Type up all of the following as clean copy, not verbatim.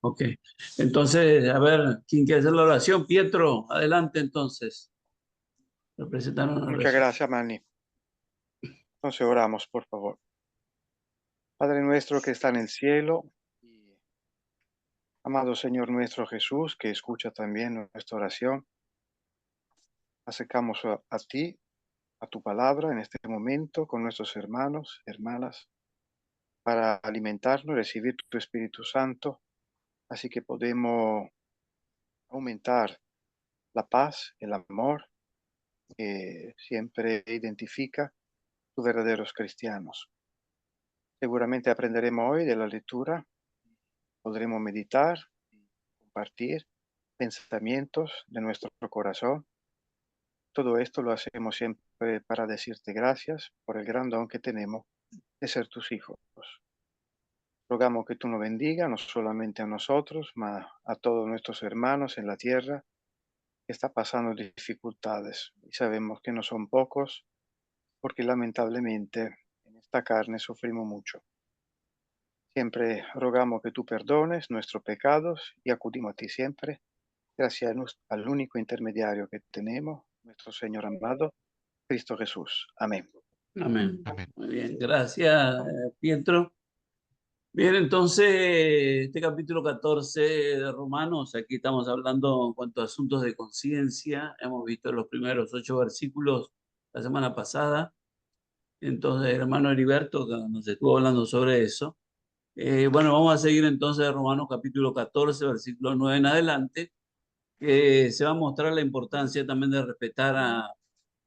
Ok. Entonces, a ver, ¿quién quiere hacer la oración? Pietro, adelante entonces. Representar una Muchas oración. gracias, Manny. Entonces oramos, por favor. Padre nuestro que está en el cielo, y amado Señor nuestro Jesús, que escucha también nuestra oración, acercamos a ti, a tu palabra en este momento con nuestros hermanos, hermanas, para alimentarnos, recibir tu Espíritu Santo, así que podemos aumentar la paz, el amor que siempre identifica tus verdaderos cristianos. Seguramente aprenderemos hoy de la lectura, podremos meditar, compartir pensamientos de nuestro corazón. Todo esto lo hacemos siempre para decirte gracias por el gran don que tenemos de ser tus hijos. Rogamos que tú nos bendiga, no solamente a nosotros, mas a todos nuestros hermanos en la tierra que está pasando dificultades. Y sabemos que no son pocos, porque lamentablemente en esta carne sufrimos mucho. Siempre rogamos que tú perdones nuestros pecados y acudimos a ti siempre, gracias al único intermediario que tenemos, nuestro Señor amado, Cristo Jesús. Amén. Amén. Amén. Muy bien, gracias, Pietro. Bien, entonces, este capítulo 14 de Romanos, aquí estamos hablando en cuanto a asuntos de conciencia. Hemos visto los primeros 8 versículos la semana pasada. Entonces, el hermano Heriberto que nos estuvo hablando sobre eso. Bueno, vamos a seguir entonces de Romanos capítulo 14, versículo 9 en adelante, que se va a mostrar la importancia también de respetar a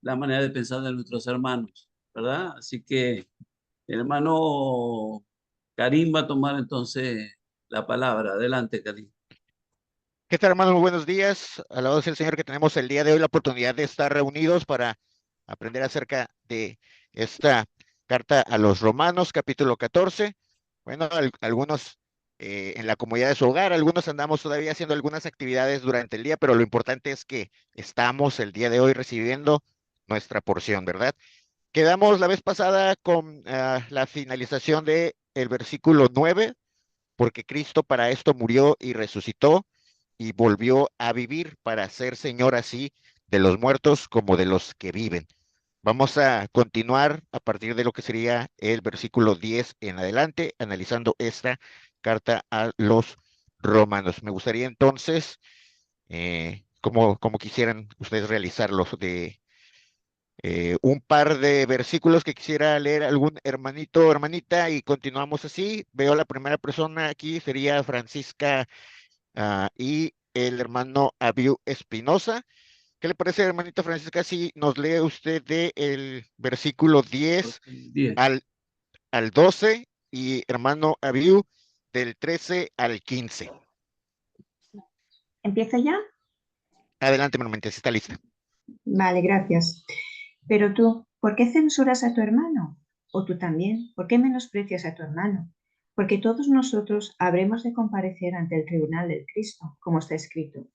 la manera de pensar de nuestros hermanos, ¿verdad? Así que el hermano Karim va a tomar entonces la palabra. Adelante, Karim. ¿Qué tal, hermanos? Muy buenos días. Alabado sea el Señor que tenemos el día de hoy la oportunidad de estar reunidos para aprender acerca de esta carta a los Romanos, capítulo 14. Bueno, algunos en la comodidad de su hogar, algunos andamos todavía haciendo algunas actividades durante el día, pero lo importante es que estamos el día de hoy recibiendo nuestra porción, ¿verdad? Quedamos la vez pasada con la finalización de el versículo 9, porque Cristo para esto murió y resucitó y volvió a vivir para ser Señor así de los muertos como de los que viven. Vamos a continuar a partir de lo que sería el versículo 10 en adelante, analizando esta carta a los romanos. Me gustaría entonces, como quisieran ustedes realizarlo, de un par de versículos que quisiera leer algún hermanito o hermanita y continuamos así. Veo la primera persona aquí, sería Francisca y el hermano Abiu Espinosa. ¿Qué le parece, hermanita Francisca, si nos lee usted de el versículo 10 10. al, al 12 y hermano Abiu del 13 al 15? ¿Empieza ya? Adelante, hermanita, si está lista. Vale, gracias. Pero tú, ¿por qué censuras a tu hermano? O tú también, ¿por qué menosprecias a tu hermano? Porque todos nosotros habremos de comparecer ante el tribunal del Cristo, como está escrito.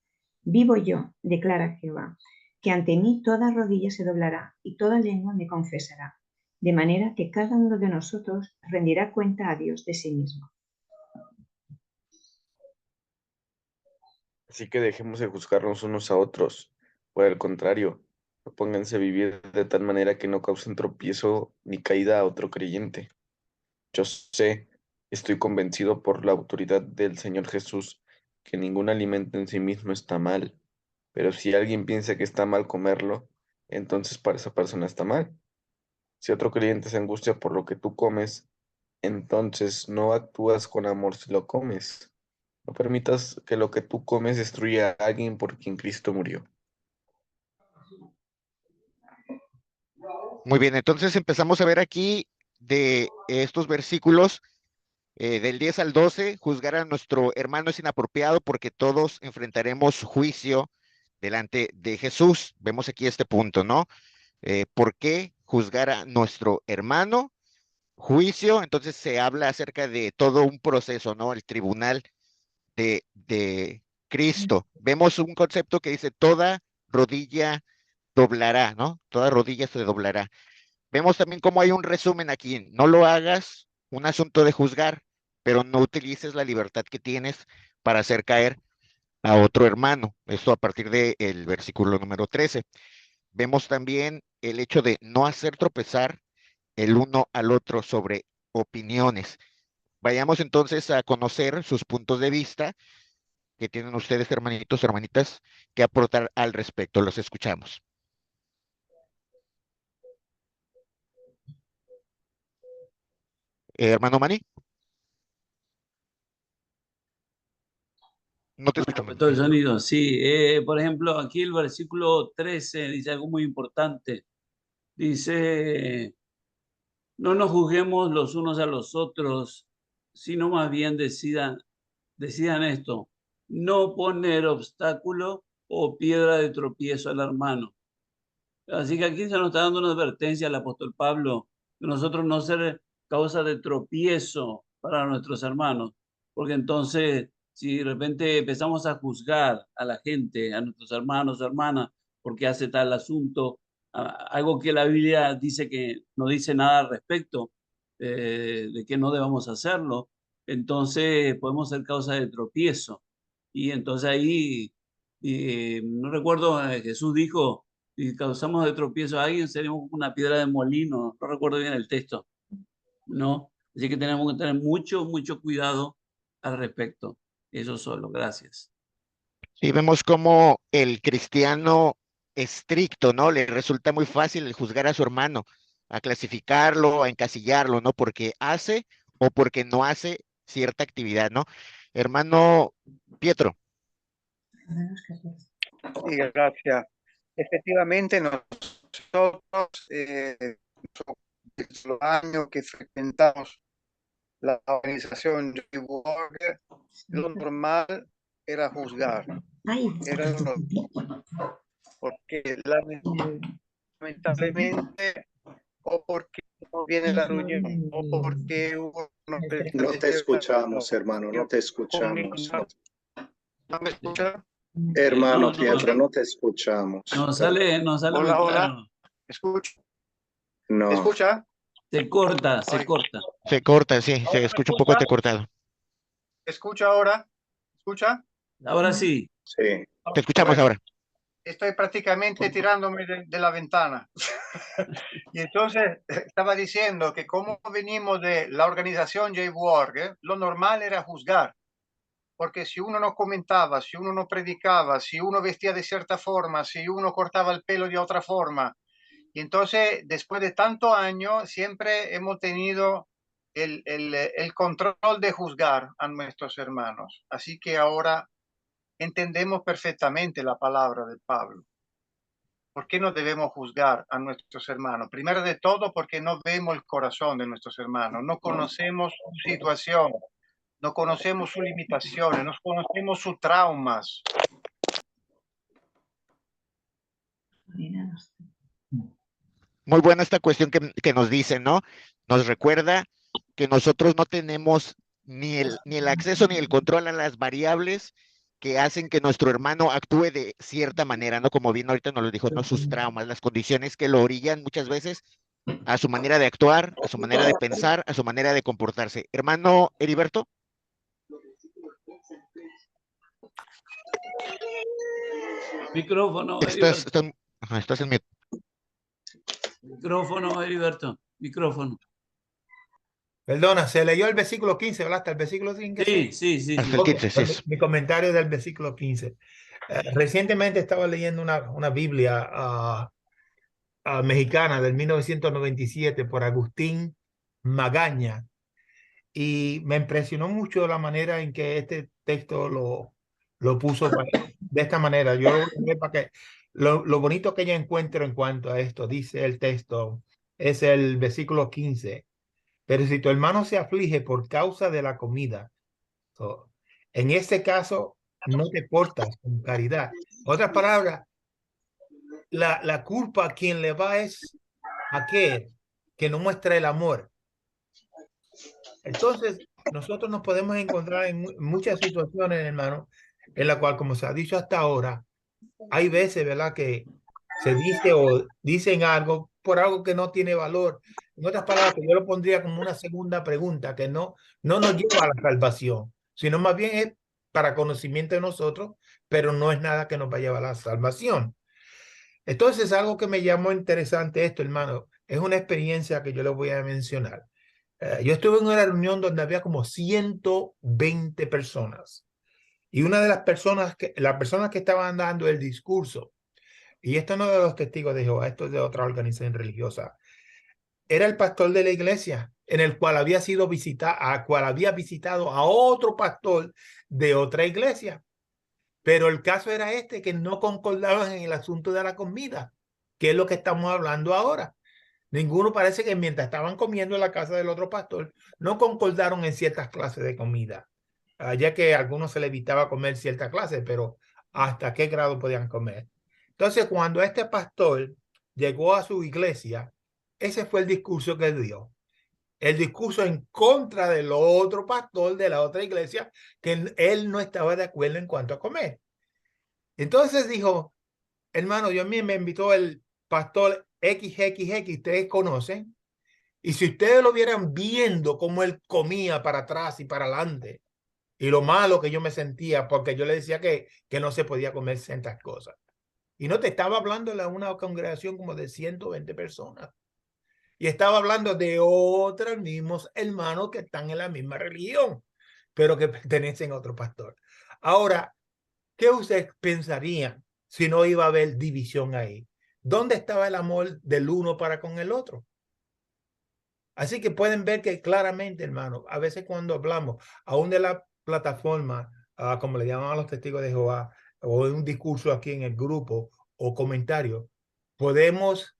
Vivo yo, declara Jehová, que ante mí toda rodilla se doblará y toda lengua me confesará, de manera que cada uno de nosotros rendirá cuenta a Dios de sí mismo. Así que dejemos de juzgarnos unos a otros. Por el contrario, propónganse vivir de tal manera que no causen tropiezo ni caída a otro creyente. Yo sé, estoy convencido por la autoridad del Señor Jesús, que ningún alimento en sí mismo está mal, pero si alguien piensa que está mal comerlo, entonces para esa persona está mal. Si otro creyente se angustia por lo que tú comes, entonces no actúas con amor si lo comes. No permitas que lo que tú comes destruya a alguien por quien Cristo murió. Muy bien, entonces empezamos a ver aquí de estos versículos del 10 al 12, juzgar a nuestro hermano es inapropiado porque todos enfrentaremos juicio delante de Jesús. Vemos aquí este punto, ¿no? ¿Por qué juzgar a nuestro hermano? Juicio, entonces se habla acerca de todo un proceso, ¿no? El tribunal de Cristo. Vemos un concepto que dice toda rodilla doblará, ¿no? Toda rodilla se doblará. Vemos también cómo hay un resumen aquí. No lo hagas un asunto de juzgar, pero no utilices la libertad que tienes para hacer caer a otro hermano. Esto a partir del versículo número 13. Vemos también el hecho de no hacer tropezar el uno al otro sobre opiniones. Vayamos entonces a conocer sus puntos de vista que tienen ustedes, hermanitos, hermanitas, que aportar al respecto. Los escuchamos. Hermano Manny. No te escucho, Todo el sonido, sí. Por ejemplo, aquí el versículo 13 dice algo muy importante. Dice, no nos juzguemos los unos a los otros, sino más bien decidan esto, no poner obstáculo o piedra de tropiezo al hermano. Así que aquí se nos está dando una advertencia al apóstol Pablo de nosotros no ser causa de tropiezo para nuestros hermanos, porque entonces si de repente empezamos a juzgar a la gente, a nuestros hermanos o hermanas, porque hace tal asunto, algo que la Biblia dice que no dice nada al respecto, de que no debamos hacerlo, entonces podemos ser causa de tropiezo. Y entonces ahí, no recuerdo, Jesús dijo, si causamos de tropiezo a alguien, seremos como una piedra de molino. No recuerdo bien el texto, ¿no? Así que tenemos que tener mucho, mucho cuidado al respecto. Eso solo, gracias. Sí, vemos cómo el cristiano estricto, ¿no? Le resulta muy fácil el juzgar a su hermano, a clasificarlo, a encasillarlo, ¿no? Porque hace o porque no hace cierta actividad, ¿no? Hermano Pietro. Sí, gracias. Efectivamente, nosotros, los años que frecuentamos la organización J-Work, lo normal era juzgar. Era lo normal. Porque lamentablemente, o porque no viene la reunión, o porque hubo una No te escuchamos, hermano, no te escuchamos. ¿No me escucha? Hermano No, Pietro, no te escuchamos. no sale muy Hola, claro. hola. ¿Escucha? No. ¿Me escucha? Se corta, se Ay. corta. Se corta, sí, se ¿Ahora me escucha un poco escucha? entrecortado. ¿Escucha ahora? ¿Escucha? Ahora sí. Sí. Te escuchamos Bueno, ahora. estoy prácticamente tirándome de la ventana. Y entonces estaba diciendo que como venimos de la organización J-Work, lo normal era juzgar. Porque si uno no comentaba, si uno no predicaba, si uno vestía de cierta forma, si uno cortaba el pelo de otra forma. Y entonces, después de tantos años, siempre hemos tenido el control de juzgar a nuestros hermanos. Así que ahora entendemos perfectamente la palabra de Pablo. ¿Por qué no debemos juzgar a nuestros hermanos? Primero de todo, porque no vemos el corazón de nuestros hermanos, no conocemos su situación, no conocemos sus limitaciones, no conocemos sus traumas. Muy buena esta cuestión que nos dicen, ¿no? Nos recuerda que nosotros no tenemos ni el acceso ni el control a las variables que hacen que nuestro hermano actúe de cierta manera, ¿no? Como bien ahorita nos lo dijo, ¿no? Sus traumas, las condiciones que lo orillan muchas veces a su manera de actuar, a su manera de pensar, a su manera de comportarse. Hermano Heriberto. Micrófono, Heriberto. Estás en mi... Micrófono, Heriberto. Micrófono. Perdona, se leyó el versículo 15, ¿verdad? Hasta el versículo 15. Sí. Hasta el 15, sí. Mi comentario del versículo 15. Recientemente estaba leyendo una Biblia mexicana del 1997 por Agustín Magaña y me impresionó mucho la manera en que este texto lo puso de esta manera. Yo lo voy a leer para que lo bonito que yo encuentro en cuanto a esto, dice el texto, es el versículo 15. Pero si tu hermano se aflige por causa de la comida, en este caso no te portas con caridad. Otras palabras, la culpa a quien le va es a aquel que no muestra el amor. Entonces, nosotros nos podemos encontrar en muchas situaciones, hermano, en la cual, como se ha dicho hasta ahora, hay veces, ¿verdad?, que se dice o dicen algo por algo que no tiene valor. En otras palabras, yo lo pondría como una segunda pregunta que no nos lleva a la salvación, sino más bien es para conocimiento de nosotros, pero no es nada que nos va a llevar a la salvación. Entonces, algo que me llamó interesante esto, hermano, es una experiencia que yo les voy a mencionar. Yo estuve en una reunión donde había como 120 personas. Y una de las personas que estaban dando el discurso, y esto no es de los testigos de Jehová, esto es de otra organización religiosa, era el pastor de la iglesia, en el cual había sido visitado a otro pastor de otra iglesia. Pero el caso era este, que no concordaban en el asunto de la comida, que es lo que estamos hablando ahora. Ninguno parece que mientras estaban comiendo en la casa del otro pastor, no concordaron en ciertas clases de comida, ya que a algunos se les evitaba comer cierta clase, pero hasta qué grado podían comer. Entonces, cuando este pastor llegó a su iglesia, ese fue el discurso que dio. El discurso en contra del otro pastor de la otra iglesia, que él no estaba de acuerdo en cuanto a comer. Entonces dijo, hermano, yo a mí me invitó el pastor XXX, ustedes conocen, y si ustedes lo vieran viendo cómo él comía para atrás y para adelante, y lo malo que yo me sentía, porque yo le decía que no se podía comer ciertas cosas. Y no te estaba hablando de una congregación como de 120 personas. Y estaba hablando de otros mismos hermanos que están en la misma religión, pero que pertenecen a otro pastor. Ahora, ¿qué ustedes pensarían si no iba a haber división ahí? ¿Dónde estaba el amor del uno para con el otro? Así que pueden ver que claramente, hermano, a veces cuando hablamos, aún de la plataforma, como le llaman a los testigos de Jehová, o de un discurso aquí en el grupo o comentario, podemos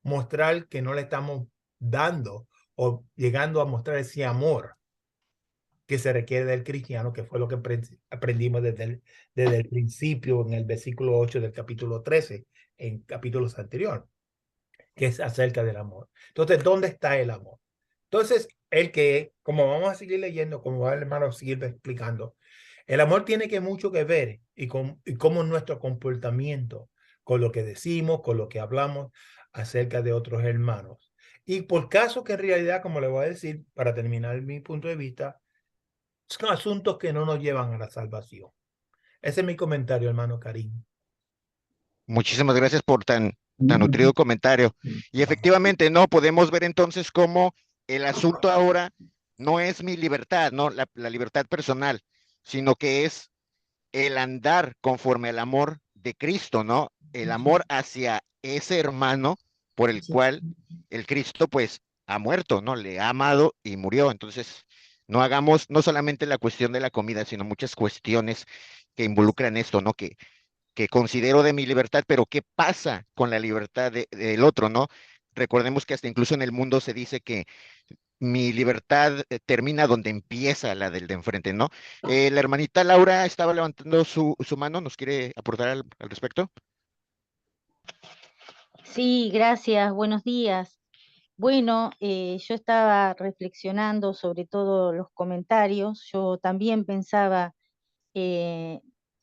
mostrar que no le estamos dando o llegando a mostrar ese amor que se requiere del cristiano, que fue lo que aprendimos desde el principio en el versículo 8 del capítulo 13, en capítulos anteriores, que es acerca del amor. Entonces, ¿dónde está el amor? Entonces, como vamos a seguir leyendo, como va el hermano seguir explicando, el amor tiene mucho que ver y cómo nuestro comportamiento, con lo que decimos, con lo que hablamos acerca de otros hermanos. Y por caso que en realidad, como le voy a decir, para terminar mi punto de vista, son asuntos que no nos llevan a la salvación. Ese es mi comentario, hermano Karim. Muchísimas gracias por tan nutrido comentario. Y efectivamente, no podemos ver entonces cómo el asunto ahora no es mi libertad, no la libertad personal, sino que es el andar conforme al amor de Cristo, ¿no? El amor hacia ese hermano por el cual el Cristo pues ha muerto, ¿no? Le ha amado y murió. Entonces, no hagamos no solamente la cuestión de la comida, sino muchas cuestiones que involucran esto, ¿no? Que considero de mi libertad, pero ¿qué pasa con la libertad del otro, ¿no? Recordemos que hasta incluso en el mundo se dice que mi libertad termina donde empieza la del de enfrente, ¿no? La hermanita Laura estaba levantando su mano, ¿nos quiere aportar al respecto? Sí, gracias, buenos días. Bueno, yo estaba reflexionando sobre todos los comentarios. Yo también pensaba eh,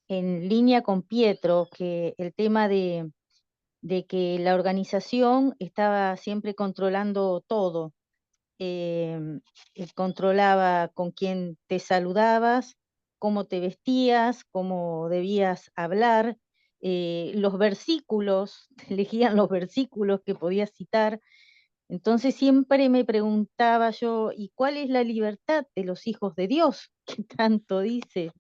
en línea con Pietro que el tema de que la organización estaba siempre controlando todo. Controlaba con quién te saludabas, cómo te vestías, cómo debías hablar, los versículos, te elegían los versículos que podías citar. Entonces siempre me preguntaba yo, ¿y cuál es la libertad de los hijos de Dios? Que tanto dice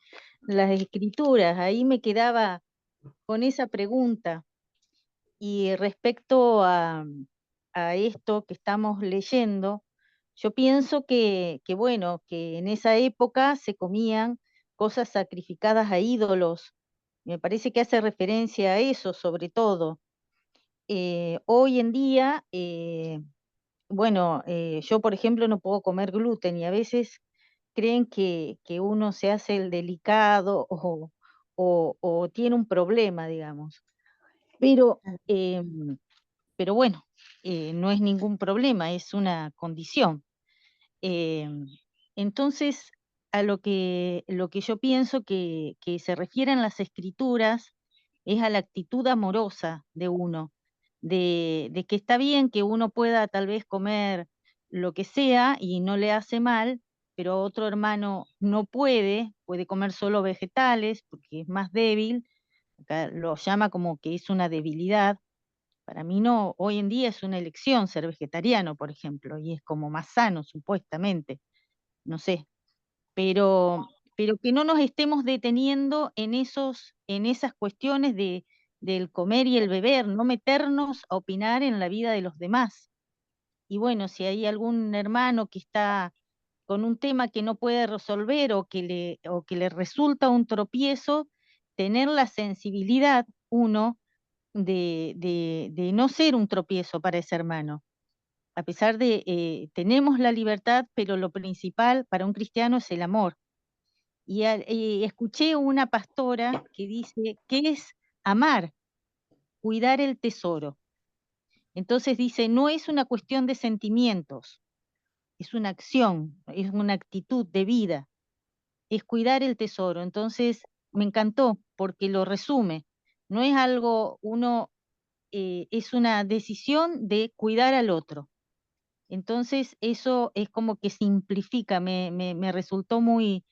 las escrituras. Ahí me quedaba con esa pregunta. Y respecto a esto que estamos leyendo, yo pienso bueno, que en esa época se comían cosas sacrificadas a ídolos. Me parece que hace referencia a eso sobre todo. Hoy en día, bueno, yo por ejemplo no puedo comer gluten y a veces creen que uno se hace el delicado o tiene un problema, digamos. Pero, pero bueno, no es ningún problema, es una condición. Entonces, a lo que yo pienso que se refieren las escrituras es a la actitud amorosa de uno, de que está bien que uno pueda tal vez comer lo que sea y no le hace mal, pero otro hermano no puede comer solo vegetales porque es más débil, acá lo llama como que es una debilidad. Para mí no, hoy en día es una elección ser vegetariano, por ejemplo, y es como más sano, supuestamente, no sé, pero que no nos estemos deteniendo en esas cuestiones del comer y el beber, no meternos a opinar en la vida de los demás. Y bueno, si hay algún hermano que está con un tema que no puede resolver o que le resulta un tropiezo, tener la sensibilidad, uno, de no ser un tropiezo para ese hermano. A pesar de, tenemos la libertad, pero lo principal para un cristiano es el amor. Y escuché una pastora que dice que es amar, cuidar el tesoro. Entonces dice, no es una cuestión de sentimientos, es una acción, es una actitud de vida, es cuidar el tesoro. Entonces me encantó porque lo resume. No es algo, es una decisión de cuidar al otro. Entonces eso es como que simplifica, me resultó no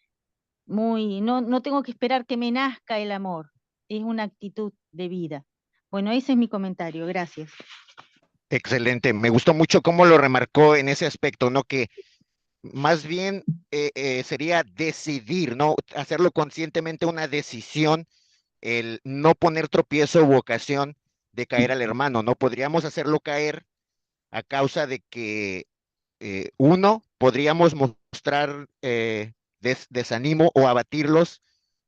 tengo que esperar que me nazca el amor, es una actitud de vida. Bueno, ese es mi comentario, gracias. Excelente, me gustó mucho cómo lo remarcó en ese aspecto, ¿no? Que más bien sería decidir, ¿no? Hacerlo conscientemente una decisión, el no poner tropiezo u ocasión de caer al hermano, ¿no? Podríamos hacerlo caer a causa de que uno, podríamos mostrar desánimo o abatirlos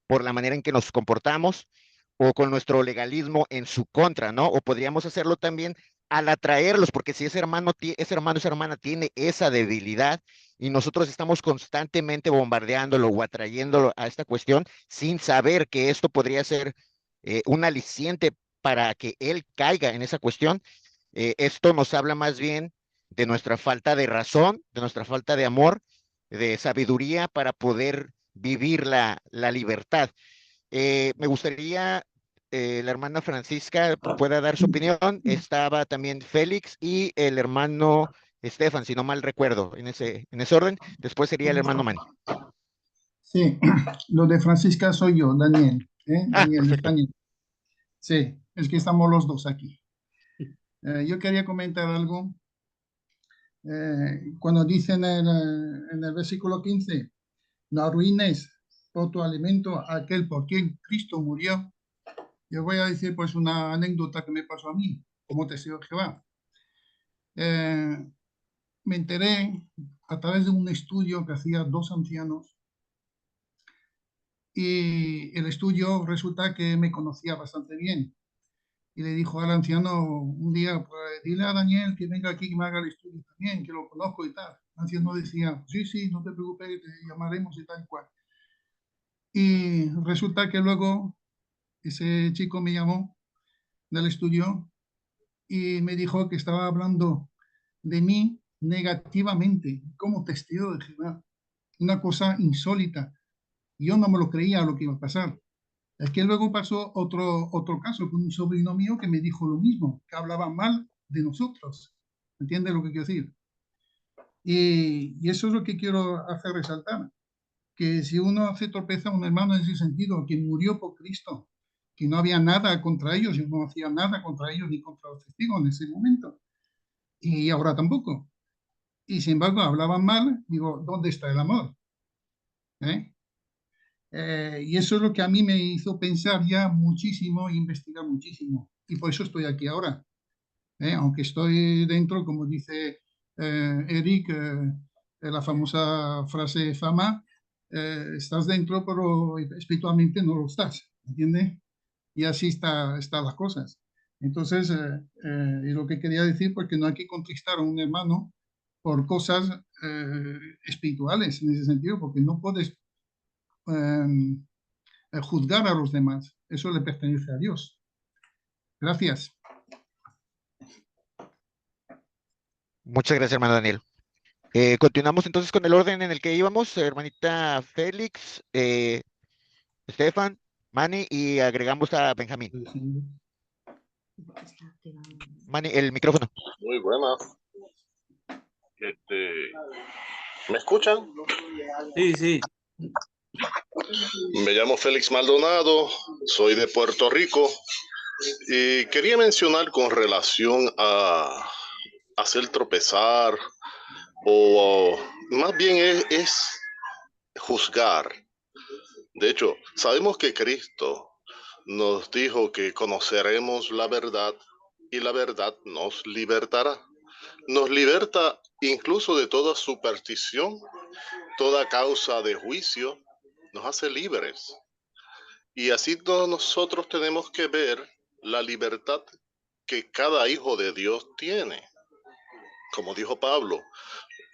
por la manera en que nos comportamos o con nuestro legalismo en su contra, ¿no? O podríamos hacerlo también al atraerlos, porque si ese hermano, esa hermana tiene esa debilidad y nosotros estamos constantemente bombardeándolo o atrayéndolo a esta cuestión sin saber que esto podría ser un aliciente para que él caiga en esa cuestión, esto nos habla más bien de nuestra falta de razón, de nuestra falta de amor, de sabiduría para poder vivir la libertad. Me gustaría la hermana Francisca pueda dar su opinión. Estaba también Félix y el hermano Estefan, si no mal recuerdo, en ese orden. Después sería el hermano Manny. Sí, lo de Francisca soy yo, Daniel. Daniel de Perfecto. España. Sí, es que estamos los dos aquí. Yo quería comentar algo. Cuando dice en el versículo 15, no arruines por tu alimento a aquel por quien Cristo murió. Yo voy a decir pues una anécdota que me pasó a mí, como testigo de Jehová. Me enteré a través de un estudio que hacían dos ancianos y el estudio resulta que me conocía bastante bien. Y le dijo al anciano un día, pues dile a Daniel que venga aquí y me haga el estudio también, que lo conozco y tal. El anciano decía, sí, sí, no te preocupes, te llamaremos y tal cual. Y resulta que luego ese chico me llamó del estudio y me dijo que estaba hablando de mí negativamente como testigo de Jehová. Una cosa insólita. Yo no me lo creía lo que iba a pasar. Es que luego pasó otro caso con un sobrino mío que me dijo lo mismo, que hablaba mal de nosotros. ¿Entiendes lo que quiero decir? Y eso es lo que quiero hacer resaltar, que si uno hace tropeza a un hermano en ese sentido, que murió por Cristo, que no había nada contra ellos, yo no hacía nada contra ellos ni contra los testigos en ese momento, y ahora tampoco. Y sin embargo hablaban mal, digo, ¿dónde está el amor? ¿Eh? Y eso es lo que a mí me hizo pensar ya muchísimo e investigar muchísimo. Y por eso estoy aquí ahora. Aunque estoy dentro, como dice Eric, la famosa frase fama, estás dentro, pero espiritualmente no lo estás. ¿Entiendes? Y así están las cosas. Entonces, y lo que quería decir, porque no hay que contristar a un hermano por cosas espirituales en ese sentido, porque no puedes juzgar a los demás. Eso le pertenece a Dios. Gracias. Muchas gracias, hermano Daniel. Continuamos entonces con el orden en el que íbamos, hermanita Félix, Estefan, Manny y agregamos a Benjamín. Manny, el micrófono. Muy buenas. ¿Me escuchan? Sí, sí. Me llamo Félix Maldonado, soy de Puerto Rico y quería mencionar con relación a hacer tropezar o más bien es juzgar. De hecho, sabemos que Cristo nos dijo que conoceremos la verdad y la verdad nos libertará. Nos liberta incluso de toda superstición, toda causa de juicio, nos hace libres. Y así todos nosotros tenemos que ver la libertad que cada hijo de Dios tiene. Como dijo Pablo,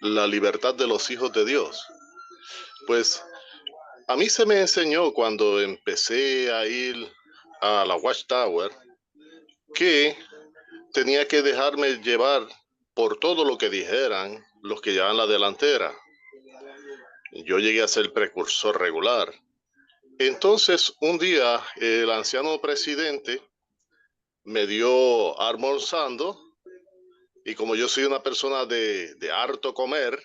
la libertad de los hijos de Dios. Pues a mí se me enseñó cuando empecé a ir a la Watchtower que tenía que dejarme llevar por todo lo que dijeran los que llevan la delantera. Yo llegué a ser precursor regular. Entonces, un día, el anciano presidente me dio almorzando y como yo soy una persona de harto comer,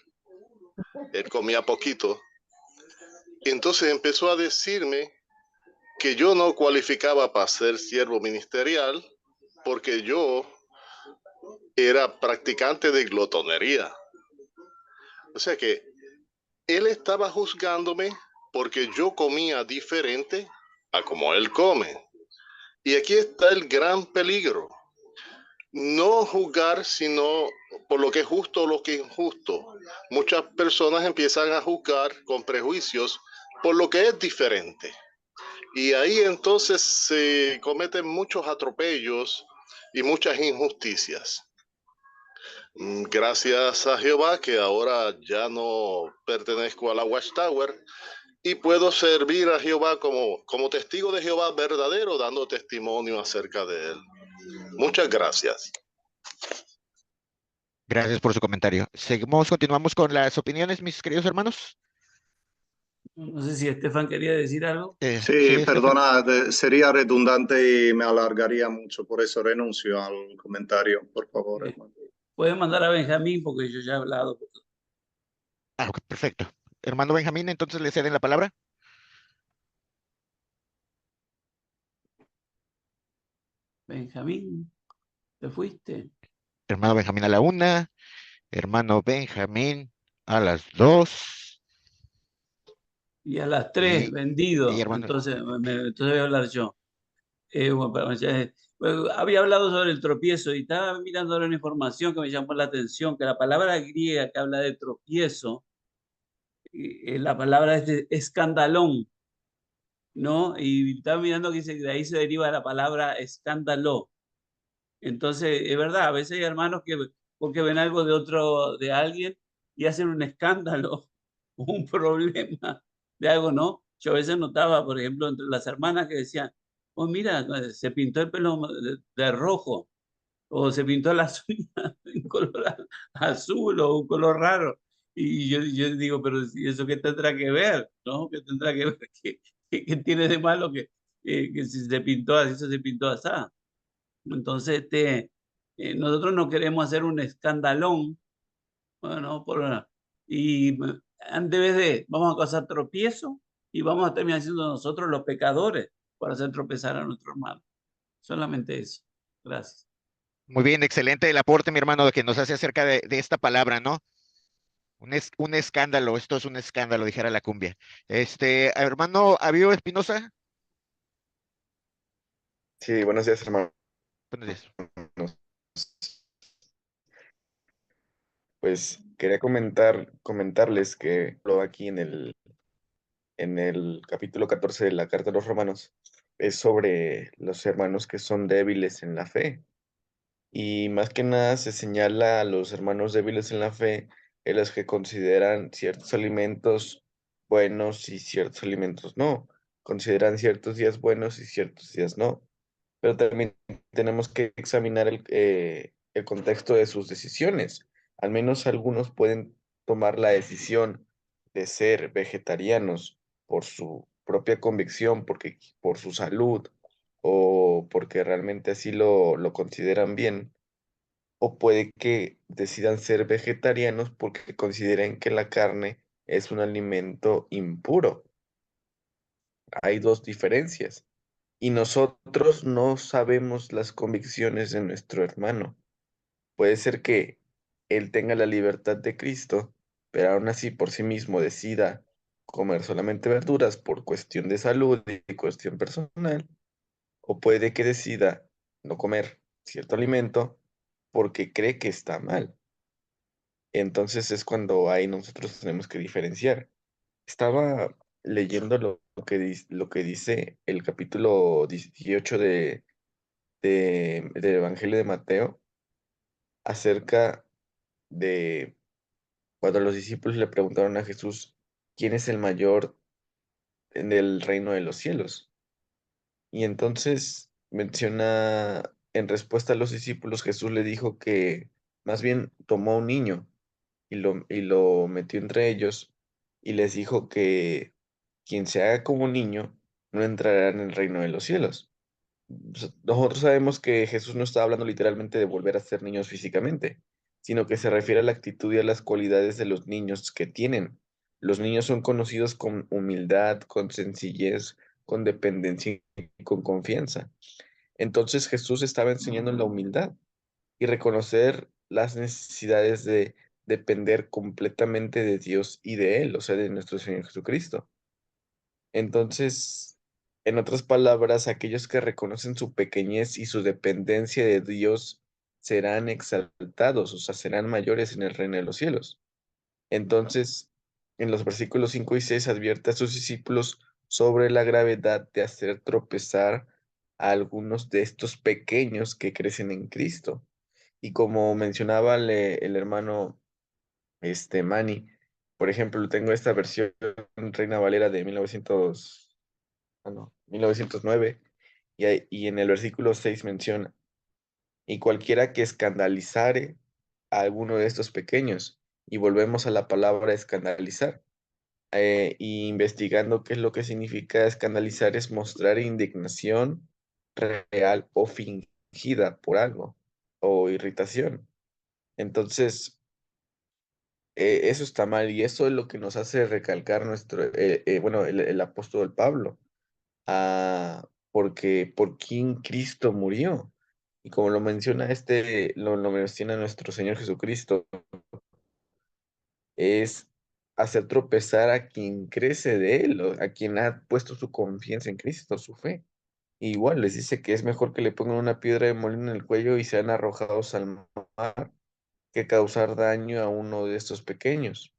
él comía poquito, entonces empezó a decirme que yo no cualificaba para ser siervo ministerial porque yo era practicante de glotonería. O sea que él estaba juzgándome porque yo comía diferente a como él come. Y aquí está el gran peligro. No juzgar, sino por lo que es justo o lo que es injusto. Muchas personas empiezan a juzgar con prejuicios por lo que es diferente. Y ahí entonces se cometen muchos atropellos y muchas injusticias. Gracias a Jehová que ahora ya no pertenezco a la Watchtower y puedo servir a Jehová como testigo de Jehová verdadero, dando testimonio acerca de él. Muchas gracias. Gracias por su comentario. Continuamos con las opiniones, mis queridos hermanos. No sé si Estefan quería decir algo. Sí, Estefan. perdona, sería redundante y me alargaría mucho, por eso renuncio al comentario, por favor, hermano. Pueden mandar a Benjamín porque yo ya he hablado. Ok, perfecto. Hermano Benjamín, entonces le ceden la palabra. Benjamín, ¿te fuiste? Hermano Benjamín a la 1, hermano Benjamín a las 2. Y a las 3, Y vendido. hermano, Entonces voy a hablar yo. Había hablado sobre el tropiezo y estaba mirando ahora una información que me llamó la atención, que la palabra griega que habla de tropiezo, la palabra es de escandalón, ¿no? Y estaba mirando que dice que de ahí se deriva la palabra escándalo. Entonces, es verdad, a veces hay hermanos que porque ven algo de alguien y hacen un escándalo, un problema de algo, ¿no? Yo a veces notaba, por ejemplo, entre las hermanas que decían, oh, mira, se pintó el pelo de rojo, o se pintó las uñas en color azul o un color raro. Y yo digo, pero ¿y eso qué tendrá que ver? ¿No? ¿Qué tendrá que ver? ¿Qué tiene de malo que si se pintó así, se pintó así? Entonces, nosotros no queremos hacer un escandalón, bueno, y en vez de, vamos a causar tropiezo y vamos a terminar siendo nosotros los pecadores para hacer tropezar a nuestro hermano. Solamente eso. Gracias. muy bien, excelente el aporte, mi hermano, que nos hace acerca de esta palabra, ¿no? Un escándalo, esto es un escándalo, dijera la cumbia. Hermano Avío Espinosa. Sí, buenos días, hermano. Buenos días. Pues quería comentarles que lo aquí en el capítulo 14 de la Carta de los Romanos es sobre los hermanos que son débiles en la fe. Y más que nada se señala a los hermanos débiles en la fe en los que consideran ciertos alimentos buenos y ciertos alimentos no. Consideran ciertos días buenos y ciertos días no. Pero también tenemos que examinar el contexto de sus decisiones. Al menos algunos pueden tomar la decisión de ser vegetarianos por su propia convicción, por su salud o porque realmente así lo consideran bien. o puede que decidan ser vegetarianos porque consideren que la carne es un alimento impuro. Hay dos diferencias. Y nosotros no sabemos las convicciones de nuestro hermano. Puede ser que él tenga la libertad de Cristo, pero aún así por sí mismo decida comer solamente verduras por cuestión de salud y cuestión personal, o puede que decida no comer cierto alimento porque cree que está mal. Entonces es cuando ahí nosotros tenemos que diferenciar. Estaba leyendo lo que dice el capítulo 18 del Evangelio de Mateo acerca de cuando los discípulos le preguntaron a Jesús, ¿quién es el mayor en el reino de los cielos? Y entonces menciona, en respuesta a los discípulos, Jesús le dijo que más bien tomó a un niño y lo metió entre ellos y les dijo que quien se haga como niño no entrará en el reino de los cielos. Nosotros sabemos que Jesús no está hablando literalmente de volver a ser niños físicamente, sino que se refiere a la actitud y a las cualidades de los niños que tienen. Los niños son conocidos con humildad, con sencillez, con dependencia y con confianza. Entonces Jesús estaba enseñando la humildad y reconocer las necesidades de depender completamente de Dios y de Él, o sea, de nuestro Señor Jesucristo. Entonces, en otras palabras, aquellos que reconocen su pequeñez y su dependencia de Dios serán exaltados, o sea, serán mayores en el reino de los cielos. Entonces, en los versículos 5 y 6 advierte a sus discípulos sobre la gravedad de hacer tropezar a algunos de estos pequeños que crecen en Cristo. Y como mencionaba el hermano Manny, por ejemplo, tengo esta versión Reina Valera de 1909, y en el versículo 6 menciona, y cualquiera que escandalizare a alguno de estos pequeños, y volvemos a la palabra escandalizar, y investigando qué es lo que significa escandalizar, es mostrar indignación real o fingida por algo, o irritación. Entonces, eso está mal y eso es lo que nos hace recalcar el apóstol Pablo, porque por quién Cristo murió. Y como lo menciona lo menciona nuestro Señor Jesucristo, es hacer tropezar a quien crece de Él, a quien ha puesto su confianza en Cristo, su fe. Igual les dice que es mejor que le pongan una piedra de molino en el cuello y sean arrojados al mar que causar daño a uno de estos pequeños.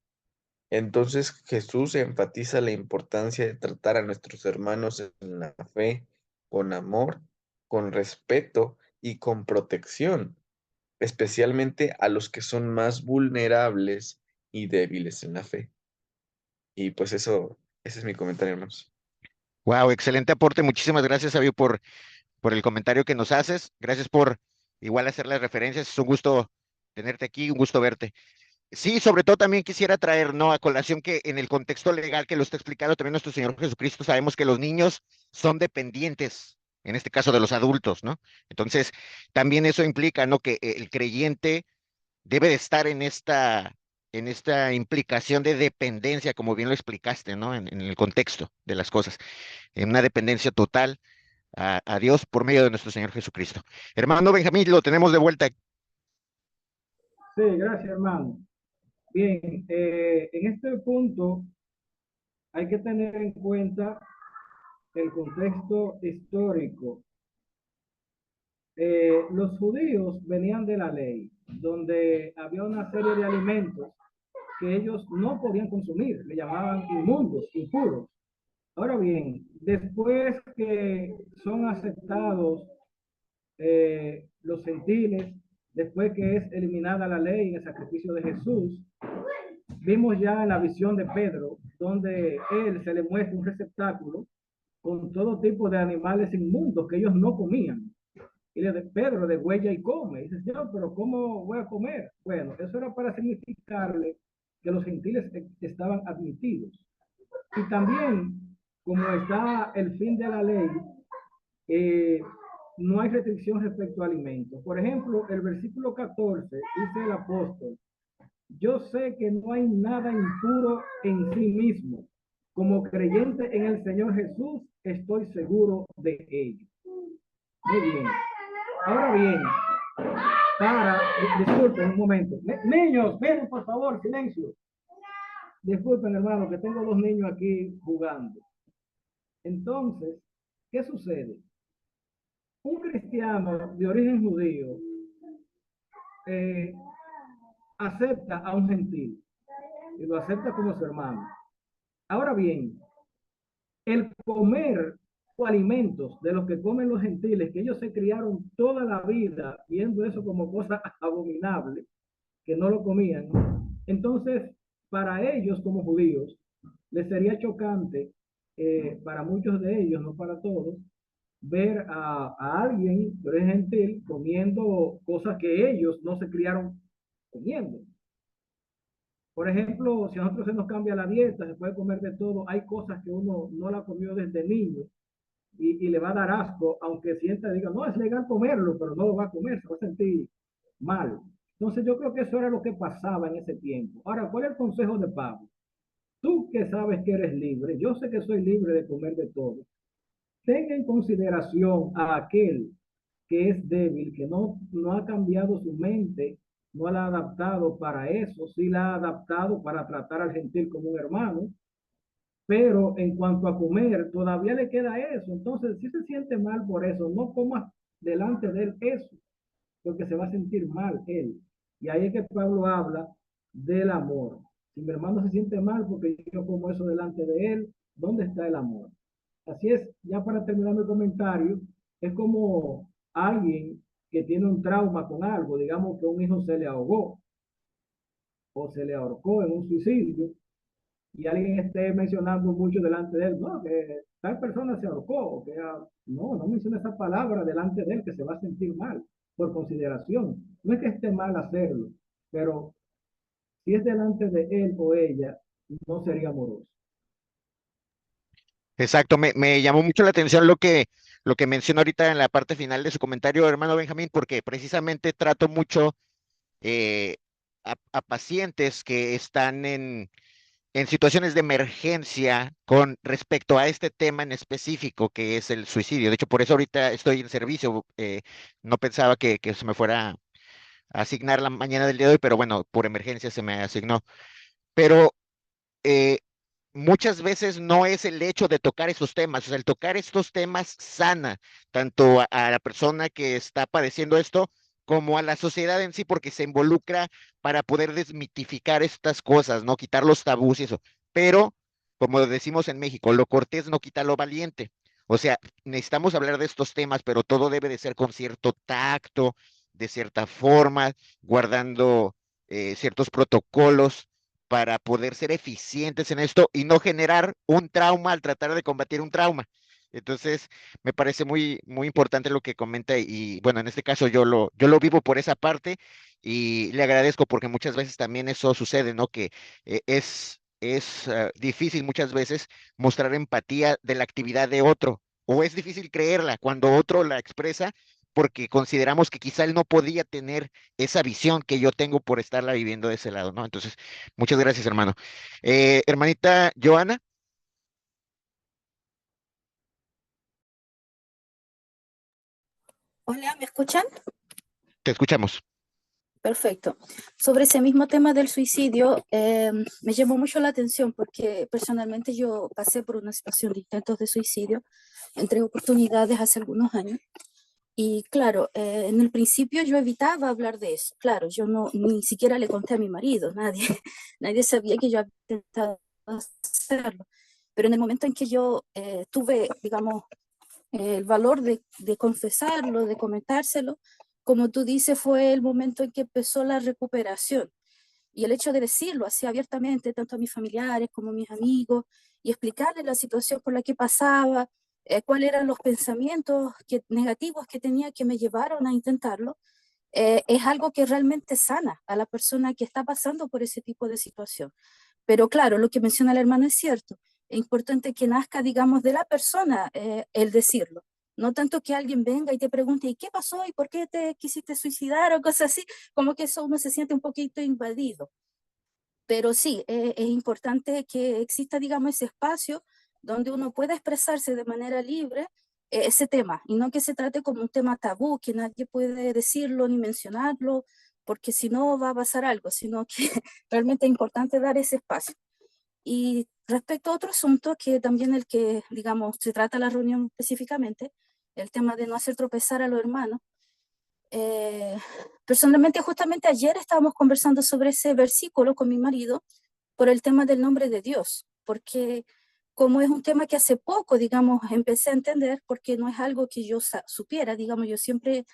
Entonces Jesús enfatiza la importancia de tratar a nuestros hermanos en la fe con amor, con respeto y con protección, especialmente a los que son más vulnerables y débiles en la fe. Y pues ese es mi comentario, hermanos. Wow, excelente aporte. Muchísimas gracias, Sabio, por el comentario que nos haces. Gracias por igual hacer las referencias. Es un gusto tenerte aquí, un gusto verte. Sí, sobre todo también quisiera traer, ¿no? A colación que en el contexto legal que lo está explicando también nuestro Señor Jesucristo, sabemos que los niños son dependientes, en este caso de los adultos, ¿no? Entonces, también eso implica, ¿no? Que el creyente debe de estar en esta implicación de dependencia, como bien lo explicaste, ¿no? En el contexto de las cosas, en una dependencia total a Dios por medio de nuestro Señor Jesucristo. Hermano Benjamín, lo tenemos de vuelta. Sí, gracias, hermano. Bien, en este punto hay que tener en cuenta el contexto histórico. Los judíos venían de la ley, donde había una serie de alimentos que ellos no podían consumir, le llamaban inmundos, impuros. Ahora bien, después que son aceptados los gentiles, después que es eliminada la ley en el sacrificio de Jesús, vimos ya en la visión de Pedro, donde él se le muestra un receptáculo con todo tipo de animales inmundos que ellos no comían. Y le de Pedro de huella y come. Y dice, Señor, pero ¿cómo voy a comer? Bueno, eso era para significarle que los gentiles estaban admitidos. Y también, como está el fin de la ley, no hay restricción respecto a alimentos. Por ejemplo, el versículo 14 dice el apóstol: yo sé que no hay nada impuro en sí mismo. Como creyente en el Señor Jesús, estoy seguro de ello. Muy bien. Ahora bien, disculpen un momento. Niños, ven por favor, silencio. Disculpen, hermano, que tengo dos niños aquí jugando. Entonces, ¿qué sucede? Un cristiano de origen judío acepta a un gentil y lo acepta como su hermano. Ahora bien, el comer alimentos de los que comen los gentiles, que ellos se criaron toda la vida viendo eso como cosa abominable, que no lo comían, entonces para ellos como judíos les sería chocante, para muchos de ellos, no para todos, ver a alguien que es gentil comiendo cosas que ellos no se criaron comiendo. Por ejemplo, si a nosotros se nos cambia la dieta, se puede comer de todo, hay cosas que uno no la comió desde niño y le va a dar asco, aunque sienta y diga, no, es legal comerlo, pero no lo va a comer, se va a sentir mal. Entonces yo creo que eso era lo que pasaba en ese tiempo. Ahora, ¿cuál es el consejo de Pablo? Tú que sabes que eres libre, yo sé que soy libre de comer de todo. Tenga en consideración a aquel que es débil, que no ha cambiado su mente, no la ha adaptado para eso, sí la ha adaptado para tratar al gentil como un hermano, pero en cuanto a comer, todavía le queda eso. Entonces, si se siente mal por eso, no comas delante de él eso, porque se va a sentir mal él. Y ahí es que Pablo habla del amor. Si mi hermano se siente mal porque yo como eso delante de él, ¿dónde está el amor? Así es, ya para terminar mi comentario, es como alguien que tiene un trauma con algo, digamos que un hijo se le ahogó o se le ahorcó en un suicidio, y alguien esté mencionando mucho delante de él, no, que tal persona se ahorcó, o que no menciona esa palabra delante de él, que se va a sentir mal, por consideración. No es que esté mal hacerlo, pero si es delante de él o ella, no sería amoroso. Exacto, me llamó mucho la atención lo que menciona ahorita en la parte final de su comentario, hermano Benjamín, porque precisamente trato mucho a pacientes que están en situaciones de emergencia con respecto a este tema en específico que es el suicidio. De hecho, por eso ahorita estoy en servicio. No pensaba que se me fuera a asignar la mañana del día de hoy, pero bueno, por emergencia se me asignó. Pero eh, muchas veces no es el hecho de tocar esos temas, o sea, el tocar estos temas sana tanto a la persona que está padeciendo esto como a la sociedad en sí, porque se involucra para poder desmitificar estas cosas, ¿no? Quitar los tabús y eso. Pero, como decimos en México, lo cortés no quita lo valiente. O sea, necesitamos hablar de estos temas, pero todo debe de ser con cierto tacto, de cierta forma, guardando ciertos protocolos para poder ser eficientes en esto y no generar un trauma al tratar de combatir un trauma. Entonces, me parece muy importante lo que comenta y bueno, en este caso yo lo vivo por esa parte y le agradezco porque muchas veces también eso sucede, ¿no? Que es difícil muchas veces mostrar empatía de la actividad de otro o es difícil creerla cuando otro la expresa porque consideramos que quizá él no podía tener esa visión que yo tengo por estarla viviendo de ese lado, ¿no? Entonces, muchas gracias, hermano. Hermanita Joana, Hola, ¿me escuchan? te escuchamos. Perfecto. Sobre ese mismo tema del suicidio, me llamó mucho la atención porque personalmente yo pasé por una situación de intentos de suicidio en 3 oportunidades hace algunos años. Y claro, en el principio yo evitaba hablar de eso. Claro, yo ni siquiera le conté a mi marido, nadie sabía que yo había intentado hacerlo. Pero en el momento en que yo tuve, digamos, el valor de confesarlo, de comentárselo, como tú dices, fue el momento en que empezó la recuperación. Y el hecho de decirlo así abiertamente, tanto a mis familiares como a mis amigos, y explicarles la situación por la que pasaba, cuáles eran los pensamientos negativos que tenía que me llevaron a intentarlo, es algo que realmente sana a la persona que está pasando por ese tipo de situación. Pero claro, lo que menciona el hermano es cierto. Es importante que nazca, digamos, de la persona el decirlo. No tanto que alguien venga y te pregunte, ¿y qué pasó? ¿Y por qué te quisiste suicidar? O cosas así, como que eso uno se siente un poquito invadido. Pero sí, es importante que exista, digamos, ese espacio donde uno pueda expresarse de manera libre ese tema, y no que se trate como un tema tabú, que nadie puede decirlo ni mencionarlo, porque si no va a pasar algo, sino que realmente es importante dar ese espacio. Y respecto a otro asunto, que también el que, digamos, se trata la reunión específicamente, el tema de no hacer tropezar a los hermanos. Personalmente, justamente ayer estábamos conversando sobre ese versículo con mi marido por el tema del nombre de Dios, porque como es un tema que hace poco, digamos, empecé a entender, porque no es algo que yo supiera, digamos, yo siempre,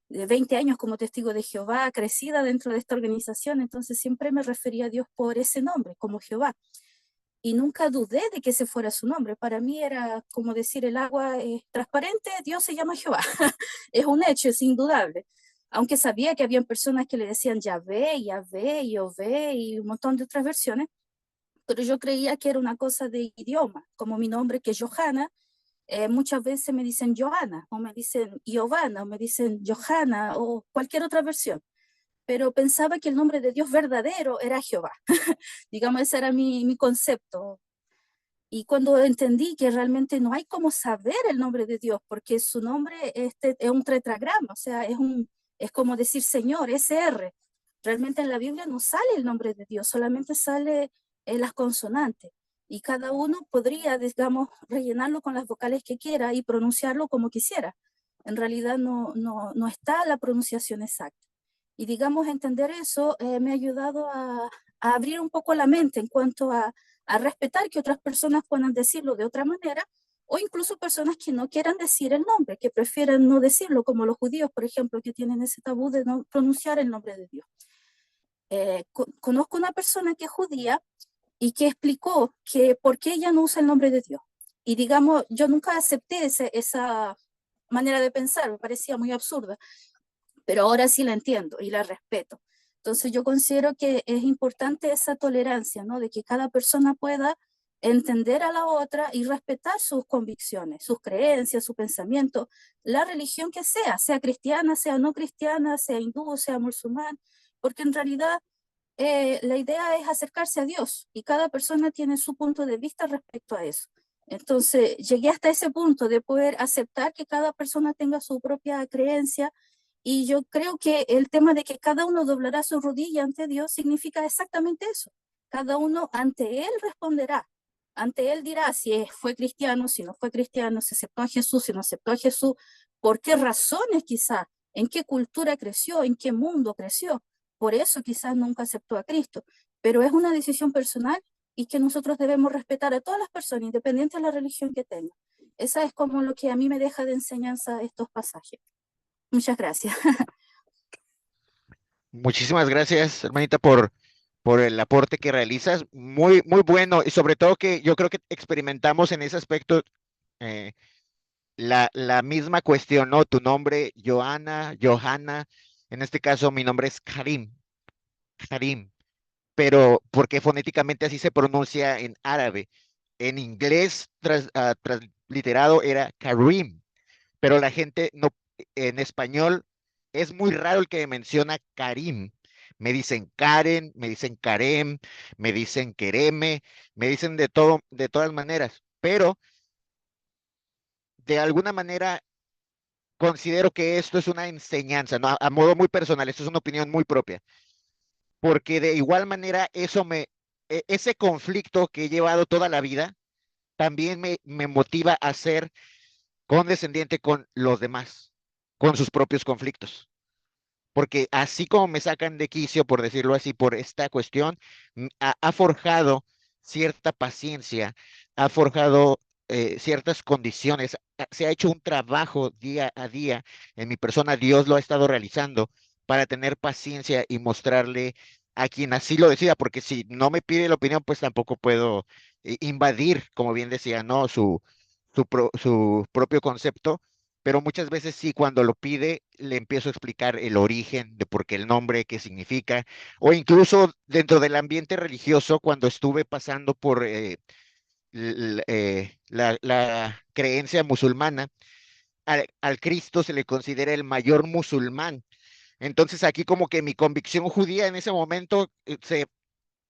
de 20 años como testigo de Jehová, crecida dentro de esta organización, entonces siempre me refería a Dios por ese nombre, como Jehová, y nunca dudé de que ese fuera su nombre. Para mí era como decir el agua es transparente, Dios se llama Jehová. Es un hecho, es indudable. Aunque sabía que habían personas que le decían Yahvé, Yahvé, Yahvé y un montón de otras versiones, pero yo creía que era una cosa de idioma, como mi nombre que es Johanna, muchas veces me dicen Johanna, o me dicen Giovanna, o me dicen Johanna, o cualquier otra versión. Pero pensaba que el nombre de Dios verdadero era Jehová. Digamos, ese era mi concepto. Y cuando entendí que realmente no hay cómo saber el nombre de Dios, porque su nombre es un tetragrama, o sea, es como decir Señor, SR. Realmente en la Biblia no sale el nombre de Dios, solamente sale las consonantes. Y cada uno podría, digamos, rellenarlo con las vocales que quiera y pronunciarlo como quisiera. En realidad no está la pronunciación exacta. Y digamos, entender eso me ha ayudado a abrir un poco la mente en cuanto a respetar que otras personas puedan decirlo de otra manera, o incluso personas que no quieran decir el nombre, que prefieren no decirlo, como los judíos, por ejemplo, que tienen ese tabú de no pronunciar el nombre de Dios. Conozco una persona que es judía y que explicó que por qué ella no usa el nombre de Dios. Y digamos, yo nunca acepté esa manera de pensar, me parecía muy absurda, pero ahora sí la entiendo y la respeto. Entonces yo considero que es importante esa tolerancia, ¿no? De que cada persona pueda entender a la otra y respetar sus convicciones, sus creencias, su pensamiento, la religión que sea cristiana, sea no cristiana, sea hindú, sea musulmán, porque en realidad la idea es acercarse a Dios y cada persona tiene su punto de vista respecto a eso. Entonces llegué hasta ese punto de poder aceptar que cada persona tenga su propia creencia, y yo creo que el tema de que cada uno doblará su rodilla ante Dios significa exactamente eso. Cada uno ante Él responderá. Ante Él dirá si fue cristiano, si no fue cristiano, si aceptó a Jesús, si no aceptó a Jesús, por qué razones quizá, en qué cultura creció, en qué mundo creció. Por eso quizás nunca aceptó a Cristo. Pero es una decisión personal y que nosotros debemos respetar a todas las personas, independiente de la religión que tengan. Esa es como lo que a mí me deja de enseñanza estos pasajes. Muchas gracias. Muchísimas gracias, hermanita, por el aporte que realizas. Muy, muy bueno. Y sobre todo que yo creo que experimentamos en ese aspecto la misma cuestión, ¿no? Tu nombre, Johanna. En este caso, mi nombre es Karim. Pero porque fonéticamente así se pronuncia en árabe. En inglés, transliterado era Karim, pero la gente no, en español es muy raro el que me menciona Karim. Me dicen Karen, me dicen Karem, me dicen Kereme, me dicen de todo, de todas maneras, pero de alguna manera considero que esto es una enseñanza, ¿no? A modo muy personal, esto es una opinión muy propia, porque de igual manera ese conflicto que he llevado toda la vida también me motiva a ser condescendiente con los demás, con sus propios conflictos. Porque así como me sacan de quicio, por decirlo así, por esta cuestión, ha forjado cierta paciencia, ha forjado ciertas condiciones, se ha hecho un trabajo día a día en mi persona, Dios lo ha estado realizando para tener paciencia y mostrarle a quien así lo decida, porque si no me pide la opinión, pues tampoco puedo invadir, como bien decía, ¿no? Su propio concepto, pero muchas veces sí, cuando lo pide, le empiezo a explicar el origen de por qué el nombre, qué significa, o incluso dentro del ambiente religioso, cuando estuve pasando por la creencia musulmana, al Cristo se le considera el mayor musulmán. Entonces aquí como que mi convicción judía en ese momento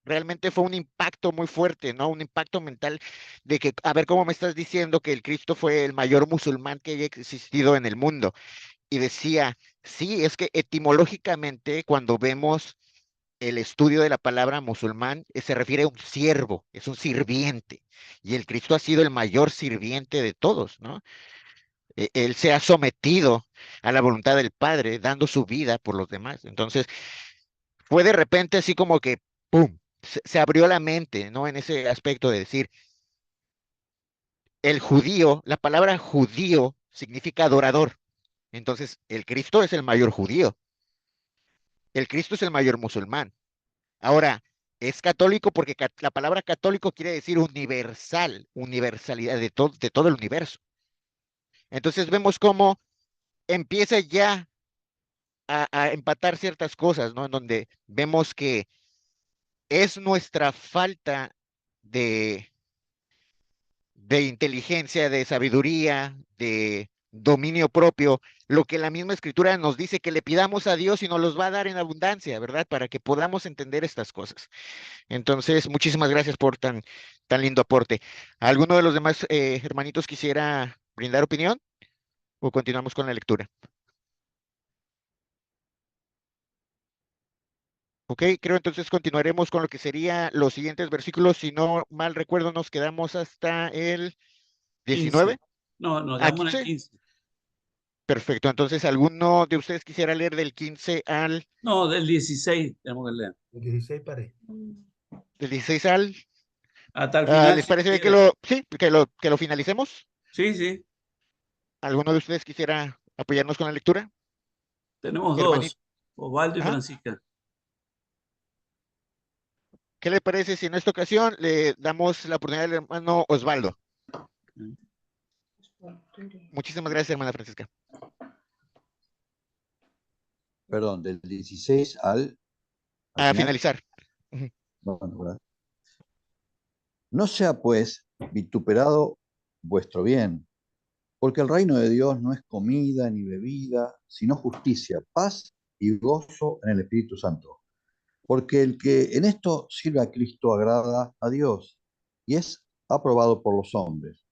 realmente fue un impacto muy fuerte, ¿no? Un impacto mental de que, a ver, ¿cómo me estás diciendo que el Cristo fue el mayor musulmán que haya existido en el mundo? Y decía, sí, es que etimológicamente cuando vemos el estudio de la palabra musulmán, se refiere a un siervo, es un sirviente. Y el Cristo ha sido el mayor sirviente de todos, ¿no? Él se ha sometido a la voluntad del Padre, dando su vida por los demás. Entonces, fue de repente así como que, ¡pum!, se abrió la mente, ¿no? En ese aspecto de decir, el judío, la palabra judío significa adorador. Entonces, el Cristo es el mayor judío, el Cristo es el mayor musulmán. Ahora, es católico porque la palabra católico quiere decir universal, universalidad de todo el universo. Entonces vemos cómo empieza ya a empatar ciertas cosas, ¿no? En donde vemos que es nuestra falta de, de inteligencia, de sabiduría, de dominio propio, lo que la misma escritura nos dice que le pidamos a Dios y nos los va a dar en abundancia, ¿verdad? Para que podamos entender estas cosas. Entonces, muchísimas gracias por tan lindo aporte. ¿Alguno de los demás hermanitos quisiera brindar opinión o continuamos con la lectura? Ok, creo entonces continuaremos con lo que serían los siguientes versículos. Si no mal recuerdo, nos quedamos hasta el 19. 15. No, nos ¿A damos en el 15? 15. Perfecto, entonces ¿alguno de ustedes quisiera leer del 15 al... No, del 16 tenemos que leer. El 16 paré. del 16 al... Hasta el final, ¿les si parece bien que quieres. sí, que lo finalicemos? Sí, sí. ¿Alguno de ustedes quisiera apoyarnos con la lectura? Tenemos Hermanito. dos, Osvaldo y Ajá. Francisca. ¿Qué le parece si en esta ocasión le damos la oportunidad al hermano Osvaldo? Muchísimas gracias, hermana Francisca. Perdón, del 16 al A final. finalizar. Ujú. Bueno, ¿verdad? No sea pues vituperado vuestro bien, porque el reino de Dios no es comida ni bebida, sino justicia, paz y gozo en el Espíritu Santo. Porque el que en esto sirve a Cristo agrada a Dios y es aprobado por los hombres.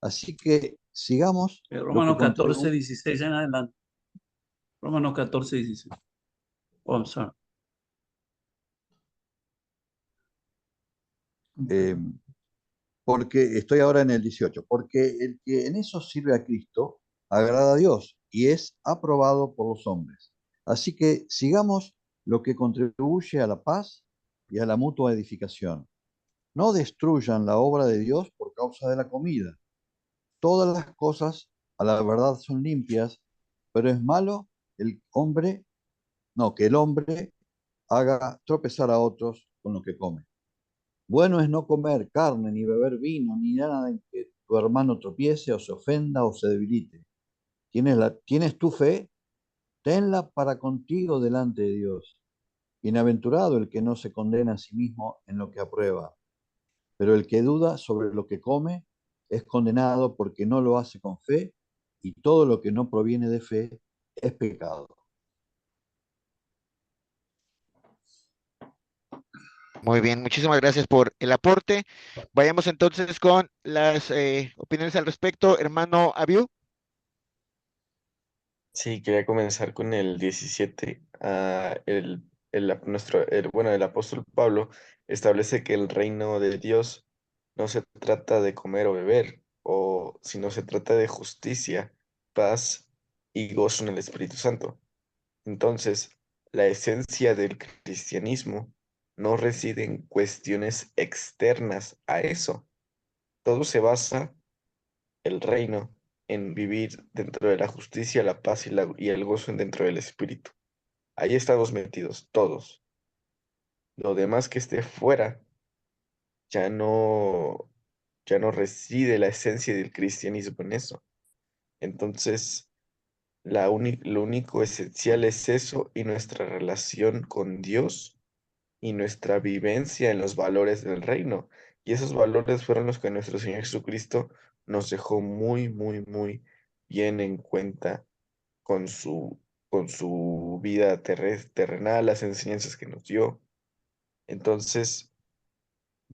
Así que sigamos lo que Romanos 14, contribuye. 16 en adelante. Romanos 14, 16. Oh, I'm sorry. Porque estoy ahora en el 18, porque el que en eso sirve a Cristo agrada a Dios y es aprobado por los hombres. Así que sigamos lo que contribuye a la paz y a la mutua edificación. No destruyan la obra de Dios por causa de la comida. Todas las cosas a la verdad son limpias, pero es malo que el hombre haga tropezar a otros con lo que come. Bueno es no comer carne, ni beber vino, ni nada en que tu hermano tropiece o se ofenda o se debilite. ¿Tienes tu fe? Tenla para contigo delante de Dios. Bienaventurado el que no se condena a sí mismo en lo que aprueba, pero el que duda sobre lo que come es condenado porque no lo hace con fe, y todo lo que no proviene de fe es pecado. Muy bien, muchísimas gracias por el aporte. Vayamos entonces con las opiniones al respecto. Hermano Abiu. Sí, quería comenzar con el 17. El apóstol Pablo establece que el reino de Dios no se trata de comer o beber, sino se trata de justicia, paz y gozo en el Espíritu Santo. Entonces, la esencia del cristianismo no reside en cuestiones externas a eso. Todo se basa el reino en vivir dentro de la justicia, la paz y el gozo dentro del Espíritu. Ahí estamos metidos, todos. Lo demás que esté fuera ya no, ya no reside la esencia del cristianismo en eso. Entonces, lo único esencial es eso y nuestra relación con Dios y nuestra vivencia en los valores del reino. Y esos valores fueron los que nuestro Señor Jesucristo nos dejó muy, muy, muy bien en cuenta con su vida terrenal, las enseñanzas que nos dio. Entonces,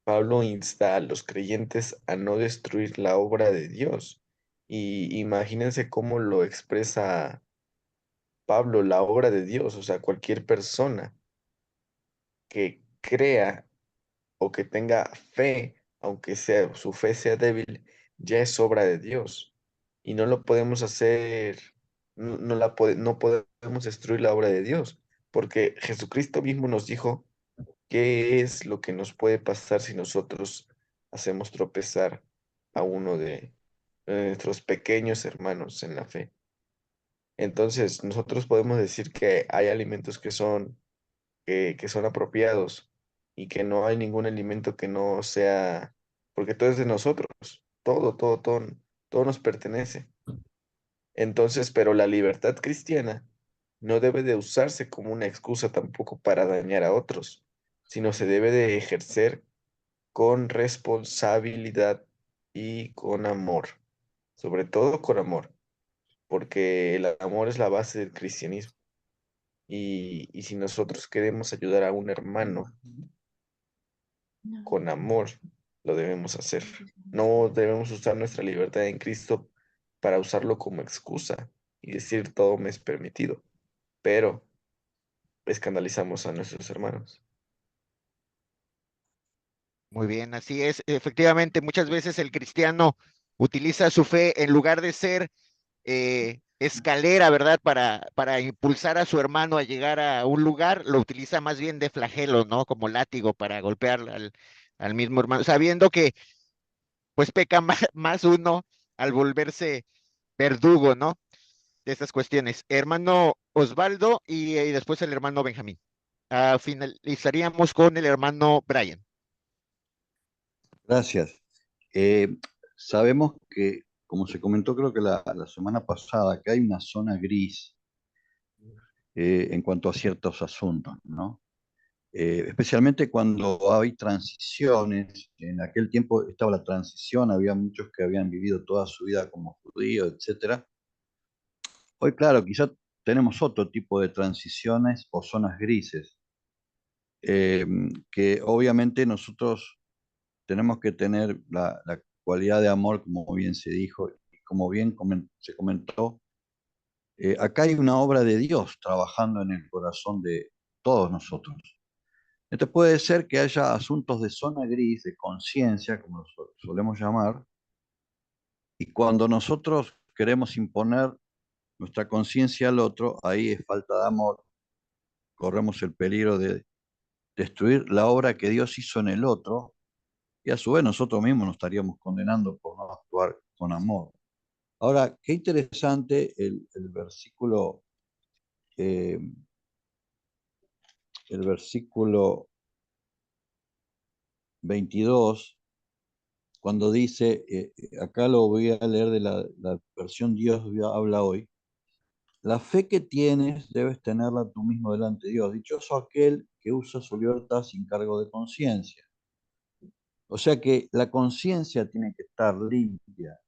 Pablo insta a los creyentes a no destruir la obra de Dios. Y imagínense cómo lo expresa Pablo, la obra de Dios, o sea, cualquier persona que crea o que tenga fe, aunque su fe sea débil, ya es obra de Dios. Y no lo podemos hacer, no podemos destruir la obra de Dios, porque Jesucristo mismo nos dijo qué es lo que nos puede pasar si nosotros hacemos tropezar a uno de nuestros pequeños hermanos en la fe. Entonces, nosotros podemos decir que hay alimentos que son apropiados y que no hay ningún alimento que no sea, porque todo es de nosotros, todo nos pertenece. Entonces, pero la libertad cristiana no debe de usarse como una excusa tampoco para dañar a otros, sino se debe de ejercer con responsabilidad y con amor, sobre todo con amor, porque el amor es la base del cristianismo. Y si nosotros queremos ayudar a un hermano con amor, lo debemos hacer. No debemos usar nuestra libertad en Cristo para usarlo como excusa y decir todo me es permitido, pero escandalizamos a nuestros hermanos. Muy bien, así es. Efectivamente, muchas veces el cristiano utiliza su fe en lugar de ser escalera, ¿verdad? Para impulsar a su hermano a llegar a un lugar, lo utiliza más bien de flagelo, ¿no? Como látigo para golpear al mismo hermano, sabiendo que pues peca más uno al volverse verdugo, ¿no? De estas cuestiones. Hermano Osvaldo y después el hermano Benjamín. Finalizaríamos con el hermano Brian. Gracias. Sabemos que, como se comentó creo que la semana pasada, que hay una zona gris en cuanto a ciertos asuntos, ¿no? Especialmente cuando hay transiciones. En aquel tiempo estaba la transición, había muchos que habían vivido toda su vida como judíos, etcétera. Hoy, claro, quizá tenemos otro tipo de transiciones o zonas grises, eh, que obviamente nosotros tenemos que tener la cualidad de amor, como bien se dijo y como bien se comentó. Acá hay una obra de Dios trabajando en el corazón de todos nosotros. Entonces puede ser que haya asuntos de zona gris, de conciencia, como los solemos llamar, y cuando nosotros queremos imponer nuestra conciencia al otro, ahí es falta de amor, corremos el peligro de destruir la obra que Dios hizo en el otro, y a su vez nosotros mismos nos estaríamos condenando por no actuar con amor. Ahora, qué interesante eh, el versículo 22, cuando dice, acá lo voy a leer de la versión Dios habla hoy: la fe que tienes debes tenerla tú mismo delante de Dios. Dichoso aquel que usa su libertad sin cargo de conciencia. O sea que la conciencia tiene que estar limpia,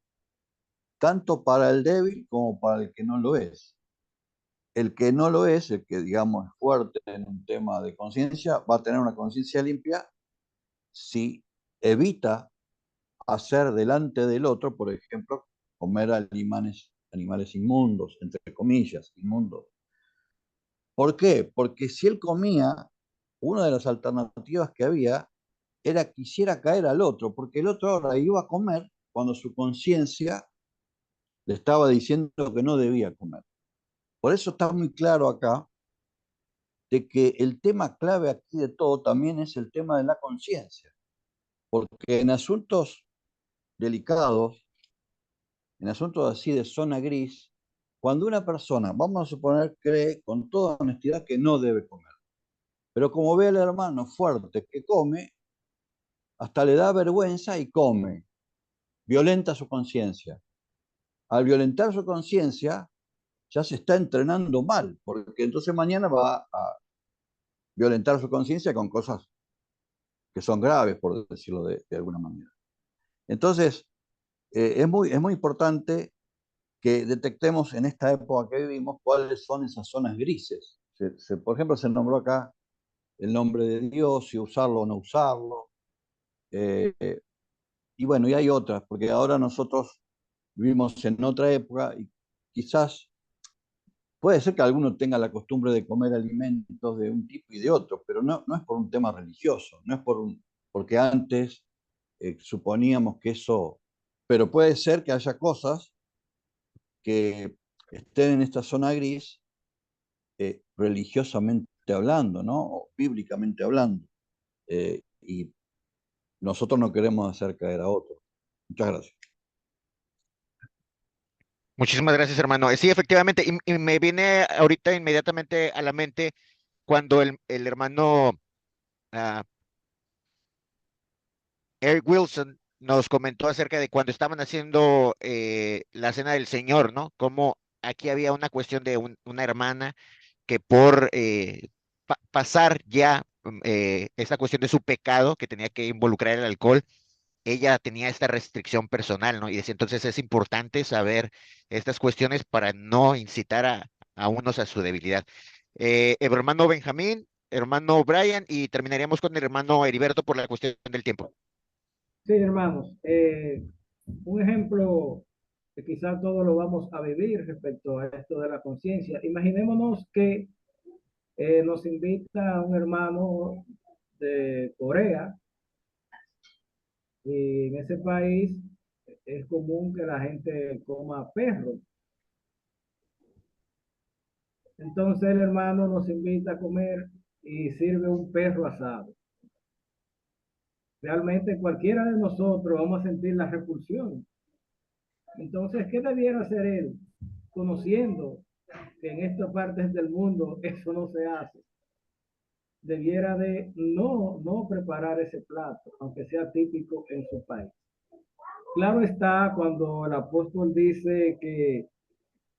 tanto para el débil como para el que no lo es. El que no lo es, el que digamos es fuerte en un tema de conciencia, va a tener una conciencia limpia si evita hacer delante del otro, por ejemplo, comer animales inmundos, entre comillas, inmundos. ¿Por qué? Porque si él comía, una de las alternativas que había era que hiciera caer al otro, porque el otro ahora iba a comer cuando su conciencia le estaba diciendo que no debía comer. Por eso está muy claro acá de que el tema clave aquí de todo también es el tema de la conciencia, porque en asuntos delicados, en asuntos así de zona gris, cuando una persona, vamos a suponer, cree con toda honestidad que no debe comer, pero como ve al hermano fuerte que come, hasta le da vergüenza y come, violenta su conciencia. Al violentar su conciencia, ya se está entrenando mal, porque entonces mañana va a violentar su conciencia con cosas que son graves, por decirlo de alguna manera. Entonces, es muy importante que detectemos en esta época que vivimos cuáles son esas zonas grises. Por ejemplo, se nombró acá el nombre de Dios, si usarlo o no usarlo. Y bueno, y hay otras, porque ahora nosotros vivimos en otra época y quizás puede ser que alguno tenga la costumbre de comer alimentos de un tipo y de otro, pero no es por un tema religioso, no es porque antes suponíamos que eso, pero puede ser que haya cosas que estén en esta zona gris religiosamente hablando, ¿no? O bíblicamente hablando. Y nosotros no queremos hacer caer a otros. Muchas gracias. Muchísimas gracias, hermano. Sí, efectivamente, y me viene ahorita inmediatamente a la mente cuando el hermano ah, Eric Wilson nos comentó acerca de cuando estaban haciendo la cena del Señor, ¿no? Como aquí había una cuestión de una hermana que por pasar ya esta cuestión de su pecado, que tenía que involucrar el alcohol, ella tenía esta restricción personal, ¿no? Y decía, entonces es importante saber estas cuestiones para no incitar a unos a su debilidad. Hermano Benjamín, hermano Brian, y terminaríamos con el hermano Heriberto por la cuestión del tiempo. Sí, hermanos, un ejemplo que quizás todos lo vamos a vivir respecto a esto de la conciencia. Imaginémonos que nos invita un hermano de Corea y en ese país es común que la gente coma perro. Entonces el hermano nos invita a comer y sirve un perro asado. Realmente cualquiera de nosotros vamos a sentir la repulsión. Entonces, ¿qué debiera hacer él? Conociendo que en estas partes del mundo eso no se hace. Debiera de no preparar ese plato, aunque sea típico en su país. Claro está cuando el apóstol dice que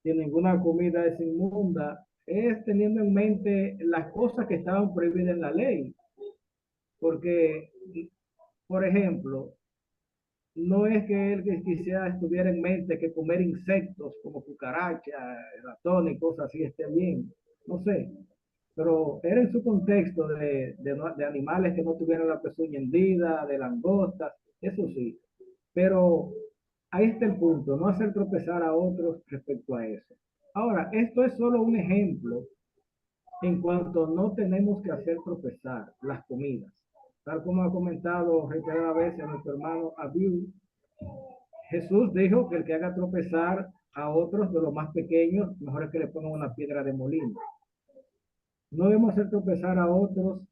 ninguna comida es inmunda, es teniendo en mente las cosas que estaban prohibidas en la ley. Porque, por ejemplo, no es que él quisiera estuviera en mente que comer insectos como cucarachas, ratones y cosas así esté bien, no sé, pero era en su contexto de animales que no tuvieran la pezuña hendida, de langostas, eso sí, pero ahí está el punto, no hacer tropezar a otros respecto a eso. Ahora, esto es solo un ejemplo en cuanto no tenemos que hacer tropezar las comidas. Tal como ha comentado reiteradas veces nuestro hermano Abiu, Jesús dijo que el que haga tropezar a otros de los más pequeños, mejor es que le pongan una piedra de molino. No debemos hacer tropezar a otros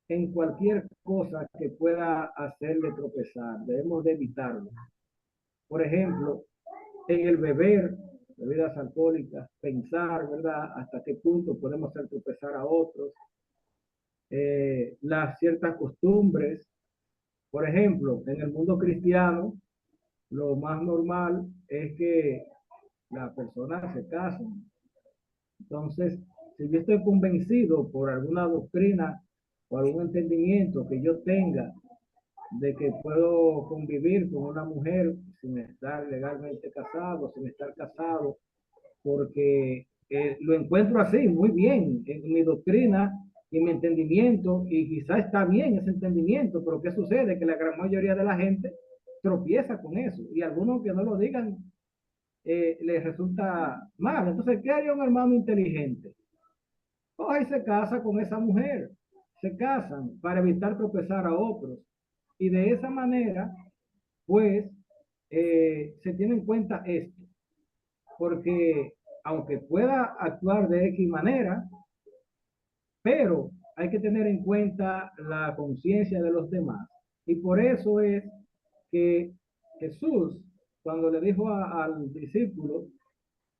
en cualquier cosa que pueda hacerle tropezar. Debemos de evitarlo. Por ejemplo, en el beber bebidas alcohólicas, pensar, ¿verdad? Hasta qué punto podemos hacer tropezar a otros. Las ciertas costumbres. Por ejemplo, en el mundo cristiano, lo más normal es que las personas se casan. Entonces, si yo estoy convencido por alguna doctrina o algún entendimiento que yo tenga de que puedo convivir con una mujer sin estar legalmente casado, sin estar casado, porque lo encuentro así, muy bien, en mi doctrina y mi entendimiento, y quizá está bien ese entendimiento, pero ¿qué sucede? Que la gran mayoría de la gente tropieza con eso, y algunos que no lo digan les resulta mal. Entonces, ¿qué haría un hermano inteligente? Coge y se casa con esa mujer, se casan para evitar tropezar a otros, y de esa manera, pues, se tiene en cuenta esto, porque aunque pueda actuar de X manera, pero hay que tener en cuenta la conciencia de los demás. Y por eso es que Jesús, cuando le dijo al discípulo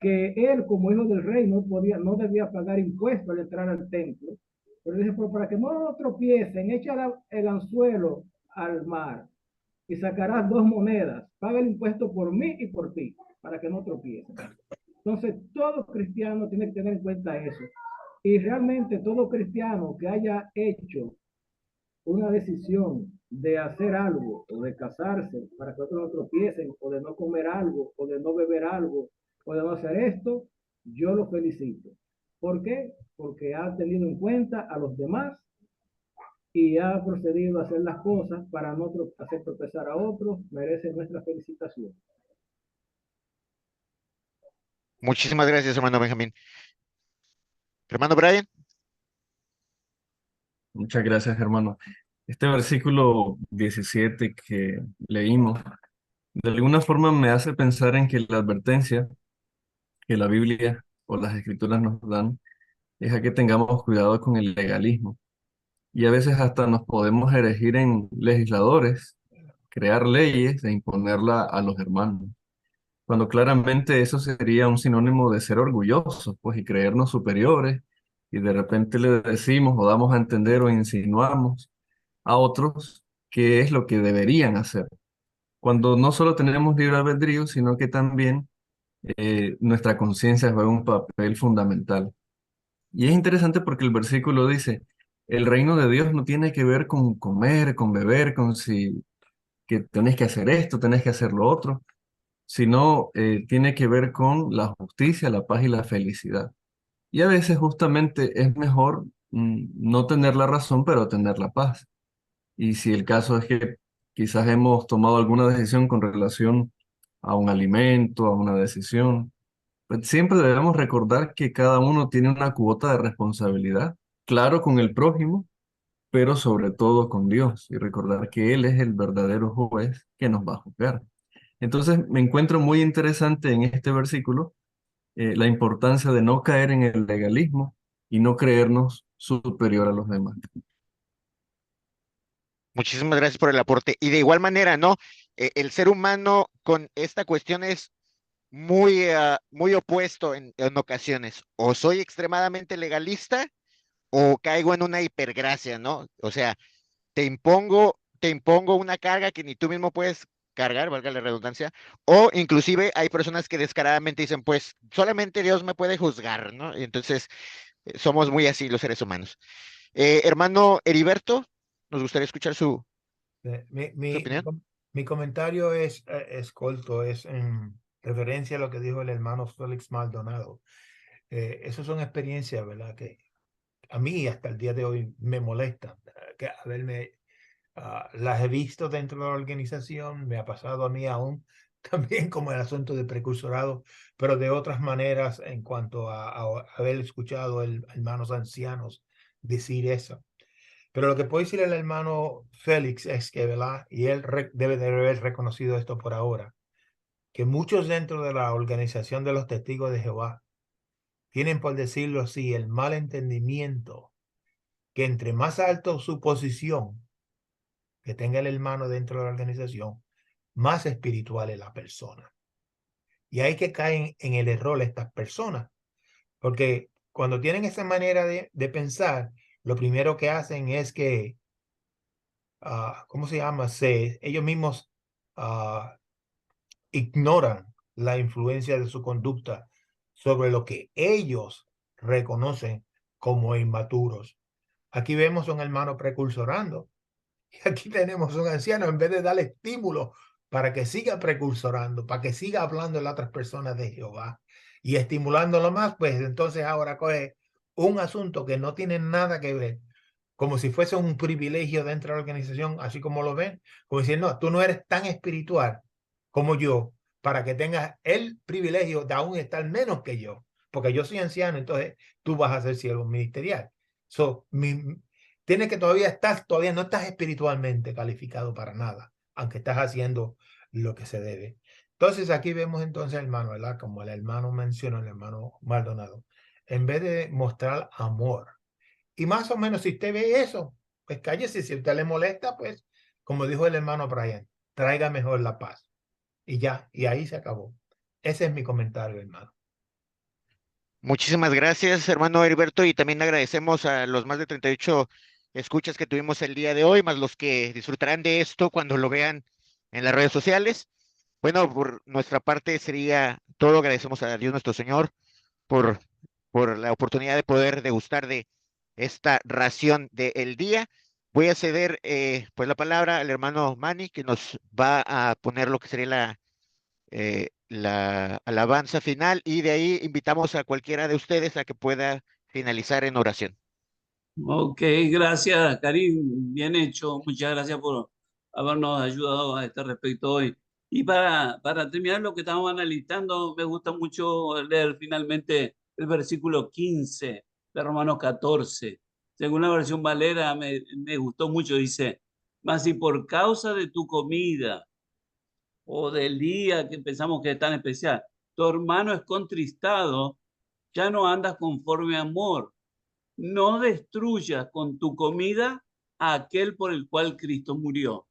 que él como hijo del rey no debía pagar impuestos al entrar al templo, pero dice, pero para que no tropiecen, echa el anzuelo al mar y sacarás 2 monedas, paga el impuesto por mí y por ti, para que no tropiecen. Entonces, todo cristiano tiene que tener en cuenta eso. Y realmente todo cristiano que haya hecho una decisión de hacer algo o de casarse para que otros no tropiecen o de no comer algo o de no beber algo podemos hacer esto, yo lo felicito. ¿Por qué? Porque ha tenido en cuenta a los demás y ha procedido a hacer las cosas para no hacer tropezar a otros, merece nuestra felicitación. Muchísimas gracias, hermano Benjamín. Hermano Brian. Muchas gracias, hermano. Este versículo 17 que leímos, de alguna forma me hace pensar en que la advertencia que la Biblia o las Escrituras nos dan es a que tengamos cuidado con el legalismo. Y a veces hasta nos podemos erigir en legisladores, crear leyes e imponerla a los hermanos, cuando claramente eso sería un sinónimo de ser orgullosos, pues, y creernos superiores, y de repente le decimos o damos a entender o insinuamos a otros qué es lo que deberían hacer, cuando no solo tenemos libre albedrío, sino que también nuestra conciencia juega un papel fundamental. Y es interesante porque el versículo dice, el reino de Dios no tiene que ver con comer, con beber, con si que tenés que hacer esto, tenés que hacer lo otro, sino tiene que ver con la justicia, la paz y la felicidad. Y a veces justamente es mejor no tener la razón, pero tener la paz. Y si el caso es que quizás hemos tomado alguna decisión con relación a un alimento, a una decisión, pues siempre debemos recordar que cada uno tiene una cuota de responsabilidad, claro, con el prójimo, pero sobre todo con Dios, y recordar que Él es el verdadero juez que nos va a juzgar. Entonces me encuentro muy interesante en este versículo la importancia de no caer en el legalismo y no creernos superior a los demás. Muchísimas gracias por el aporte. Y de igual manera, ¿no? El ser humano con esta cuestión es muy opuesto en ocasiones. O soy extremadamente legalista o caigo en una hipergracia, ¿no? O sea, te impongo una carga que ni tú mismo puedes cargar, valga la redundancia, o inclusive hay personas que descaradamente dicen, pues solamente Dios me puede juzgar, ¿no? Y entonces somos muy así los seres humanos. Hermano Heriberto, nos gustaría escuchar su opinión. Mi comentario es corto, es en referencia a lo que dijo el hermano Félix Maldonado. Esas son experiencias, ¿verdad? Que a mí hasta el día de hoy me molestan, que las he visto dentro de la organización, me ha pasado a mí aún, también como el asunto de precursorado, pero de otras maneras en cuanto a haber escuchado hermanos ancianos decir eso. Pero lo que puede decir el hermano Félix es que, ¿verdad? Y él debe de haber reconocido esto por ahora, que muchos dentro de la organización de los testigos de Jehová tienen, por decirlo así, el mal entendimiento que entre más alto su posición que tenga el hermano dentro de la organización, más espiritual es la persona. Y hay que caer en el error estas personas, porque cuando tienen esa manera de pensar, lo primero que hacen es que, ¿cómo se llama? Ellos mismos ignoran la influencia de su conducta sobre lo que ellos reconocen como inmaturos. Aquí vemos a un hermano precursorando. Y aquí tenemos un anciano, en vez de darle estímulo para que siga precursorando, para que siga hablando a las otras personas de Jehová y estimulándolo más, pues entonces ahora coge un asunto que no tiene nada que ver, como si fuese un privilegio dentro de la organización, así como lo ven, como diciendo, no, tú no eres tan espiritual como yo, para que tengas el privilegio de aún estar menos que yo, porque yo soy anciano, entonces tú vas a ser siervo ministerial. Tienes que todavía no estás espiritualmente calificado para nada, aunque estás haciendo lo que se debe. Entonces aquí vemos entonces, hermano, ¿verdad? Como el hermano mencionó, el hermano Maldonado, en vez de mostrar amor. Y más o menos si usted ve eso, pues cállese. Si a usted le molesta, pues, como dijo el hermano Brian, traiga mejor la paz. Y ya, y ahí se acabó. Ese es mi comentario, hermano. Muchísimas gracias, hermano Heriberto, y también agradecemos a los más de 38 escuchas que tuvimos el día de hoy, más los que disfrutarán de esto cuando lo vean en las redes sociales. Bueno, por nuestra parte sería todo. Agradecemos a Dios nuestro Señor por, por la oportunidad de poder degustar de esta ración del día. Voy a ceder pues la palabra al hermano Manny, que nos va a poner lo que sería la alabanza final y de ahí invitamos a cualquiera de ustedes a que pueda finalizar en oración. Ok, gracias, Karim. Bien hecho. Muchas gracias por habernos ayudado a este respecto hoy. Y para terminar lo que estamos analizando, me gusta mucho leer finalmente el versículo 15 de Romanos 14. Según la versión Valera, me gustó mucho. Dice, mas si por causa de tu comida o del día que pensamos que es tan especial, tu hermano es contristado, ya no andas conforme a amor. No destruyas con tu comida a aquel por el cual Cristo murió.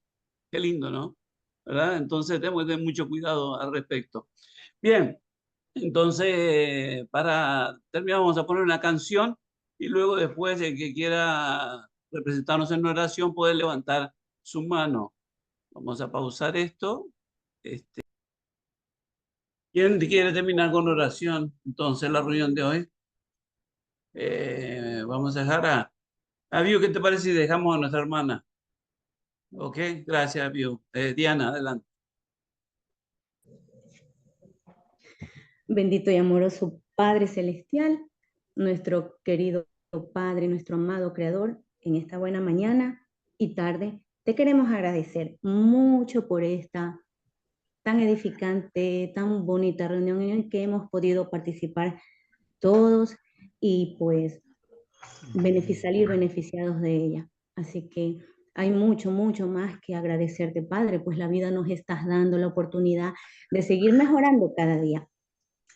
Qué lindo, ¿no? ¿Verdad? Entonces tenemos que tener mucho cuidado al respecto. Bien, entonces para terminar vamos a poner una canción y luego después el que quiera representarnos en oración puede levantar su mano. Vamos a pausar esto. ¿Quién quiere terminar con oración? Entonces la reunión de hoy. Vamos a dejar a Vio, ¿qué te parece si dejamos a nuestra hermana? Ok, gracias, Vio. Diana, adelante. Bendito y amoroso Padre Celestial, nuestro querido Padre, nuestro amado Creador, en esta buena mañana y tarde, te queremos agradecer mucho por esta tan edificante, tan bonita reunión en que hemos podido participar todos y pues salir beneficiados de ella. Así que hay mucho, mucho más que agradecerte, Padre, pues la vida nos estás dando la oportunidad de seguir mejorando cada día.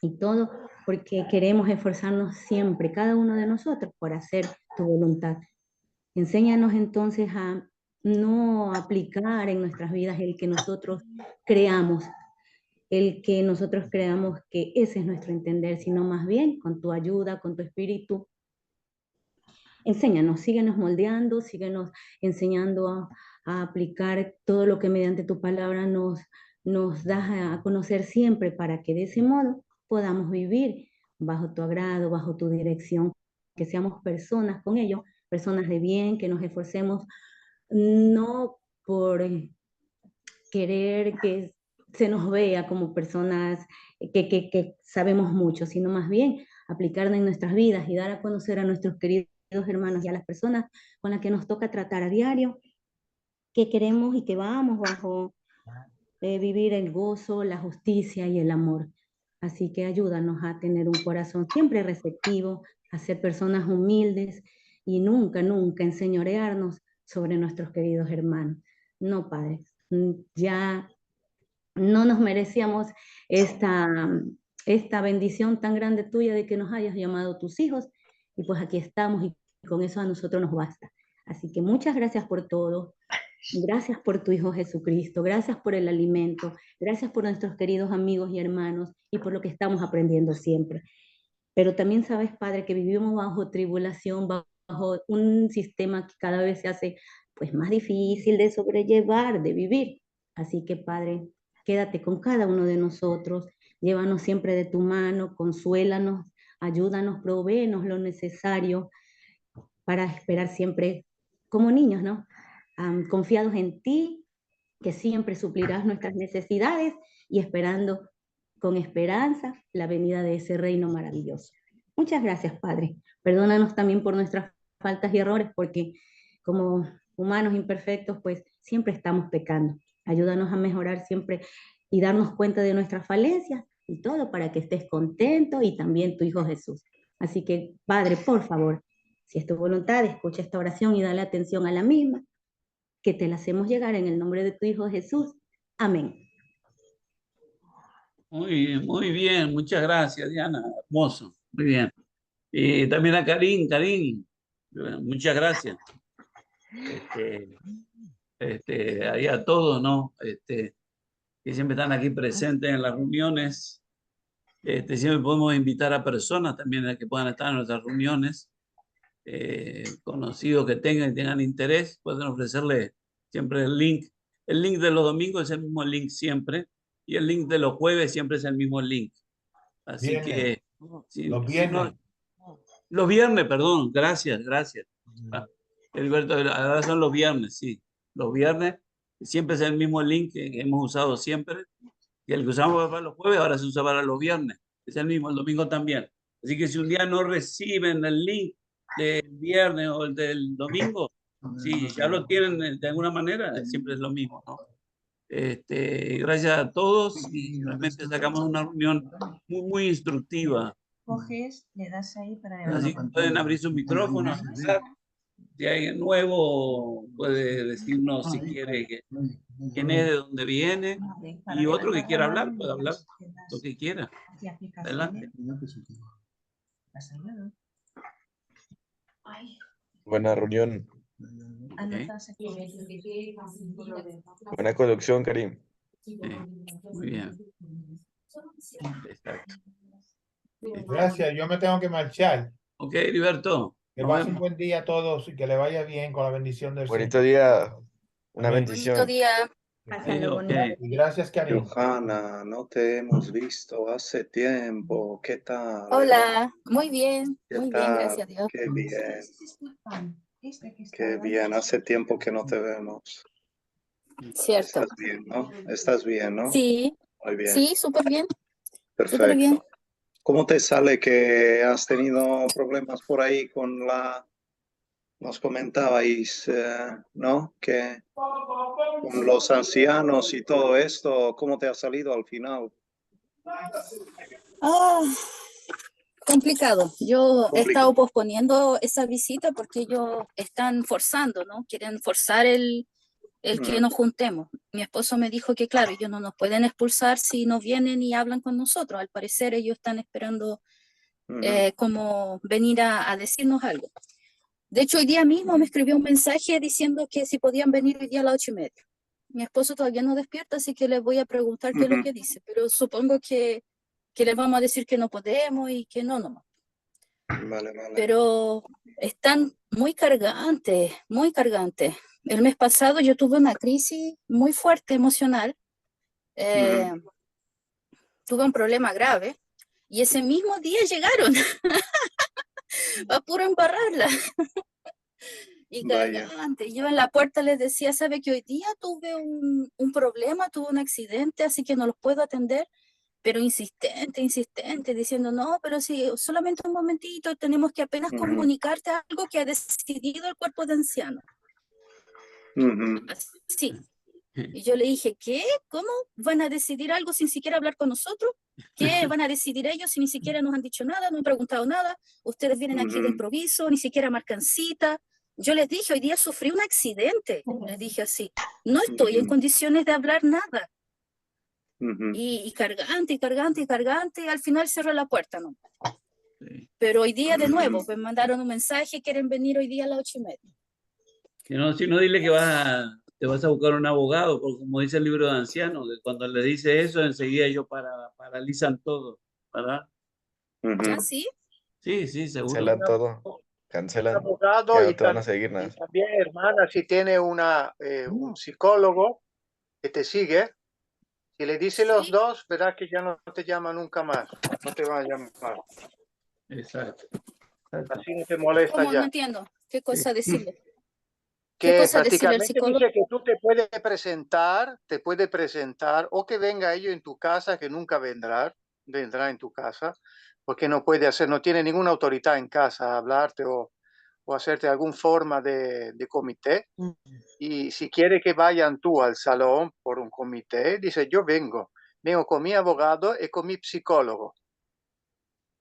Y todo porque queremos esforzarnos siempre, cada uno de nosotros, por hacer tu voluntad. Enséñanos entonces a no aplicar en nuestras vidas el que nosotros creamos, que ese es nuestro entender, sino más bien con tu ayuda, con tu espíritu. Enséñanos, síguenos moldeando, síguenos enseñando a aplicar todo lo que mediante tu palabra nos das a conocer siempre, para que de ese modo podamos vivir bajo tu agrado, bajo tu dirección, que seamos personas con ello, personas de bien, que nos esforcemos no por querer que se nos vea como personas que sabemos mucho, sino más bien aplicarla en nuestras vidas y dar a conocer a nuestros queridos hermanos y a las personas con las que nos toca tratar a diario, que queremos y que vamos bajo vivir el gozo, la justicia y el amor. Así que ayúdanos a tener un corazón siempre receptivo, a ser personas humildes y nunca, nunca enseñorearnos sobre nuestros queridos hermanos. No, Padre, ya no nos merecíamos esta bendición tan grande tuya de que nos hayas llamado tus hijos, y pues aquí estamos y con eso a nosotros nos basta. Así que muchas gracias por todo. Gracias por tu Hijo Jesucristo, gracias por el alimento, gracias por nuestros queridos amigos y hermanos y por lo que estamos aprendiendo siempre. Pero también sabes, Padre, que vivimos bajo tribulación, bajo un sistema que cada vez se hace pues más difícil de sobrellevar, de vivir. Así que, Padre, quédate con cada uno de nosotros, llévanos siempre de tu mano, consuélanos, ayúdanos, provéenos lo necesario para esperar siempre como niños, ¿no? Confiados en ti, que siempre suplirás nuestras necesidades y esperando con esperanza la venida de ese reino maravilloso. Muchas gracias, Padre. Perdónanos también por nuestras faltas y errores, porque como humanos imperfectos, pues siempre estamos pecando. Ayúdanos a mejorar siempre y darnos cuenta de nuestras falencias y todo para que estés contento y también tu Hijo Jesús. Así que, Padre, por favor, si es tu voluntad, escucha esta oración y dale atención a la misma, que te la hacemos llegar en el nombre de tu Hijo Jesús. Amén. Muy bien, muchas gracias, Diana. Hermoso, muy bien. Y también a Karim, muchas gracias. Ahí a todos, ¿no? Que siempre están aquí presentes en las reuniones. Siempre podemos invitar a personas también a que puedan estar en nuestras reuniones. Conocidos que tengan interés, pueden ofrecerle siempre el link. El link de los domingos es el mismo link siempre, y el link de los jueves siempre es el mismo link. Así Viernes. que Los viernes. los viernes, perdón, gracias. Heriberto, ahora son los viernes, sí. Los viernes siempre es el mismo link que hemos usado siempre. que el que usamos para los jueves ahora se usa para los viernes. Es el mismo, el domingo también. Así que si un día no reciben el link del viernes o el del domingo, si ya lo tienen de alguna manera, siempre es lo mismo, ¿no? Gracias a todos y realmente sacamos una reunión muy instructiva. Coges, le das ahí para Así que pueden abrir su micrófono, hablar. Si hay alguien nuevo, puede decirnos si quiere quién es, de dónde viene, y otro que quiera hablar, puede hablar lo que quiera. Adelante. Buena reunión. Okay. Buena conducción, Karim. Muy bien. Exacto. Gracias, yo me tengo que marchar. Ok, Heriberto. Que pasen un buen día a todos y que le vaya bien con la bendición del Bonito Señor. día. Una Amén. bendición. Bonito día. Y gracias, Karim. Johanna, no te hemos visto hace tiempo. ¿Qué tal? Hola, muy bien, ¿Qué muy bien, tal? gracias a Dios. Qué bien. Qué bien. Hace tiempo que no te vemos. Cierto. Estás bien, ¿no? Estás bien, ¿no? Sí, Muy bien. sí, súper bien. Súper Perfecto. bien. ¿Cómo te sale que has tenido problemas por ahí con nos comentabais, ¿no? Que con los ancianos y todo esto, ¿cómo te ha salido al final? Ah, complicado. Yo he estado posponiendo esa visita porque ellos están forzando, ¿no? Quieren forzar el que nos juntemos. Mi esposo me dijo que, claro, ellos no nos pueden expulsar si no vienen y hablan con nosotros. Al parecer ellos están esperando como venir a decirnos algo. De hecho, hoy día mismo me escribió un mensaje diciendo que si podían venir hoy día a las 8:30. Mi esposo todavía no despierta, así que les voy a preguntar qué es lo que dice, pero supongo que les vamos a decir que no podemos y que no. Vale. Pero están muy cargantes, muy cargantes. El mes pasado yo tuve una crisis muy fuerte emocional, tuve un problema grave y ese mismo día llegaron a puro embarrarla. Y cargante. Yo en la puerta les decía, ¿sabe que hoy día tuve un problema, tuve un accidente, así que no los puedo atender? Pero insistente, diciendo, no, pero si solamente un momentito, tenemos que apenas comunicarte algo que ha decidido el cuerpo de ancianos. Sí. Y yo le dije, ¿qué? ¿Cómo van a decidir algo sin siquiera hablar con nosotros? ¿Qué van a decidir ellos si ni siquiera nos han dicho nada, no han preguntado nada? Ustedes vienen aquí de improviso, ni siquiera marcan cita. Yo les dije, hoy día sufrí un accidente. Les dije así, no estoy en condiciones de hablar nada. Y cargante, al final cerró la puerta, ¿no? Pero hoy día de nuevo, me mandaron un mensaje, quieren venir hoy día a las 8:30. Si no, dile que te vas a buscar un abogado, porque como dice el libro de ancianos, que cuando le dice eso, enseguida ellos paralizan todo, ¿verdad? ¿Ah, sí? Sí, seguro. Cancelan todo. Cancelan. Abogado Ya no y te van a seguir nada. también, hermana, si tiene un psicólogo que te sigue, si le dice los dos, verás que ya no te llama nunca más. No te va a llamar. Exacto. Así no te molesta ¿Cómo? ya. No entiendo. ¿Qué cosa decirle? Que ¿Qué cosa decirle al prácticamente psicólogo? dice que tú te puede presentar o que venga ellos en tu casa, que nunca vendrá en tu casa, porque no tiene ninguna autoridad en casa a hablarte o hacerte alguna forma de comité. Y si quiere que vayan tú al salón por un comité, dice, yo vengo con mi abogado y con mi psicólogo.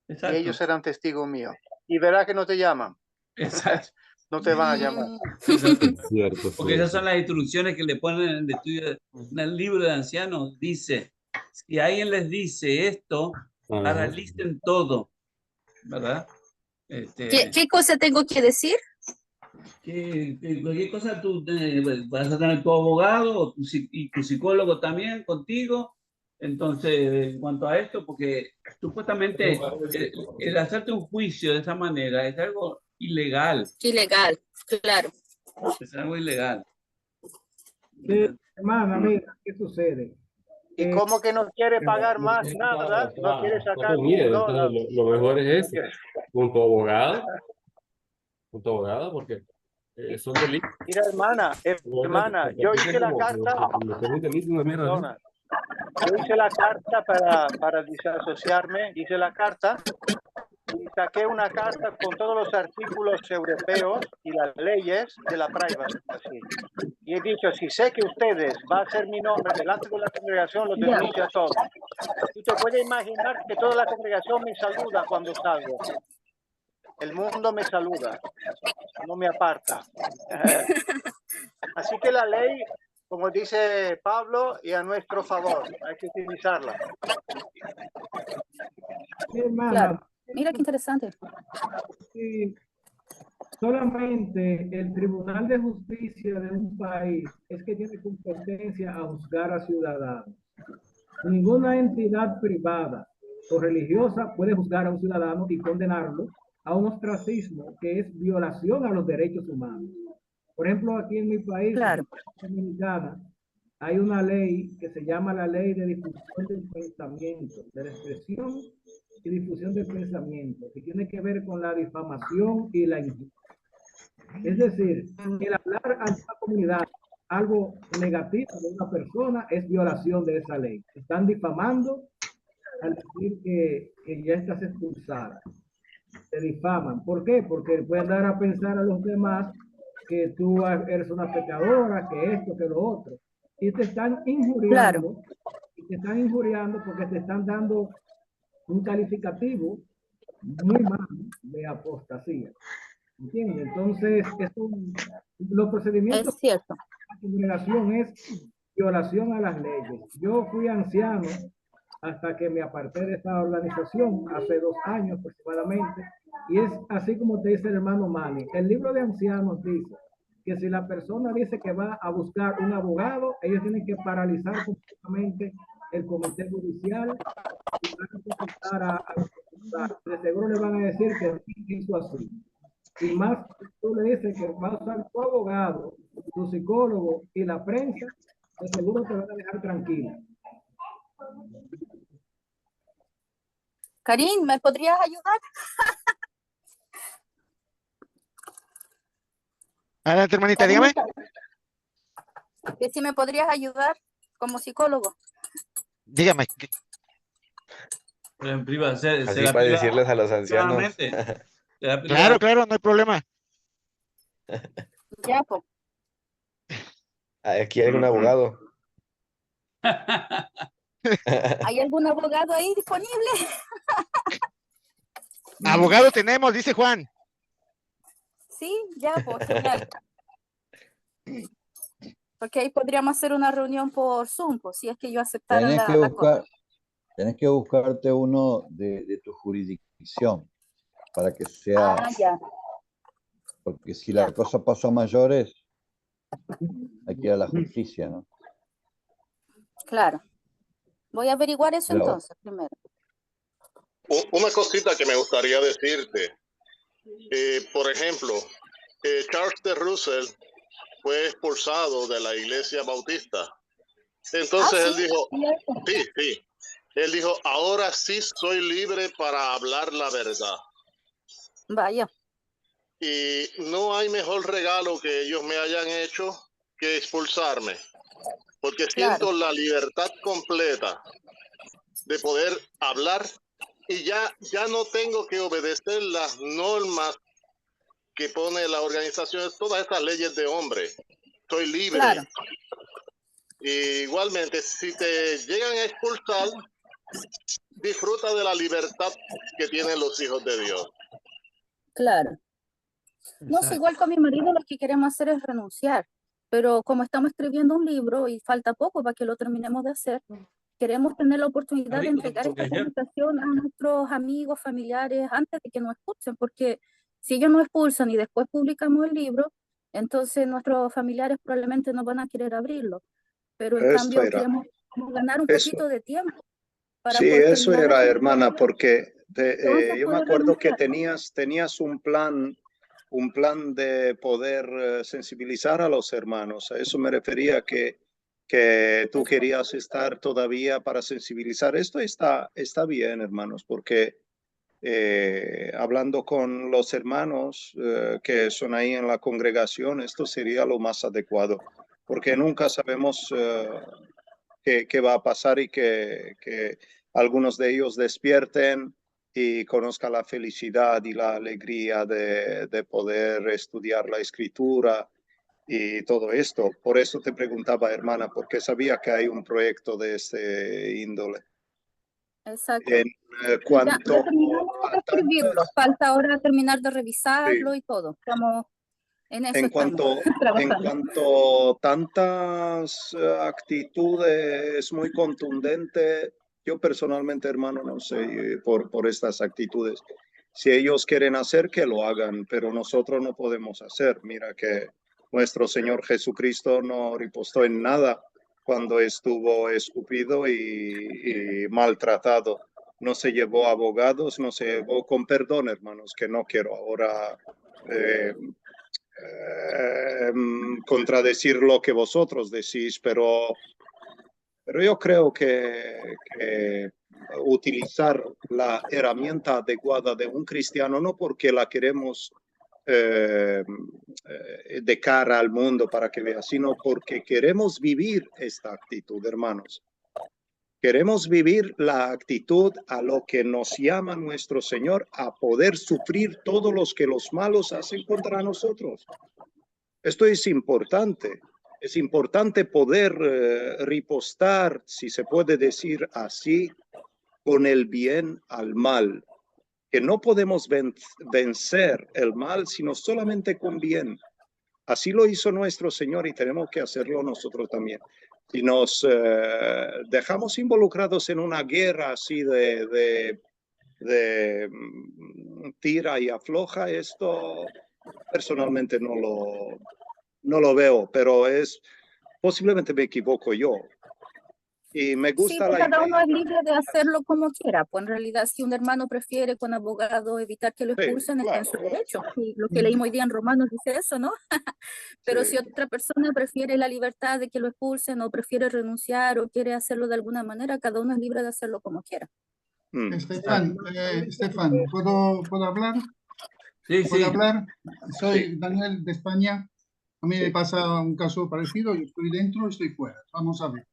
Exacto. Y ellos serán testigos míos. Y verá que no te llaman. Exacto. No te van a llamar. Cierto, porque esas son las instrucciones que le ponen en el estudio, en el libro de ancianos. Dice, si alguien les dice esto, paralicen todo, ¿verdad? ¿Qué cosa tengo que decir? Que cualquier cosa tú vas a tener tu abogado y tu psicólogo también contigo. Entonces, en cuanto a esto, porque supuestamente el hacerte un juicio de esa manera es algo ilegal. Ilegal, claro. Es algo ilegal. Sí, hermana, mira, ¿qué sucede? ¿Y cómo que no quiere pagar más nada? No quiere sacar $1,000. Lo mejor es eso, con tu abogado, porque son delitos. Mira, hermana, yo hice la carta. Perdona. Yo hice la carta para desasociarme, hice la carta y saqué una carta con todos los artículos europeos y las leyes de la privacy. Y he dicho, si sé que ustedes va a ser mi nombre delante de la congregación, lo denuncio a todos. Tú te puedes imaginar que toda la congregación me saluda cuando salgo. El mundo me saluda, no me aparta. Así que la ley, como dice Pablo, y a nuestro favor, hay que utilizarla. Sí, hermana, Claro. Mira qué interesante. sí, solamente el Tribunal de Justicia de un país es que tiene competencia a juzgar a ciudadanos. Ninguna entidad privada o religiosa puede juzgar a un ciudadano y condenarlo a un ostracismo que es violación a los derechos humanos. Por ejemplo, aquí en mi país, Claro. en Dominicana, hay una ley que se llama la Ley de Difusión del Pensamiento, de la expresión y difusión del pensamiento, que tiene que ver con la difamación y la injusticia. Es decir, el hablar ante una comunidad algo negativo de una persona es violación de esa ley. Están difamando al decir que ya estás expulsada. Te difaman. ¿Por qué? Porque pueden dar a pensar a los demás que tú eres una pecadora, que esto, que lo otro. Y te están injuriando. Claro. Y te están injuriando porque te están dando un calificativo muy malo de apostasía. ¿Entiendes? Entonces, los procedimientos Es cierto. de la congregación es violación a las leyes. Yo fui anciano hasta que me aparté de esta organización hace 2 años aproximadamente. Y es así como te dice el hermano Manny. El libro de ancianos dice que si la persona dice que va a buscar un abogado, ellos tienen que paralizar completamente el comité judicial y van a consultar de seguro le van a decir que hizo así. Y más, tú le dices que va a usar tu abogado, tu psicólogo y la prensa, de seguro te van a dejar tranquila. Karim, ¿me podrías ayudar? Adelante, hermanita, dígame. Que si me podrías ayudar como psicólogo. Dígame. En privado, se Así la para priva decirles a los ancianos. privadamente. Se la Claro, priva- claro, no hay problema. Ya, pues. Aquí hay un abogado. ¿Hay algún abogado ahí disponible? Abogado tenemos, dice Juan. Sí, ya, pues, genial. Porque ahí podríamos hacer una reunión por Zoom, pues, si es que yo aceptara la cosa. Tenés que buscarte uno de tu jurisdicción para que sea, Ah, ya. porque si la cosa pasó a mayores, hay que ir a la justicia, ¿no? Claro. Voy a averiguar eso Pero- entonces primero. Una cosita que me gustaría decirte. Por ejemplo, Charles de Russell fue expulsado de la iglesia bautista. Entonces él dijo, sí, él dijo, ahora sí soy libre para hablar la verdad. Vaya. Y no hay mejor regalo que ellos me hayan hecho que expulsarme, porque siento la libertad completa de poder hablar y ya no tengo que obedecer las normas que pone la organización, todas estas leyes de hombre. Soy libre. Claro. Y igualmente, si te llegan a expulsar, disfruta de la libertad que tienen los hijos de Dios. Claro. No sé, igual con mi marido lo que queremos hacer es renunciar, pero como estamos escribiendo un libro y falta poco para que lo terminemos de hacer, queremos tener la oportunidad de entregar esta publicación a nuestros amigos, familiares, antes de que nos expulsen, porque si ellos nos expulsan y después publicamos el libro, entonces nuestros familiares probablemente no van a querer abrirlo, pero en cambio queremos ganar un poquito de tiempo. Para Sí, poder eso terminar era, de hermana, porque Entonces, yo me poder acuerdo que renunciar. tenías un plan de poder sensibilizar a los hermanos. A eso me refería que tú querías estar todavía para sensibilizar. Esto está bien, hermanos, porque hablando con los hermanos que son ahí en la congregación, esto sería lo más adecuado, porque nunca sabemos qué va a pasar y que algunos de ellos despierten y conozcan la felicidad y la alegría de poder estudiar la escritura y todo esto. Por eso te preguntaba, hermana, porque sabía que hay un proyecto de este índole. Exacto. En Ya cuanto terminamos a de escribirlo, tantas, falta ahora terminar de sí, revisarlo y todo. Estamos en eso, en estamos cuanto trabajando. tantas actitudes muy contundentes, yo personalmente, hermano, no sé, por estas actitudes. Si ellos quieren hacer, que lo hagan, pero nosotros no podemos hacer. Mira que nuestro Señor Jesucristo no ripostó en nada cuando estuvo escupido y maltratado. No se llevó abogados, no se llevó, con perdón, hermanos, que no quiero ahora contradecir lo que vosotros decís, pero yo creo que utilizar la herramienta adecuada de un cristiano, no porque la queremos de cara al mundo para que vea, sino porque queremos vivir esta actitud, hermanos. Queremos vivir la actitud a lo que nos llama nuestro Señor, a poder sufrir todos los que los malos hacen contra nosotros. Esto es importante. Es importante poder ripostar, si se puede decir así, con el bien al mal. Que no podemos vencer el mal, sino solamente con bien. Así lo hizo nuestro Señor y tenemos que hacerlo nosotros también. Si nos dejamos involucrados en una guerra así de tira y afloja, esto personalmente no lo veo, pero posiblemente me equivoco yo. Y me Sí, gusta pues la cada uno idea. es libre de hacerlo como quiera. Pues en realidad, si un hermano prefiere con abogado evitar que lo Sí, expulsen, está en claro. su derecho. Y lo que leímos hoy día en Romanos dice eso, ¿no? Pero Sí. si otra persona prefiere la libertad de que lo expulsen o prefiere renunciar o quiere hacerlo de alguna manera, cada uno es libre de hacerlo como quiera. Estefan, ¿puedo hablar? Sí, ¿Puedo sí. hablar? Soy Sí. Daniel de España. A mí me Sí. pasa un caso parecido. Yo estoy dentro, estoy fuera. Vamos a ver.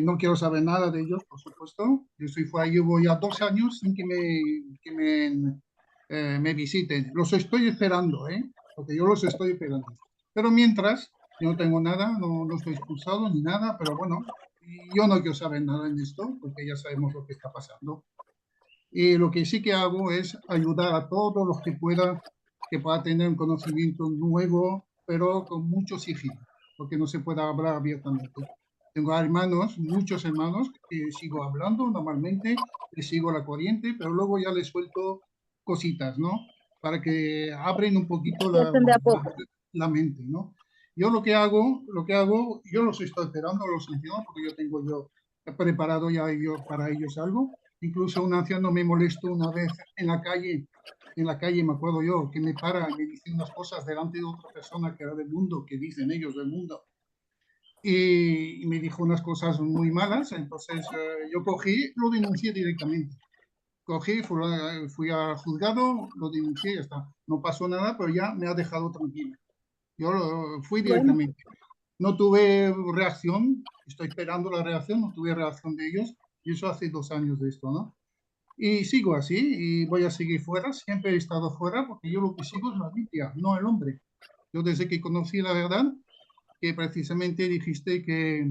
No quiero saber nada de ellos, por supuesto. Yo estoy fuera. Llevo ya 2 años sin que me visiten. Los estoy esperando, porque yo los estoy esperando. Pero mientras, yo no tengo nada, no estoy expulsado ni nada, pero bueno, yo no quiero saber nada en esto, porque ya sabemos lo que está pasando. Y lo que sí que hago es ayudar a todos los que pueda tener un conocimiento nuevo, pero con mucho sigilo, porque no se puede hablar abiertamente. Tengo hermanos, muchos hermanos, que sigo hablando normalmente, les sigo la corriente, pero luego ya les suelto cositas, ¿no? Para que abren un poquito Empiecen de a poco. la mente, ¿no? Yo lo que hago, yo los estoy esperando, los ancianos, porque yo tengo preparado ya para ellos algo. Incluso un anciano me molestó una vez en la calle, me acuerdo yo, que me para y me dice unas cosas delante de otra persona que era del mundo, que dicen ellos del mundo. Y me dijo unas cosas muy malas, entonces yo cogí, lo denuncié directamente. Cogí, fui al juzgado, lo denuncié, ya está. No pasó nada, pero ya me ha dejado tranquilo. Yo fui directamente. No tuve reacción, estoy esperando la reacción, no tuve reacción de ellos, y eso hace 2 años de esto, ¿no? Y sigo así, y voy a seguir fuera, siempre he estado fuera, porque yo lo que sigo es la Biblia, no el hombre. Yo desde que conocí la verdad, que precisamente dijiste que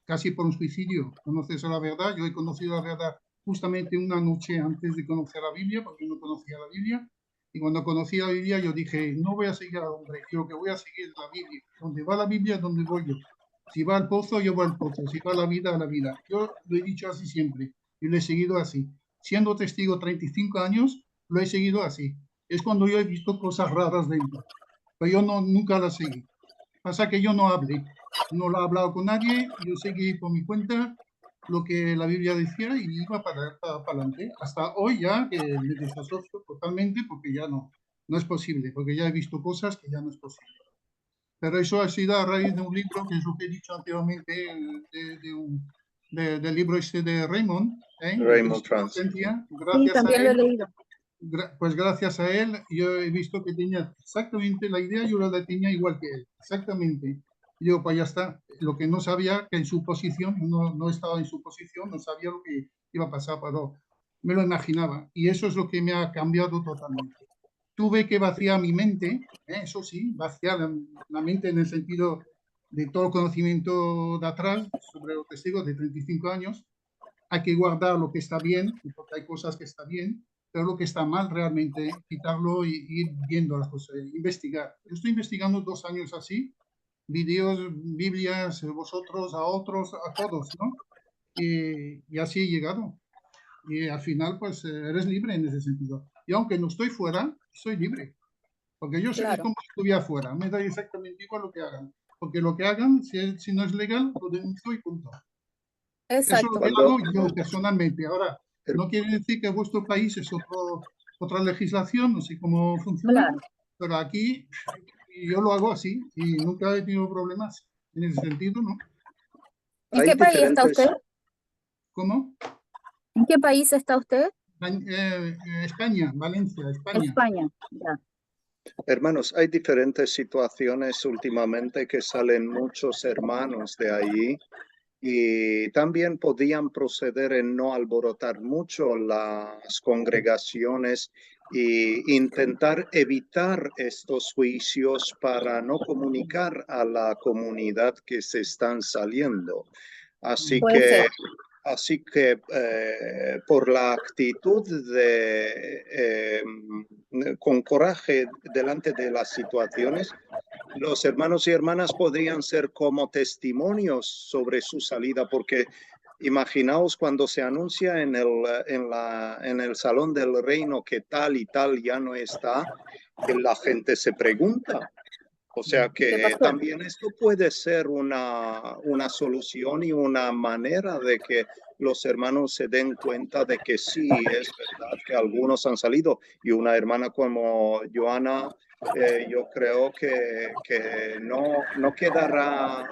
casi por un suicidio conoces la verdad, yo he conocido la verdad justamente una noche antes de conocer la Biblia, porque no conocía la Biblia, y cuando conocí la Biblia yo dije, no voy a seguir al hombre, yo lo que voy a seguir es la Biblia. Donde va la Biblia, donde voy yo. Si va al pozo, yo voy al pozo. Si va a la vida, a la vida. Yo lo he dicho así siempre, y lo he seguido así. Siendo testigo 35 años, lo he seguido así. Es cuando yo he visto cosas raras dentro, pero yo nunca las seguí. Pasa que yo no hablé, no lo he hablado con nadie, yo seguí por mi cuenta lo que la Biblia decía y iba para adelante. Hasta hoy ya que me desasocio totalmente porque ya no es posible, porque ya he visto cosas que ya no es posible. Pero eso ha sido a raíz de un libro, que es lo que he dicho anteriormente, del libro este de Raymond, Raymond Trans. Sí, Gracias a también lo he él, leído. pues gracias a él yo he visto que tenía exactamente la idea, yo la tenía igual que él, exactamente. Y digo, pues ya está. Lo que no sabía, que en su posición, no estaba en su posición, no sabía lo que iba a pasar, pero me lo imaginaba. Y eso es lo que me ha cambiado totalmente. Tuve que vaciar mi mente, eso sí, vaciar la mente en el sentido de todo el conocimiento de atrás sobre los testigos de 35 años. Hay que guardar lo que está bien, porque hay cosas que están bien, pero lo que está mal realmente, quitarlo y ir viendo las cosas, investigar. Yo estoy investigando 2 años así, vídeos, Biblias, vosotros, a otros, a todos, ¿no? Y así he llegado. Y al final, pues, eres libre en ese sentido. Y aunque no estoy fuera, soy libre. Porque yo sé Claro. como si estuviera fuera. Me da exactamente igual lo que hagan. Porque lo que hagan, si no es legal, lo denuncio y punto. Eso es lo Exacto. que hago yo personalmente. Ahora, no quiere decir que vuestro país es otra legislación, no sé cómo funciona, Claro. pero aquí yo lo hago así y nunca he tenido problemas en ese sentido, ¿no? ¿En qué país está usted? ¿Cómo? ¿En qué país está usted? España, Valencia, España. España, ya. Hermanos, hay diferentes situaciones últimamente que salen muchos hermanos de ahí y también podían proceder en no alborotar mucho las congregaciones e intentar evitar estos juicios para no comunicar a la comunidad que se están saliendo. Así Puede ser. que por la actitud con coraje delante de las situaciones, los hermanos y hermanas podrían ser como testimonios sobre su salida, porque imaginaos cuando se anuncia en el Salón del Reino que tal y tal ya no está, que la gente se pregunta. O sea que también esto puede ser una solución y una manera de que los hermanos se den cuenta de que sí, es verdad que algunos han salido. Y una hermana como Joana, yo creo que no quedará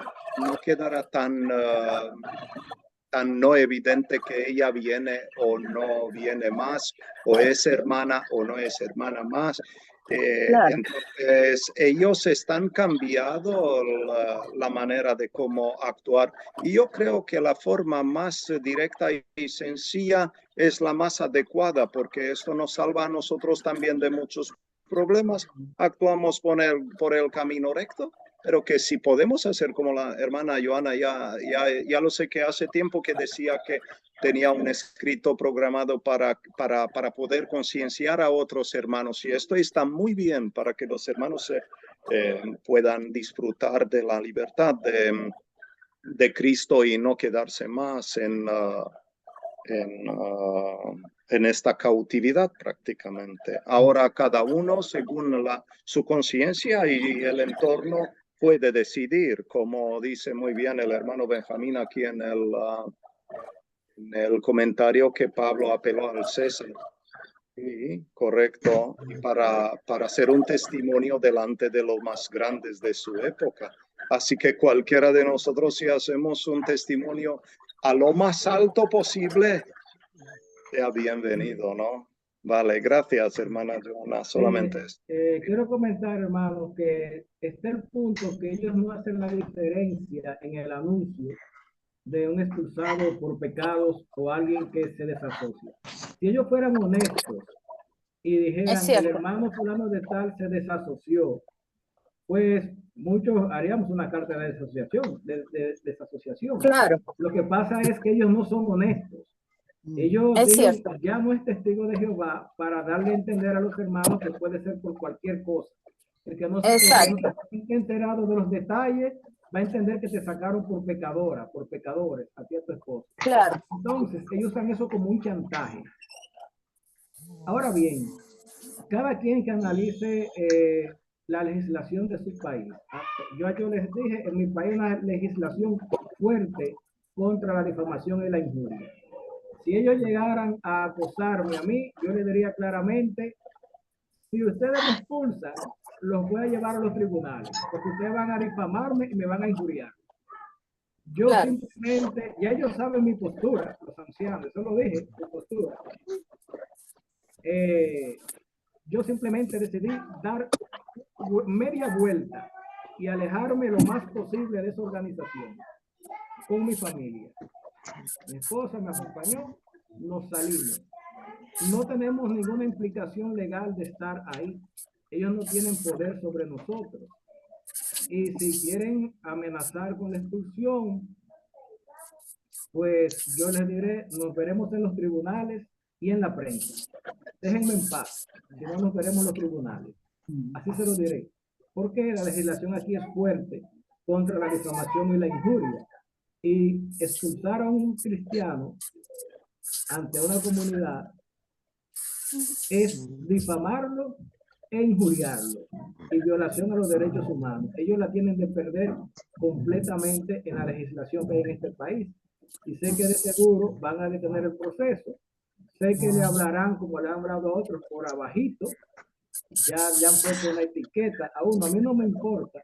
tan no evidente que ella viene o no viene más, o es hermana o no es hermana más. Claro. Entonces, ellos están cambiando la manera de cómo actuar. Y yo creo que la forma más directa y sencilla es la más adecuada, porque esto nos salva a nosotros también de muchos problemas. Actuamos por el camino recto, pero que si podemos hacer como la hermana Joana, ya lo sé que hace tiempo que decía que tenía un escrito programado para poder concienciar a otros hermanos, y esto está muy bien para que los hermanos puedan disfrutar de la libertad de Cristo y no quedarse más en esta cautividad prácticamente. Ahora cada uno, según su conciencia y el entorno, puede decidir, como dice muy bien el hermano Benjamín aquí en el comentario, que Pablo apeló al César. Sí, correcto, y para ser un testimonio delante de los más grandes de su época. Así que cualquiera de nosotros, si hacemos un testimonio a lo más alto posible, sea bienvenido, ¿no? Vale, gracias, hermana Joana, solamente esto. Quiero comentar, hermano, que está el punto que ellos no hacen la diferencia en el anuncio de un expulsado por pecados o alguien que se desasocia. Si ellos fueran honestos y dijeran que el hermano fulano de tal se desasoció, pues muchos haríamos una carta de desasociación, de desasociación. Claro. Lo que pasa es que ellos no son honestos. Ellos ya no es testigo de Jehová para darle a entender a los hermanos que puede ser por cualquier cosa. El que no está enterado de los detalles va a entender que te sacaron por pecadora, por pecadores, a ti y a tu esposo. Claro. Entonces, ellos usan eso como un chantaje. Ahora bien, cada quien que analice la legislación de su país. Yo les dije, en mi país hay una legislación fuerte contra la difamación y la injuria. Si ellos llegaran a acosarme a mí, yo les diría claramente, si ustedes me expulsan, los voy a llevar a los tribunales, porque ustedes van a difamarme y me van a injuriar. Yo simplemente, ya ellos saben mi postura, los ancianos, eso lo dije, mi postura. Yo simplemente decidí dar media vuelta y alejarme lo más posible de esa organización con mi familia. Mi esposa me acompañó, nos salimos. No tenemos ninguna implicación legal de estar ahí. Ellos no tienen poder sobre nosotros. Y si quieren amenazar con la expulsión, pues yo les diré, nos veremos en los tribunales y en la prensa. Déjenme en paz, si no nos veremos en los tribunales. Así se lo diré. Porque la legislación aquí es fuerte contra la difamación y la injuria. Y expulsar a un cristiano ante una comunidad es difamarlo e injuriarlo y violación a los derechos humanos. Ellos la tienen de perder completamente en la legislación que hay en este país. Y sé que de seguro van a detener el proceso. Sé que le hablarán como le han hablado a otros por abajito. Ya han puesto una etiqueta a uno. A mí no me importa,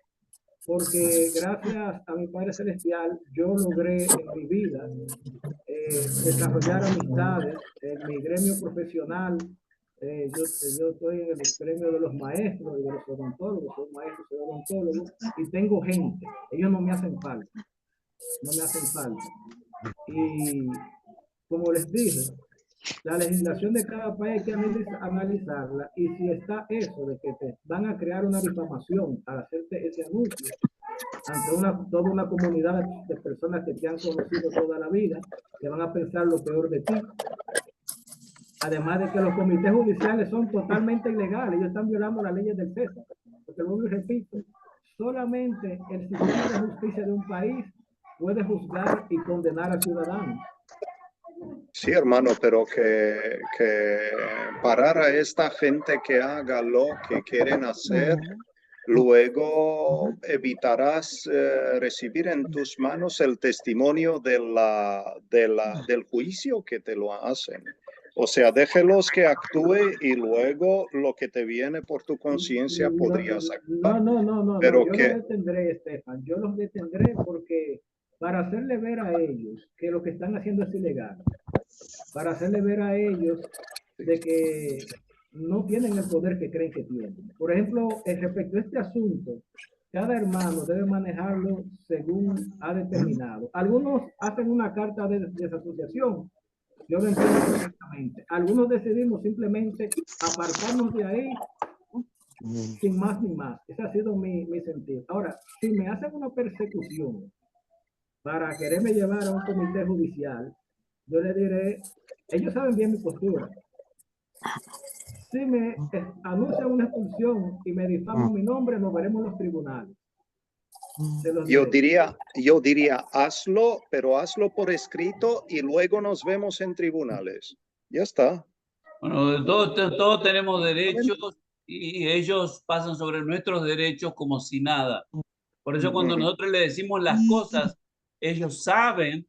porque gracias a mi Padre Celestial yo logré en mi vida desarrollar amistades en mi gremio profesional. Yo estoy en el gremio de los maestros y de los odontólogos, soy maestro, soy odontólogo y tengo gente. Ellos no me hacen falta, no me hacen falta. Y como les dije, la legislación de cada país hay que analizarla, y si está eso de que te van a crear una difamación al hacerte ese anuncio ante toda una comunidad de personas que te han conocido toda la vida, que van a pensar lo peor de ti. Además de que los comités judiciales son totalmente ilegales, ellos están violando las leyes del César. Porque luego repito, solamente el sistema de justicia de un país puede juzgar y condenar a ciudadanos. Sí, hermano, pero que parar a esta gente que haga lo que quieren hacer, luego evitarás recibir en tus manos el testimonio del juicio que te lo hacen. O sea, déjelos que actúe y luego lo que te viene por tu conciencia podrías actuar. No, pero yo que... los detendré, Estefan, yo los detendré porque para hacerle ver a ellos que lo que están haciendo es ilegal, para hacerle ver a ellos de que no tienen el poder que creen que tienen. Por ejemplo, respecto a este asunto, cada hermano debe manejarlo según ha determinado. Algunos hacen una carta de desasociación, yo lo entiendo perfectamente. Algunos decidimos simplemente apartarnos de ahí sin más ni más. Ese ha sido mi sentir. Ahora, si me hacen una persecución para quererme llevar a un comité judicial, yo le diré, ellos saben bien mi postura. Si me anuncian una expulsión y me difaman mi nombre, nos veremos en los tribunales. Yo diría, hazlo, pero hazlo por escrito y luego nos vemos en tribunales. Ya está. Bueno, todos tenemos derechos y ellos pasan sobre nuestros derechos como si nada. Por eso cuando nosotros le decimos las cosas, ellos saben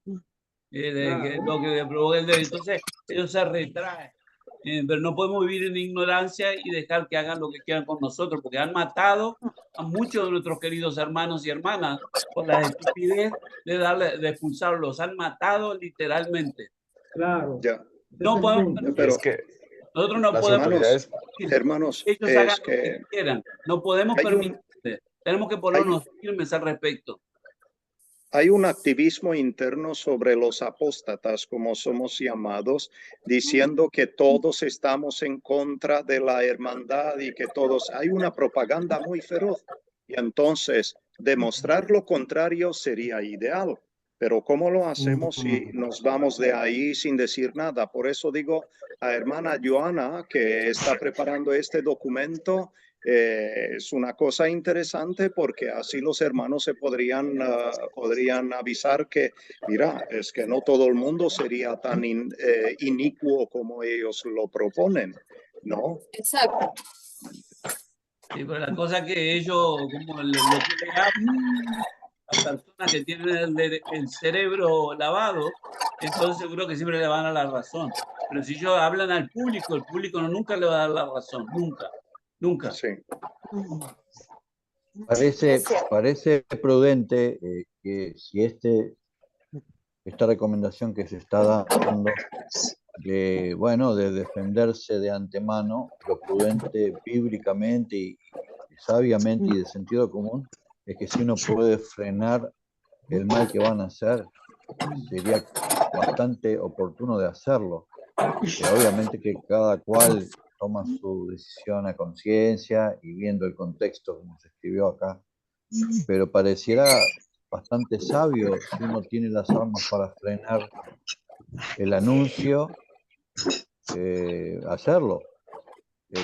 lo que le provoca el derecho. Entonces ellos se retraen. Pero no podemos vivir en ignorancia y dejar que hagan lo que quieran con nosotros, porque han matado a muchos de nuestros queridos hermanos y hermanas por la estupidez de expulsarlos. Han matado literalmente. Claro. Ya. No podemos, pero es que nosotros no podemos hermanos, ellos hagan lo que quieran. No podemos permitir. Tenemos que ponernos firmes al respecto. Hay un activismo interno sobre los apóstatas, como somos llamados, diciendo que todos estamos en contra de la hermandad y que todos... Hay una propaganda muy feroz. Y entonces, demostrar lo contrario sería ideal. Pero ¿cómo lo hacemos si nos vamos de ahí sin decir nada? Por eso digo a hermana Joana, que está preparando este documento, es una cosa interesante porque así los hermanos se podrían avisar que, mira, es que no todo el mundo sería tan inicuo como ellos lo proponen, ¿no? Exacto. Sí, pero la cosa que ellos, como lo que le hablan a personas que tienen el cerebro lavado, entonces seguro que siempre le van a la razón. Pero si ellos hablan al público, el público nunca le va a dar la razón, nunca. Sí. Parece prudente que si esta recomendación que se está dando de defenderse de antemano, lo prudente bíblicamente y sabiamente y de sentido común es que si uno puede frenar el mal que van a hacer, sería bastante oportuno de hacerlo. Obviamente que cada cual toma su decisión a conciencia y viendo el contexto como se escribió acá, pero pareciera bastante sabio si uno tiene las armas para frenar el anuncio, hacerlo.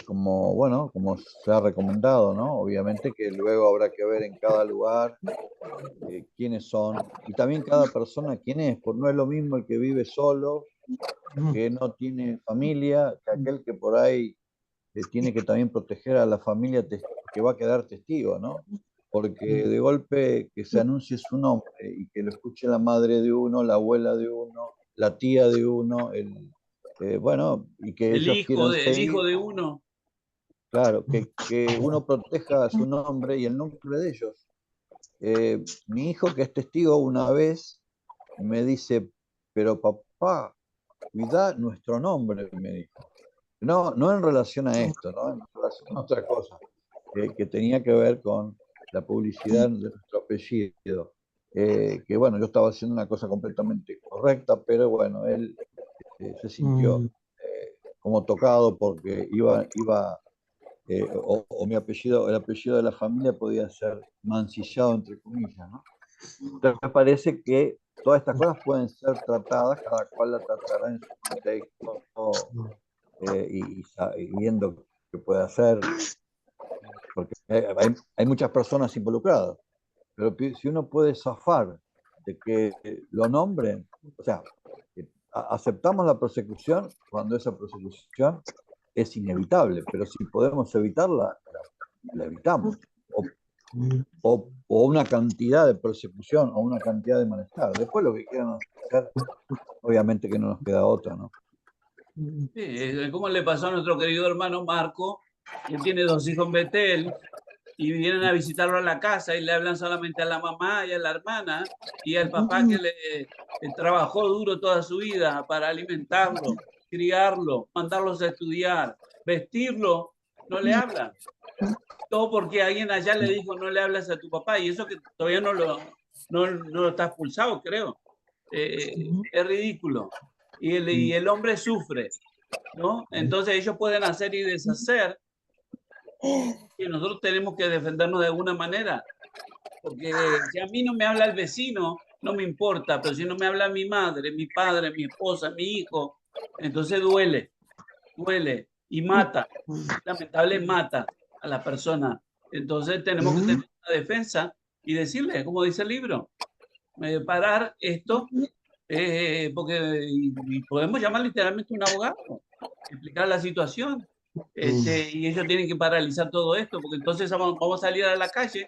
Como, bueno, como se ha recomendado, ¿no? Obviamente que luego habrá que ver en cada lugar quiénes son y también cada persona quién es, porque no es lo mismo el que vive solo, que no tiene familia, que aquel que por ahí tiene que también proteger a la familia que va a quedar testigo, ¿no? Porque de golpe que se anuncie su nombre y que lo escuche la madre de uno, la abuela de uno, la tía de uno, bueno, y que ellos quieran el seguir. hijo de uno. Claro, que uno proteja su nombre y el nombre de ellos. Mi hijo, que es testigo, una vez me dice, pero papá, cuida nuestro nombre, me dijo. No en relación a esto, ¿no? En relación a otra cosa, que tenía que ver con la publicidad de nuestro apellido. Que bueno, yo estaba haciendo una cosa completamente correcta, pero bueno, él se sintió como tocado porque iba o mi apellido, el apellido de la familia podía ser mancillado, entre comillas, ¿no? Entonces me parece que todas estas cosas pueden ser tratadas, cada cual la tratará en su contexto y viendo qué puede hacer, porque hay muchas personas involucradas, pero si uno puede zafar de que lo nombren, o sea, aceptamos la persecución cuando esa persecución es inevitable, pero si podemos evitarla, la evitamos. O una cantidad de persecución o una cantidad de malestar. Después lo que quieran hacer, obviamente que no nos queda otra, ¿no? Sí, como le pasó a nuestro querido hermano Marco, que tiene 2 hijos en Betel, y vienen a visitarlo a la casa y le hablan solamente a la mamá y a la hermana y al papá que le trabajó duro toda su vida para alimentarlo, criarlo, mandarlos a estudiar, vestirlo, no le hablan. Todo porque alguien allá le dijo no le hablas a tu papá y eso que todavía no lo está expulsado, creo. Es ridículo. Y el hombre sufre, ¿no? Entonces ellos pueden hacer y deshacer y nosotros tenemos que defendernos de alguna manera. Porque si a mí no me habla el vecino, no me importa, pero si no me habla mi madre, mi padre, mi esposa, mi hijo, entonces duele y mata, lamentable mata a la persona. Entonces tenemos que tener una defensa y decirle, como dice el libro, parar esto, porque y podemos llamar literalmente un abogado, explicar la situación. Y ellos tienen que paralizar todo esto, porque entonces vamos a salir a la calle.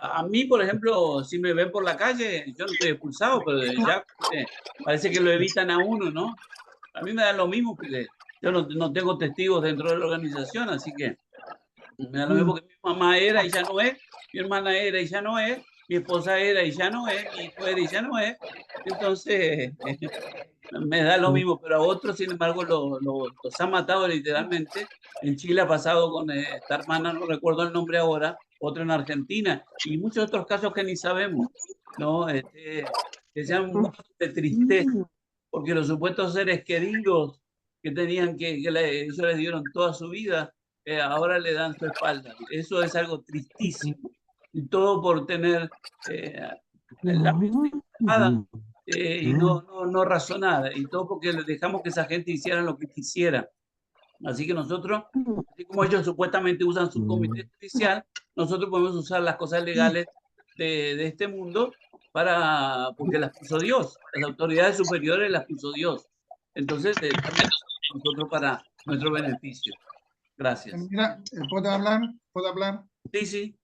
A mí, por ejemplo, si me ven por la calle, yo no estoy expulsado, pero ya parece que lo evitan a uno, ¿no? A mí me da lo mismo, porque yo no tengo testigos dentro de la organización, así que me da lo mismo que mi mamá era y ya no es, mi hermana era y ya no es, mi esposa era y ya no es, mi hijo era y ya no es. Entonces, me da lo mismo, pero a otros, sin embargo, los han matado literalmente. En Chile ha pasado con esta hermana, no recuerdo el nombre ahora, otro en Argentina, y muchos otros casos que ni sabemos, ¿no? Que sean muchos de tristeza, porque los supuestos seres queridos que tenían eso les dieron toda su vida, ahora le dan su espalda. Eso es algo tristísimo. Y todo por tener la mente ocupada, y no razonada, y todo porque dejamos que esa gente hiciera lo que quisiera. Así que nosotros, así como ellos supuestamente usan su comité judicial, nosotros podemos usar las cosas legales de este mundo porque las puso Dios, las autoridades superiores las puso Dios. Entonces, nosotros para nuestro beneficio. Gracias. Mira, ¿puedo hablar? ¿Puedo hablar? Sí, sí.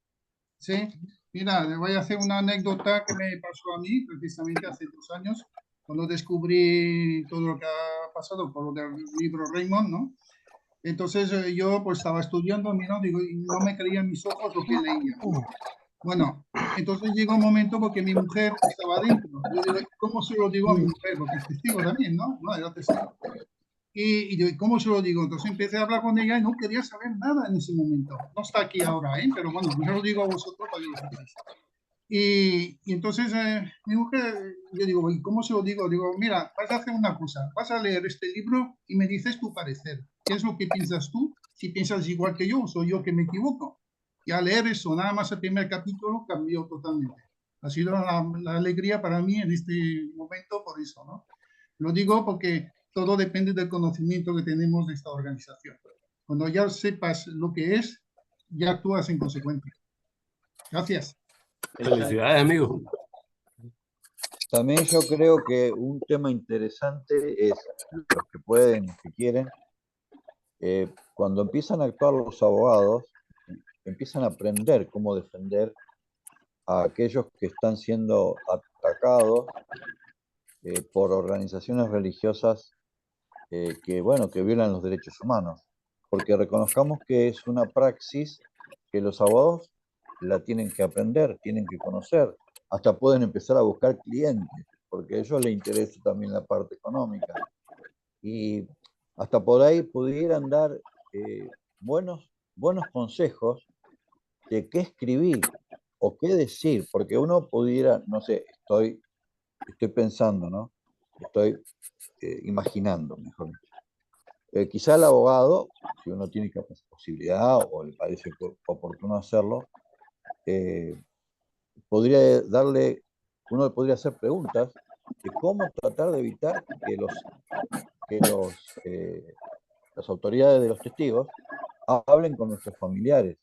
Sí, mira, le voy a hacer una anécdota que me pasó a mí precisamente hace 2 años, cuando descubrí todo lo que ha pasado por lo del libro Raymond, ¿no? Entonces yo pues estaba estudiando, mira, digo, y no me creían mis ojos lo que leía. Bueno, entonces llegó un momento porque mi mujer estaba adentro. Yo digo, ¿cómo se lo digo a mi mujer? Porque es testigo también, ¿no? No, era testigo. Y yo, ¿cómo se lo digo? Entonces empecé a hablar con ella y no quería saber nada en ese momento. No está aquí ahora, pero bueno, yo lo digo a vosotros para que lo sepáis. Y entonces mi mujer, yo digo, ¿y cómo se lo digo? Digo, mira, vas a hacer una cosa, vas a leer este libro y me dices tu parecer. ¿Qué es lo que piensas tú? Si piensas igual que yo, o soy yo que me equivoco. Y al leer eso, nada más el primer capítulo cambió totalmente. Ha sido la alegría para mí en este momento por eso, ¿no? Lo digo porque todo depende del conocimiento que tenemos de esta organización. Cuando ya sepas lo que es, ya actúas en consecuencia. Gracias. Felicidades, amigo. También yo creo que un tema interesante es los que pueden, que quieren, cuando empiezan a actuar los abogados, empiezan a aprender cómo defender a aquellos que están siendo atacados por organizaciones religiosas que, bueno, que violan los derechos humanos. Porque reconozcamos que es una praxis que los abogados la tienen que aprender, tienen que conocer. Hasta pueden empezar a buscar clientes, porque a ellos les interesa también la parte económica. Y hasta por ahí pudieran dar buenos consejos de qué escribir o qué decir, porque uno pudiera, no sé, estoy pensando, ¿no? Estoy imaginando, mejor dicho. Quizá el abogado, si uno tiene posibilidad o le parece oportuno hacerlo, podría darle, uno le podría hacer preguntas de cómo tratar de evitar que las autoridades de los testigos hablen con nuestros familiares,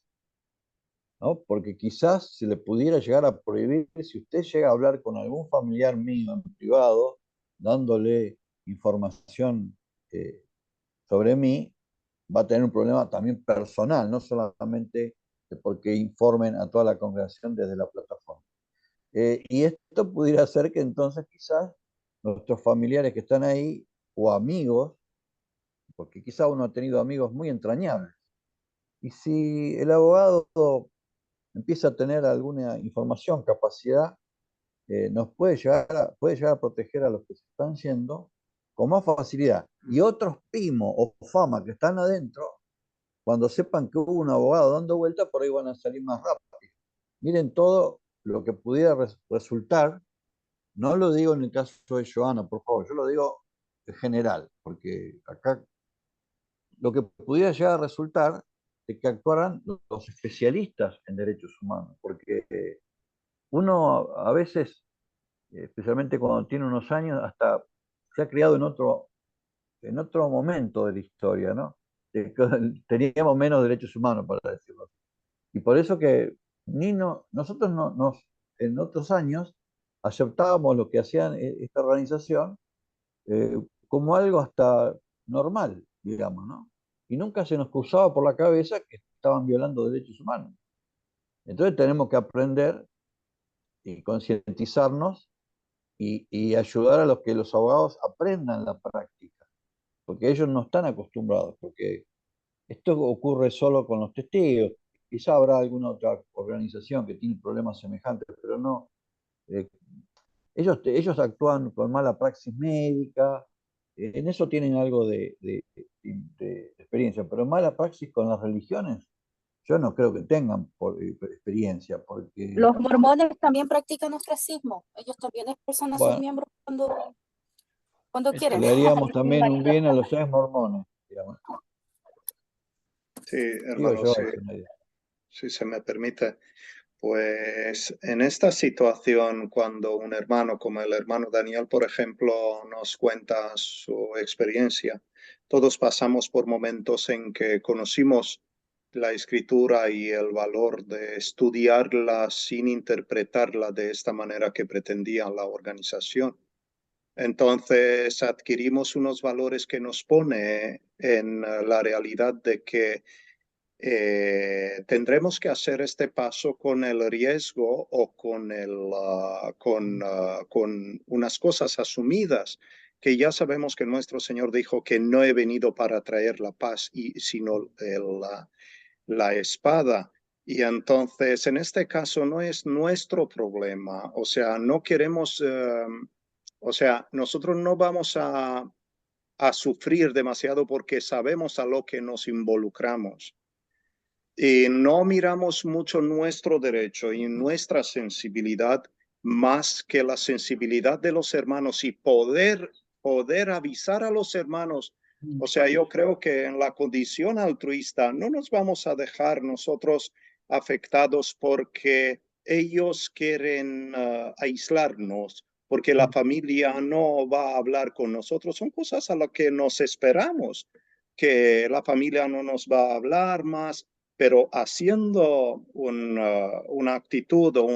¿no? Porque quizás se le pudiera llegar a prohibir, si usted llega a hablar con algún familiar mío en privado, dándole información sobre mí, va a tener un problema también personal, no solamente porque informen a toda la congregación desde la plataforma. Y esto pudiera hacer que entonces quizás nuestros familiares que están ahí, o amigos, porque quizás uno ha tenido amigos muy entrañables, y si el abogado empieza a tener alguna información, capacidad, nos puede llegar a proteger a los que se están yendo con más facilidad. Y otros PIMO o FAMA que están adentro, cuando sepan que hubo un abogado dando vuelta, por ahí van a salir más rápido. Miren todo lo que pudiera resultar, no lo digo en el caso de Joana, por favor, yo lo digo en general, porque acá lo que pudiera llegar a resultar de que actuaran los especialistas en derechos humanos, porque uno a veces, especialmente cuando tiene unos años, hasta se ha criado en otro momento de la historia, ¿no? Teníamos menos derechos humanos, para decirlo. Y por eso que nosotros en otros años aceptábamos lo que hacían esta organización como algo hasta normal, digamos, ¿no? Y nunca se nos cruzaba por la cabeza que estaban violando derechos humanos. Entonces tenemos que aprender y concientizarnos y ayudar a los que los abogados aprendan la práctica, porque ellos no están acostumbrados, porque esto ocurre solo con los testigos. Quizá habrá alguna otra organización que tiene problemas semejantes, pero no. Ellos actúan con mala praxis médica, en eso tienen algo de experiencia, pero mala praxis con las religiones, yo no creo que tengan experiencia, porque... Los mormones también practican ostracismo. Ellos también expulsan a sus miembros cuando quieren. Le haríamos también un bien a los seres mormones, digamos. Sí, hermano, si se me permite. Pues en esta situación, cuando un hermano como el hermano Daniel, por ejemplo, nos cuenta su experiencia, todos pasamos por momentos en que conocimos la escritura y el valor de estudiarla sin interpretarla de esta manera que pretendía la organización. Entonces adquirimos unos valores que nos pone en la realidad de que tendremos que hacer este paso con el riesgo o con unas cosas asumidas, que ya sabemos que nuestro Señor dijo que no he venido para traer la paz, sino la espada. Y entonces, en este caso, no es nuestro problema. O sea, no queremos, o sea, nosotros no vamos a a sufrir demasiado porque sabemos a lo que nos involucramos. Y no miramos mucho nuestro derecho y nuestra sensibilidad más que la sensibilidad de los hermanos y poder avisar a los hermanos. O sea, yo creo que en la condición altruista no nos vamos a dejar nosotros afectados porque ellos quieren aislarnos, porque la familia no va a hablar con nosotros. Son cosas a las que nos esperamos, que la familia no nos va a hablar más, pero haciendo una actitud o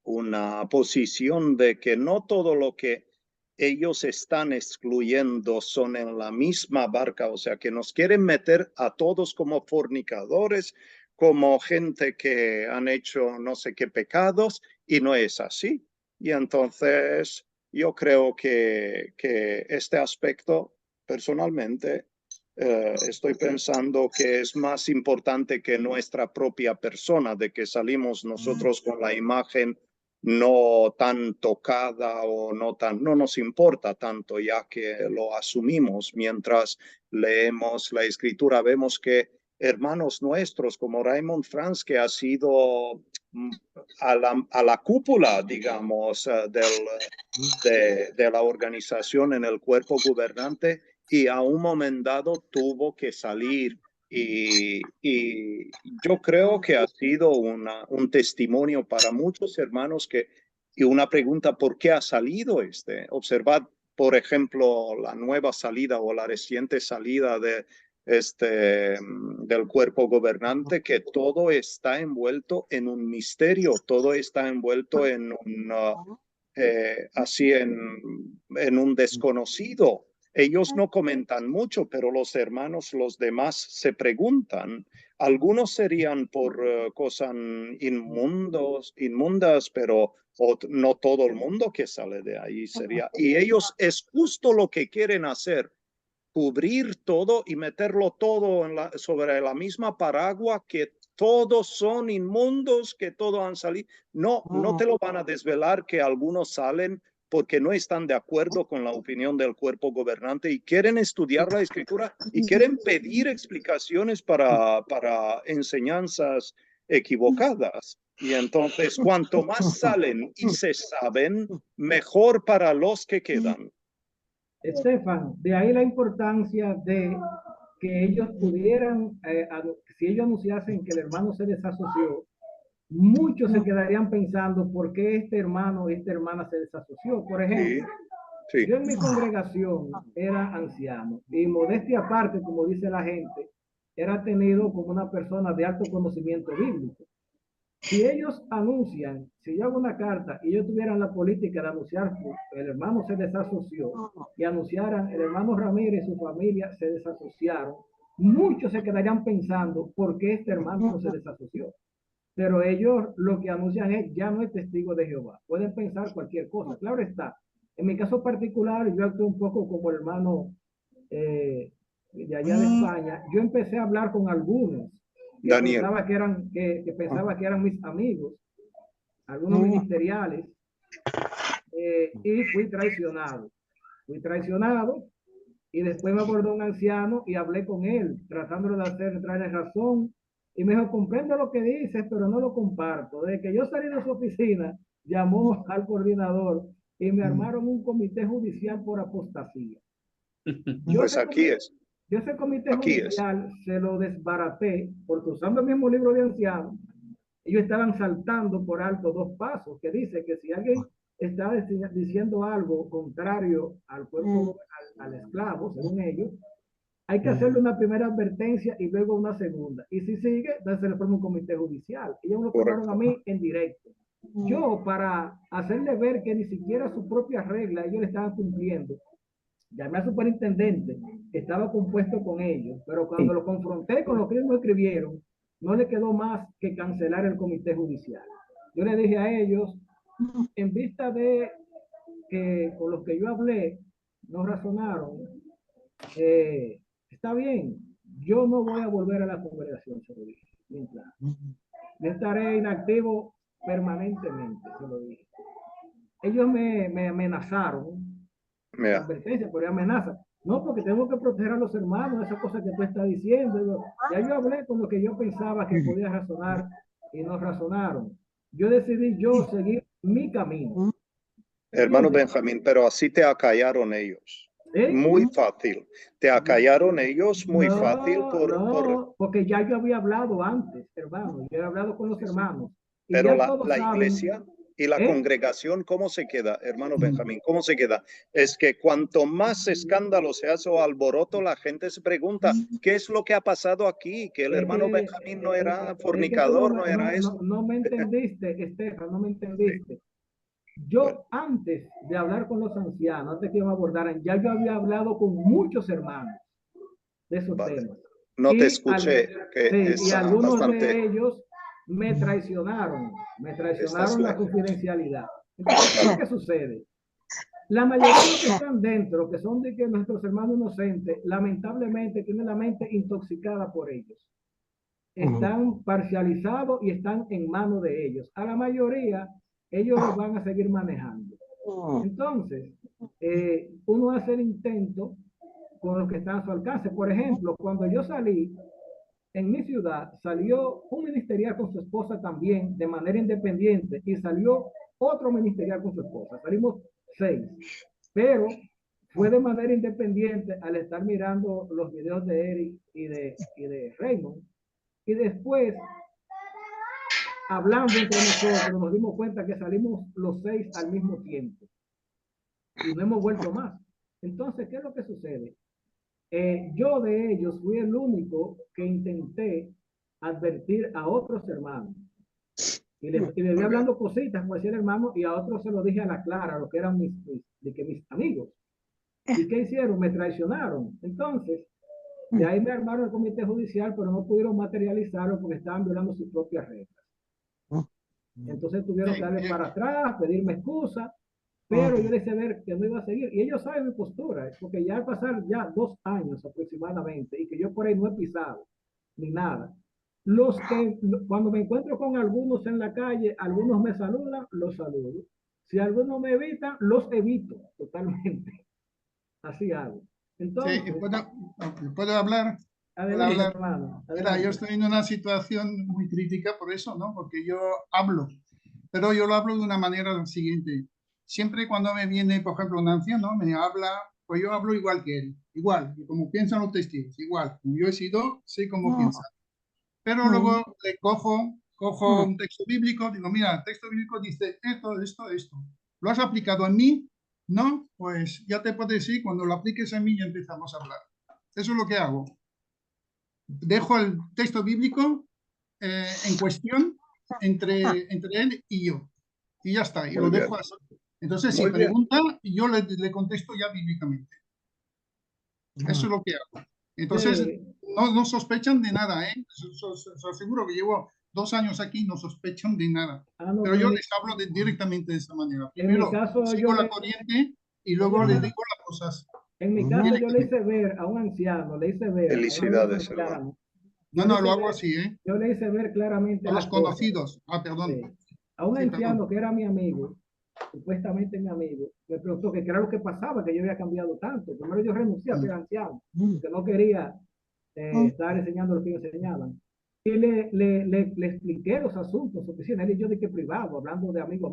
una posición de que no todo lo que ellos están excluyendo son en la misma barca, o sea, que nos quieren meter a todos como fornicadores, como gente que han hecho no sé qué pecados, y no es así. Y entonces yo creo que este aspecto, personalmente, estoy pensando que es más importante que nuestra propia persona, de que salimos nosotros con la imagen no tan tocada o no nos importa tanto, ya que lo asumimos mientras leemos la escritura. Vemos que hermanos nuestros como Raymond Franz, que ha sido a la cúpula, digamos, de la organización en el cuerpo gobernante, y a un momento dado tuvo que salir. Y yo creo que ha sido un testimonio para muchos hermanos y una pregunta: ¿por qué ha salido Observad, por ejemplo, la nueva salida o la reciente salida del cuerpo gobernante, que todo está envuelto en un misterio, todo está envuelto en un desconocido. Ellos no comentan mucho, pero los hermanos, los demás, se preguntan. Algunos serían por cosas inmundas, pero no todo el mundo que sale de ahí sería. Y ellos es justo lo que quieren hacer: cubrir todo y meterlo todo sobre la misma paraguas, que todos son inmundos, que todos han salido. No te lo van a desvelar que algunos salen porque no están de acuerdo con la opinión del cuerpo gobernante y quieren estudiar la escritura y quieren pedir explicaciones para enseñanzas equivocadas. Y entonces, cuanto más salen y se saben, mejor para los que quedan. Estefan, de ahí la importancia de que ellos pudieran, si ellos anunciasen que el hermano se desasoció, muchos se quedarían pensando por qué este hermano o esta hermana se desasoció. Por ejemplo, yo en mi congregación era anciano y, modestia aparte, como dice la gente, era tenido como una persona de alto conocimiento bíblico. Si ellos anuncian, si yo hago una carta y ellos tuvieran la política de anunciar que el hermano se desasoció y anunciaran el hermano Ramírez y su familia se desasociaron, muchos se quedarían pensando por qué este hermano no se desasoció. Pero ellos lo que anuncian es: ya no es testigo de Jehová. Pueden pensar cualquier cosa. Claro está. En mi caso particular, yo actué un poco como el hermano de allá de España. Yo empecé a hablar con algunos que pensaba que eran mis amigos, algunos ministeriales, y fui traicionado. Y después me abordó un anciano y hablé con él, tratándolo de traerle razón. Y me dijo: comprendo lo que dices, pero no lo comparto. Desde que yo salí de su oficina, llamó al coordinador y me armaron un comité judicial por apostasía. Pues aquí es. Yo ese comité judicial se lo desbaraté, porque usando el mismo libro de ancianos, ellos estaban saltando por alto 2 pasos, que dice que si alguien está diciendo algo contrario al cuerpo, al esclavo, según ellos, hay que hacerle una primera advertencia y luego una segunda. Y si sigue, entonces se le forma un comité judicial. Ellos me lo formaron a mí en directo. Yo, para hacerle ver que ni siquiera su propia regla ellos le estaban cumpliendo, llamé al superintendente, que estaba compuesto con ellos, pero cuando lo confronté con lo que ellos me escribieron, no le quedó más que cancelar el comité judicial. Yo le dije a ellos, en vista de que con los que yo hablé no razonaron, está bien, yo no voy a volver a la congregación, se lo dije. Yo estaré inactivo permanentemente, se lo dije. Ellos me amenazaron advertencia, por amenaza. No, porque tengo que proteger a los hermanos, esa cosa que tú estás diciendo. Ya yo hablé con lo que yo pensaba que podía razonar y no razonaron. Yo decidí seguir mi camino. Hermano Benjamín, pero así te acallaron ellos. Muy fácil. Te acallaron ellos muy fácil porque ya yo había hablado antes, hermano. Yo he hablado con los hermanos. Pero la iglesia y la congregación, ¿cómo se queda, hermano Benjamín? ¿Cómo se queda? Es que cuanto más escándalo se hace o alboroto, la gente se pregunta, ¿qué es lo que ha pasado aquí? Que el hermano Benjamín no era fornicador, no era eso. No me entendiste, Estefan, no me entendiste. Yo antes de hablar con los ancianos, antes que me abordaran, ya yo había hablado con muchos hermanos de esos temas. No te escuché. Y algunos de ellos me traicionaron la confidencialidad. Entonces, ¿qué sucede? La mayoría de los que están dentro, que son de que nuestros hermanos inocentes, lamentablemente tienen la mente intoxicada por ellos. Están parcializados y están en manos de ellos. A la mayoría, ellos los van a seguir manejando. Entonces, uno hace el intento con los que están a su alcance. Por ejemplo, cuando yo salí, en mi ciudad salió un ministerial con su esposa también de manera independiente y salió otro ministerial con su esposa. Salimos 6, pero fue de manera independiente al estar mirando los videos de Eric y de Raymond. Y después, hablando entre nosotros, nos dimos cuenta que salimos los 6 al mismo tiempo y no hemos vuelto más. Entonces, ¿qué es lo que sucede? Yo de ellos fui el único que intenté advertir a otros hermanos. Y les vi hablando cositas, como decía el hermano, y a otros se lo dije a la clara, lo que eran mis amigos. ¿Y qué hicieron? Me traicionaron. Entonces, de ahí me armaron el comité judicial, pero no pudieron materializarlo porque estaban violando sus propias reglas. Entonces tuvieron que darle para atrás, pedirme excusa. Pero yo les hice ver que no iba a seguir. Y ellos saben mi postura, porque ya al pasar ya 2 años aproximadamente, y que yo por ahí no he pisado, ni nada. Cuando me encuentro con algunos en la calle, algunos me saludan, los saludo. Si algunos me evitan, los evito totalmente. Así hago. Entonces, sí, ¿puedo hablar? Adelante, hermano. Mira, yo estoy en una situación muy crítica por eso, ¿no? Porque yo hablo, pero yo lo hablo de una manera siguiente. Siempre cuando me viene, por ejemplo, un anciano, me habla, pues yo hablo igual que él, igual, y como piensan los testigos, igual. Como yo he sido, sé cómo piensan. Pero luego le cojo un texto bíblico, digo, mira, el texto bíblico dice esto. ¿Lo has aplicado a mí? No, pues ya te puedo decir, cuando lo apliques a mí ya empezamos a hablar. Eso es lo que hago. Dejo el texto bíblico en cuestión entre él y yo. Y ya está, y lo dejo así. Entonces, si pregunta, yo le contesto ya bíblicamente. Eso es lo que hago. Entonces, no sospechan de nada, ¿eh? Os aseguro que llevo 2 años aquí, no sospechan de nada. Pero yo les hablo directamente de esa manera. Primero, sigo la corriente y luego les digo las cosas. En mi caso, yo le hice ver a un anciano, Felicidades, hermano. No, lo hago así, ¿eh? Yo le hice ver claramente a los conocidos. Perdón. Sí. A un anciano que era mi amigo, supuestamente mi amigo, me preguntó que qué era lo que pasaba, que yo había cambiado tanto. Primero yo renuncié a ser anciano, que no quería estar enseñando lo que ellos enseñaban. Y le expliqué los asuntos, él y yo de que privado, hablando de amigo.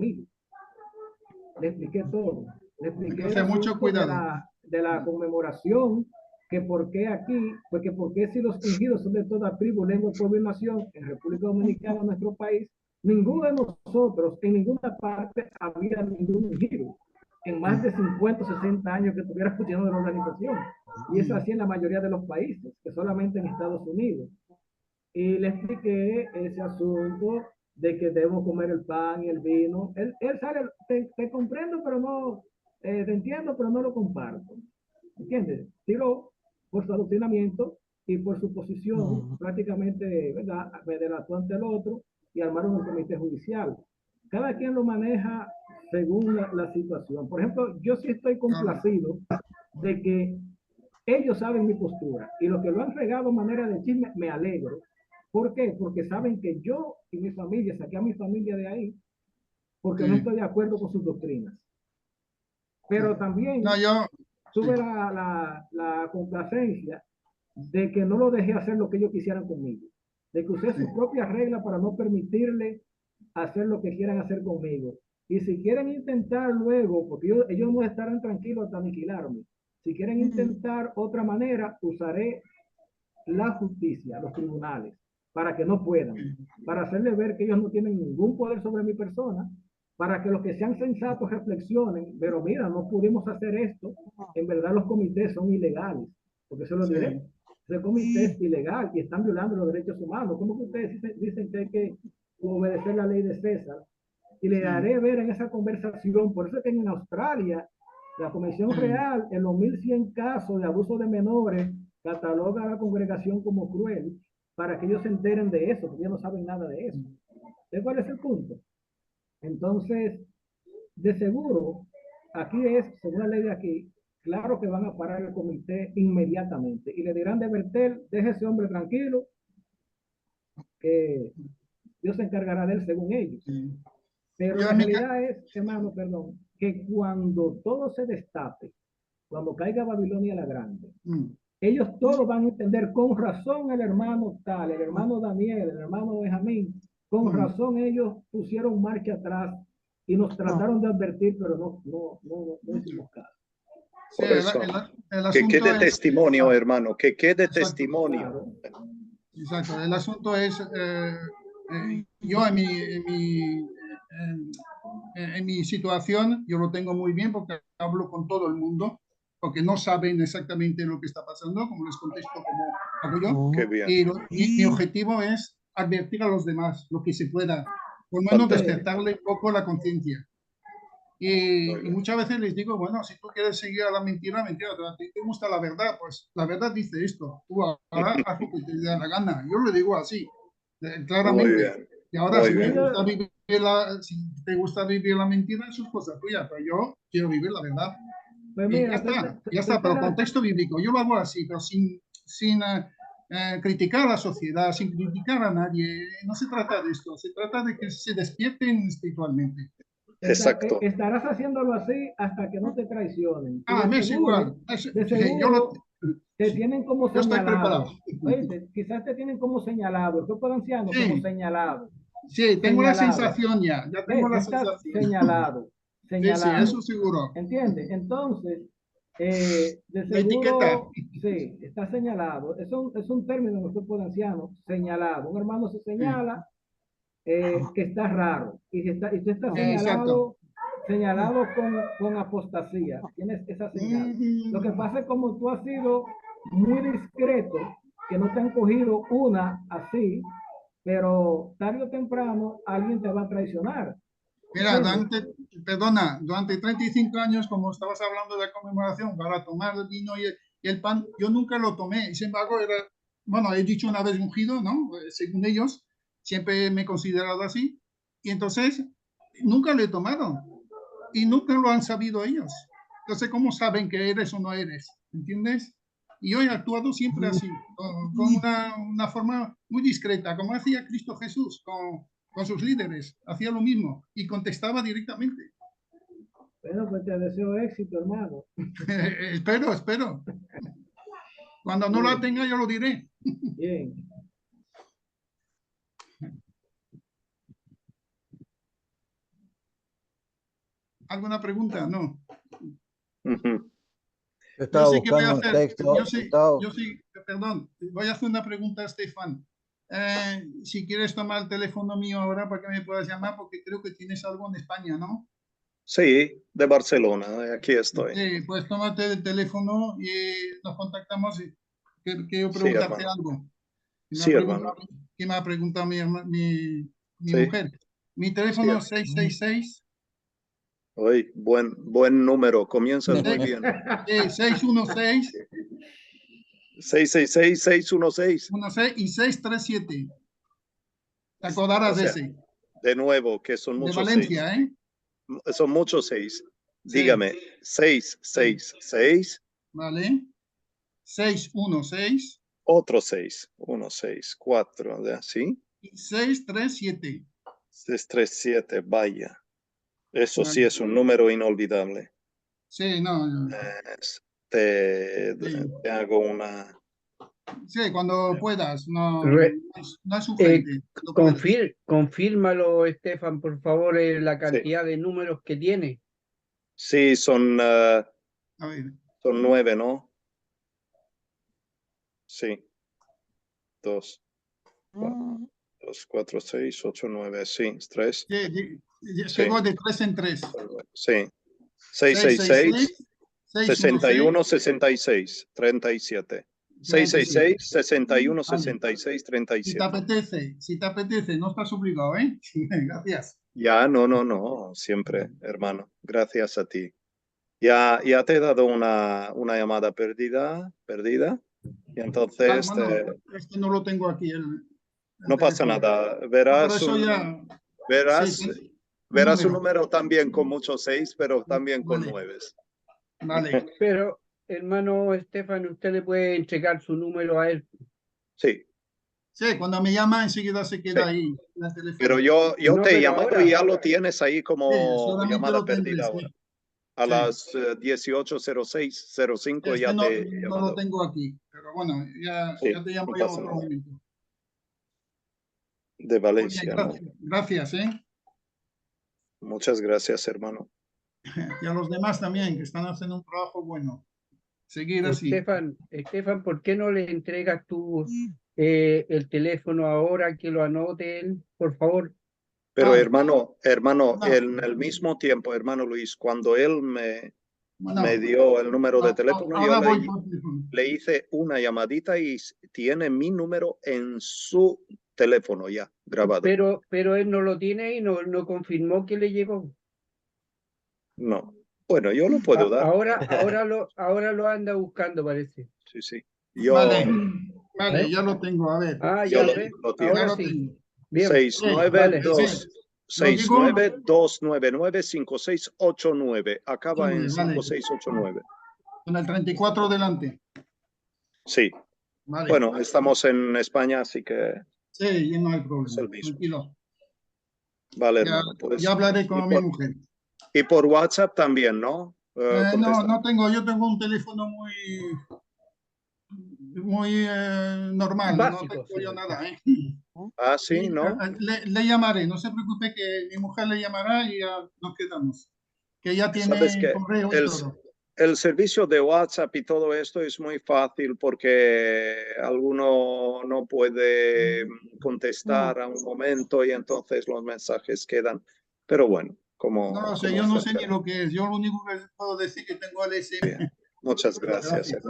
Le expliqué todo. Le expliqué mucho cuidado de la conmemoración, que por qué aquí, porque por qué si los ungidos son de toda tribu, lengua, pueblo y nación, en República Dominicana, nuestro país, ninguno de nosotros, en ninguna parte, había ningún ungido. En más de 50 o 60 años que estuviera funcionando la organización. Y es así en la mayoría de los países, que solamente en Estados Unidos. Y le expliqué ese asunto de que debemos comer el pan y el vino. Él sale, te comprendo, pero no, te entiendo, pero no lo comparto. ¿Entiendes? Tiro por su adoctrinamiento y por su posición, prácticamente, ¿verdad?, me delató ante el otro y armaron un comité judicial. Cada quien lo maneja según la situación. Por ejemplo, yo sí estoy complacido de que ellos saben mi postura y los que lo han regado a manera de chisme, me alegro. ¿Por qué? Porque saben que yo y mi familia, saqué a mi familia de ahí porque no estoy de acuerdo con sus doctrinas. pero también sube la complacencia de que no lo dejé hacer lo que ellos quisieran conmigo, de que usé sus propias reglas para no permitirle hacer lo que quieran hacer conmigo. Y si quieren intentar luego, porque ellos no estarán tranquilos hasta aniquilarme, si quieren intentar otra manera, usaré la justicia, los tribunales, para que no puedan, para hacerles ver que ellos no tienen ningún poder sobre mi persona, para que los que sean sensatos reflexionen, pero mira, no pudimos hacer esto, en verdad los comités son ilegales, porque se lo diré, ese comité es ilegal y están violando los derechos humanos. ¿Cómo que ustedes dicen que hay que obedecer la ley de César? Y le haré ver en esa conversación, por eso es que en Australia, la Comisión Real, en los 1100 casos de abuso de menores, cataloga a la congregación como cruel, para que ellos se enteren de eso, porque ellos no saben nada de eso. ¿De cuál es el punto? Entonces, de seguro, aquí es, según la ley de aquí, claro que van a parar el comité inmediatamente y le dirán de Bertel, deje ese hombre tranquilo, que Dios se encargará de él según ellos. Pero la realidad es, hermano, perdón, que cuando todo se destape, cuando caiga Babilonia la Grande, ellos todos van a entender con razón el hermano tal, el hermano Daniel, el hermano Benjamín, con razón ellos pusieron marcha atrás y nos trataron de advertir, pero no hicimos caso. Por eso, que quede testimonio, hermano, que quede testimonio. Exacto, el asunto es, yo en mi situación, yo lo tengo muy bien porque hablo con todo el mundo, porque no saben exactamente lo que está pasando, como les contesto como hago yo. Qué bien. Y mi objetivo es advertir a los demás lo que se pueda, por lo menos despertarle un poco la conciencia. Y muchas veces les digo, bueno, si tú quieres seguir a la mentira, mentira, a ti te gusta la verdad, pues la verdad dice esto, tú ahora haz lo que te dé la gana. Yo lo digo así, claramente. Y ahora si te gusta vivir la mentira, eso es cosa tuya, pero yo quiero vivir la verdad. Pues mira, ya está, pero contexto bíblico, yo lo hago así, pero sin criticar a la sociedad, sin criticar a nadie. No se trata de esto, se trata de que se despierten espiritualmente. Exacto. Estarás haciéndolo así hasta que no te traicionen. Me es igual. De seguro te tienen como señalado. Quizás te tienen como señalado. El grupo de ancianos como señalado. Sí, tengo la sensación ya tengo la sensación. Señalado. Sí, eso seguro. ¿Entiendes? Entonces, de seguro, sí, está señalado. Es un término en el grupo de ancianos, señalado. Un hermano se señala que está raro. Y tú estás señalado con apostasía. Tienes esa señal. Lo que pasa es como tú has sido muy discreto, que no te han cogido una así, pero tarde o temprano alguien te va a traicionar. Mira, durante 35 años, como estabas hablando de la conmemoración, para tomar el vino y el pan, yo nunca lo tomé. Sin embargo, he dicho una vez ungido, ¿no? Según ellos, siempre me he considerado así. Y entonces, nunca lo he tomado. Y nunca lo han sabido ellos. Entonces, ¿cómo saben que eres o no eres? ¿Entiendes? Y yo he actuado siempre así, con una forma muy discreta, como hacía Cristo Jesús con sus líderes. Hacía lo mismo y contestaba directamente. Bueno, pues te deseo éxito, hermano. Espero. Cuando no la tenga, yo lo diré. Bien. ¿Alguna pregunta? No. Yo sé que voy a hacer. Perdón, voy a hacer una pregunta a Estefan. Si quieres tomar el teléfono mío ahora para que me puedas llamar, porque creo que tienes algo en España, ¿no? Sí, de Barcelona, aquí estoy. Sí, pues tómate el teléfono y nos contactamos y quiero preguntarte algo. ¿Qué me ha preguntado mi mujer? Mi teléfono es 666. Hoy, buen número, comienzas muy bien. 616. 666, 616. 16 y 637. Te acordarás de ese. De nuevo, que son muchos. De Valencia, seis. Son muchos 6. Dígame, 666. Vale. 616. Otro 6. 1, 6, 4, ¿sí? Y 637. 637, vaya. Eso sí es un número inolvidable. Sí, no. Te hago una... Sí, cuando puedas, no, Re- no es urgente. cuando puedas. confírmalo, Estefan, por favor, la cantidad de números que tiene. Sí, son, A ver, son 9, ¿no? Sí. 2, 4, 6, 8, 9. Sí, 3. llegó de 3 en 3. Sí. 666, 61, 66, 37. 666, 61, 66, 37. Si te apetece, no estás obligado, ¿eh? Gracias. Ya, no, siempre, hermano. Gracias a ti. Ya te he dado una llamada perdida. Y entonces es que no lo tengo aquí. no pasa nada. Verás un número también con muchos 6, pero también con 9. Vale. Pero, hermano Estefan, usted le puede entregar su número a él. Sí. Sí, cuando me llama enseguida se queda ahí en el teléfono. Pero yo No, te he pero llamado ahora. y ya lo tienes ahí como solamente llamada lo tendré, perdida sí. ahora. A las 18:06:05 Es ya que no te he lo llamado. tengo aquí, pero bueno, ya te llamo no yo en pasa otro nada. momento. De Valencia, Oye, ¿no? gracias, ¿eh? Muchas gracias, hermano. Y a los demás también, que están haciendo un trabajo bueno. Seguir así. Estefan, ¿por qué no le entregas tú el teléfono ahora, que lo anote él, por favor? Pero hermano, en el mismo tiempo, hermano Luis, cuando él me dio el número de teléfono, ahora yo voy por teléfono. le hice una llamadita y tiene mi número en su teléfono ya grabado. Pero él no lo tiene y no confirmó que le llegó. No. Bueno, yo lo puedo dar. Ahora lo anda buscando, parece. Sí. Vale, ya lo tengo, a ver. Ya lo ves. Ahora sí. Bien. 692995689. Acaba en 5689. Con el 34 delante. Sí. Vale. Bueno, estamos en España, así que... Sí, no hay problema. Tranquilo. Vale, hermano. Pues, ya hablaré con mi mujer. Y por WhatsApp también, ¿no? No tengo, yo tengo un teléfono muy normal, básico, no tengo yo nada, ¿eh? Ah, sí, ¿no? Le llamaré, no se preocupe que mi mujer le llamará y ya nos quedamos. Que ya tiene correo y todo. El servicio de WhatsApp y todo esto es muy fácil porque alguno no puede contestar a un momento y entonces los mensajes quedan. Pero bueno, No lo sé, yo no sé ni lo que es. Yo lo único que puedo decir es que tengo el SM. Muchas gracias, hermano.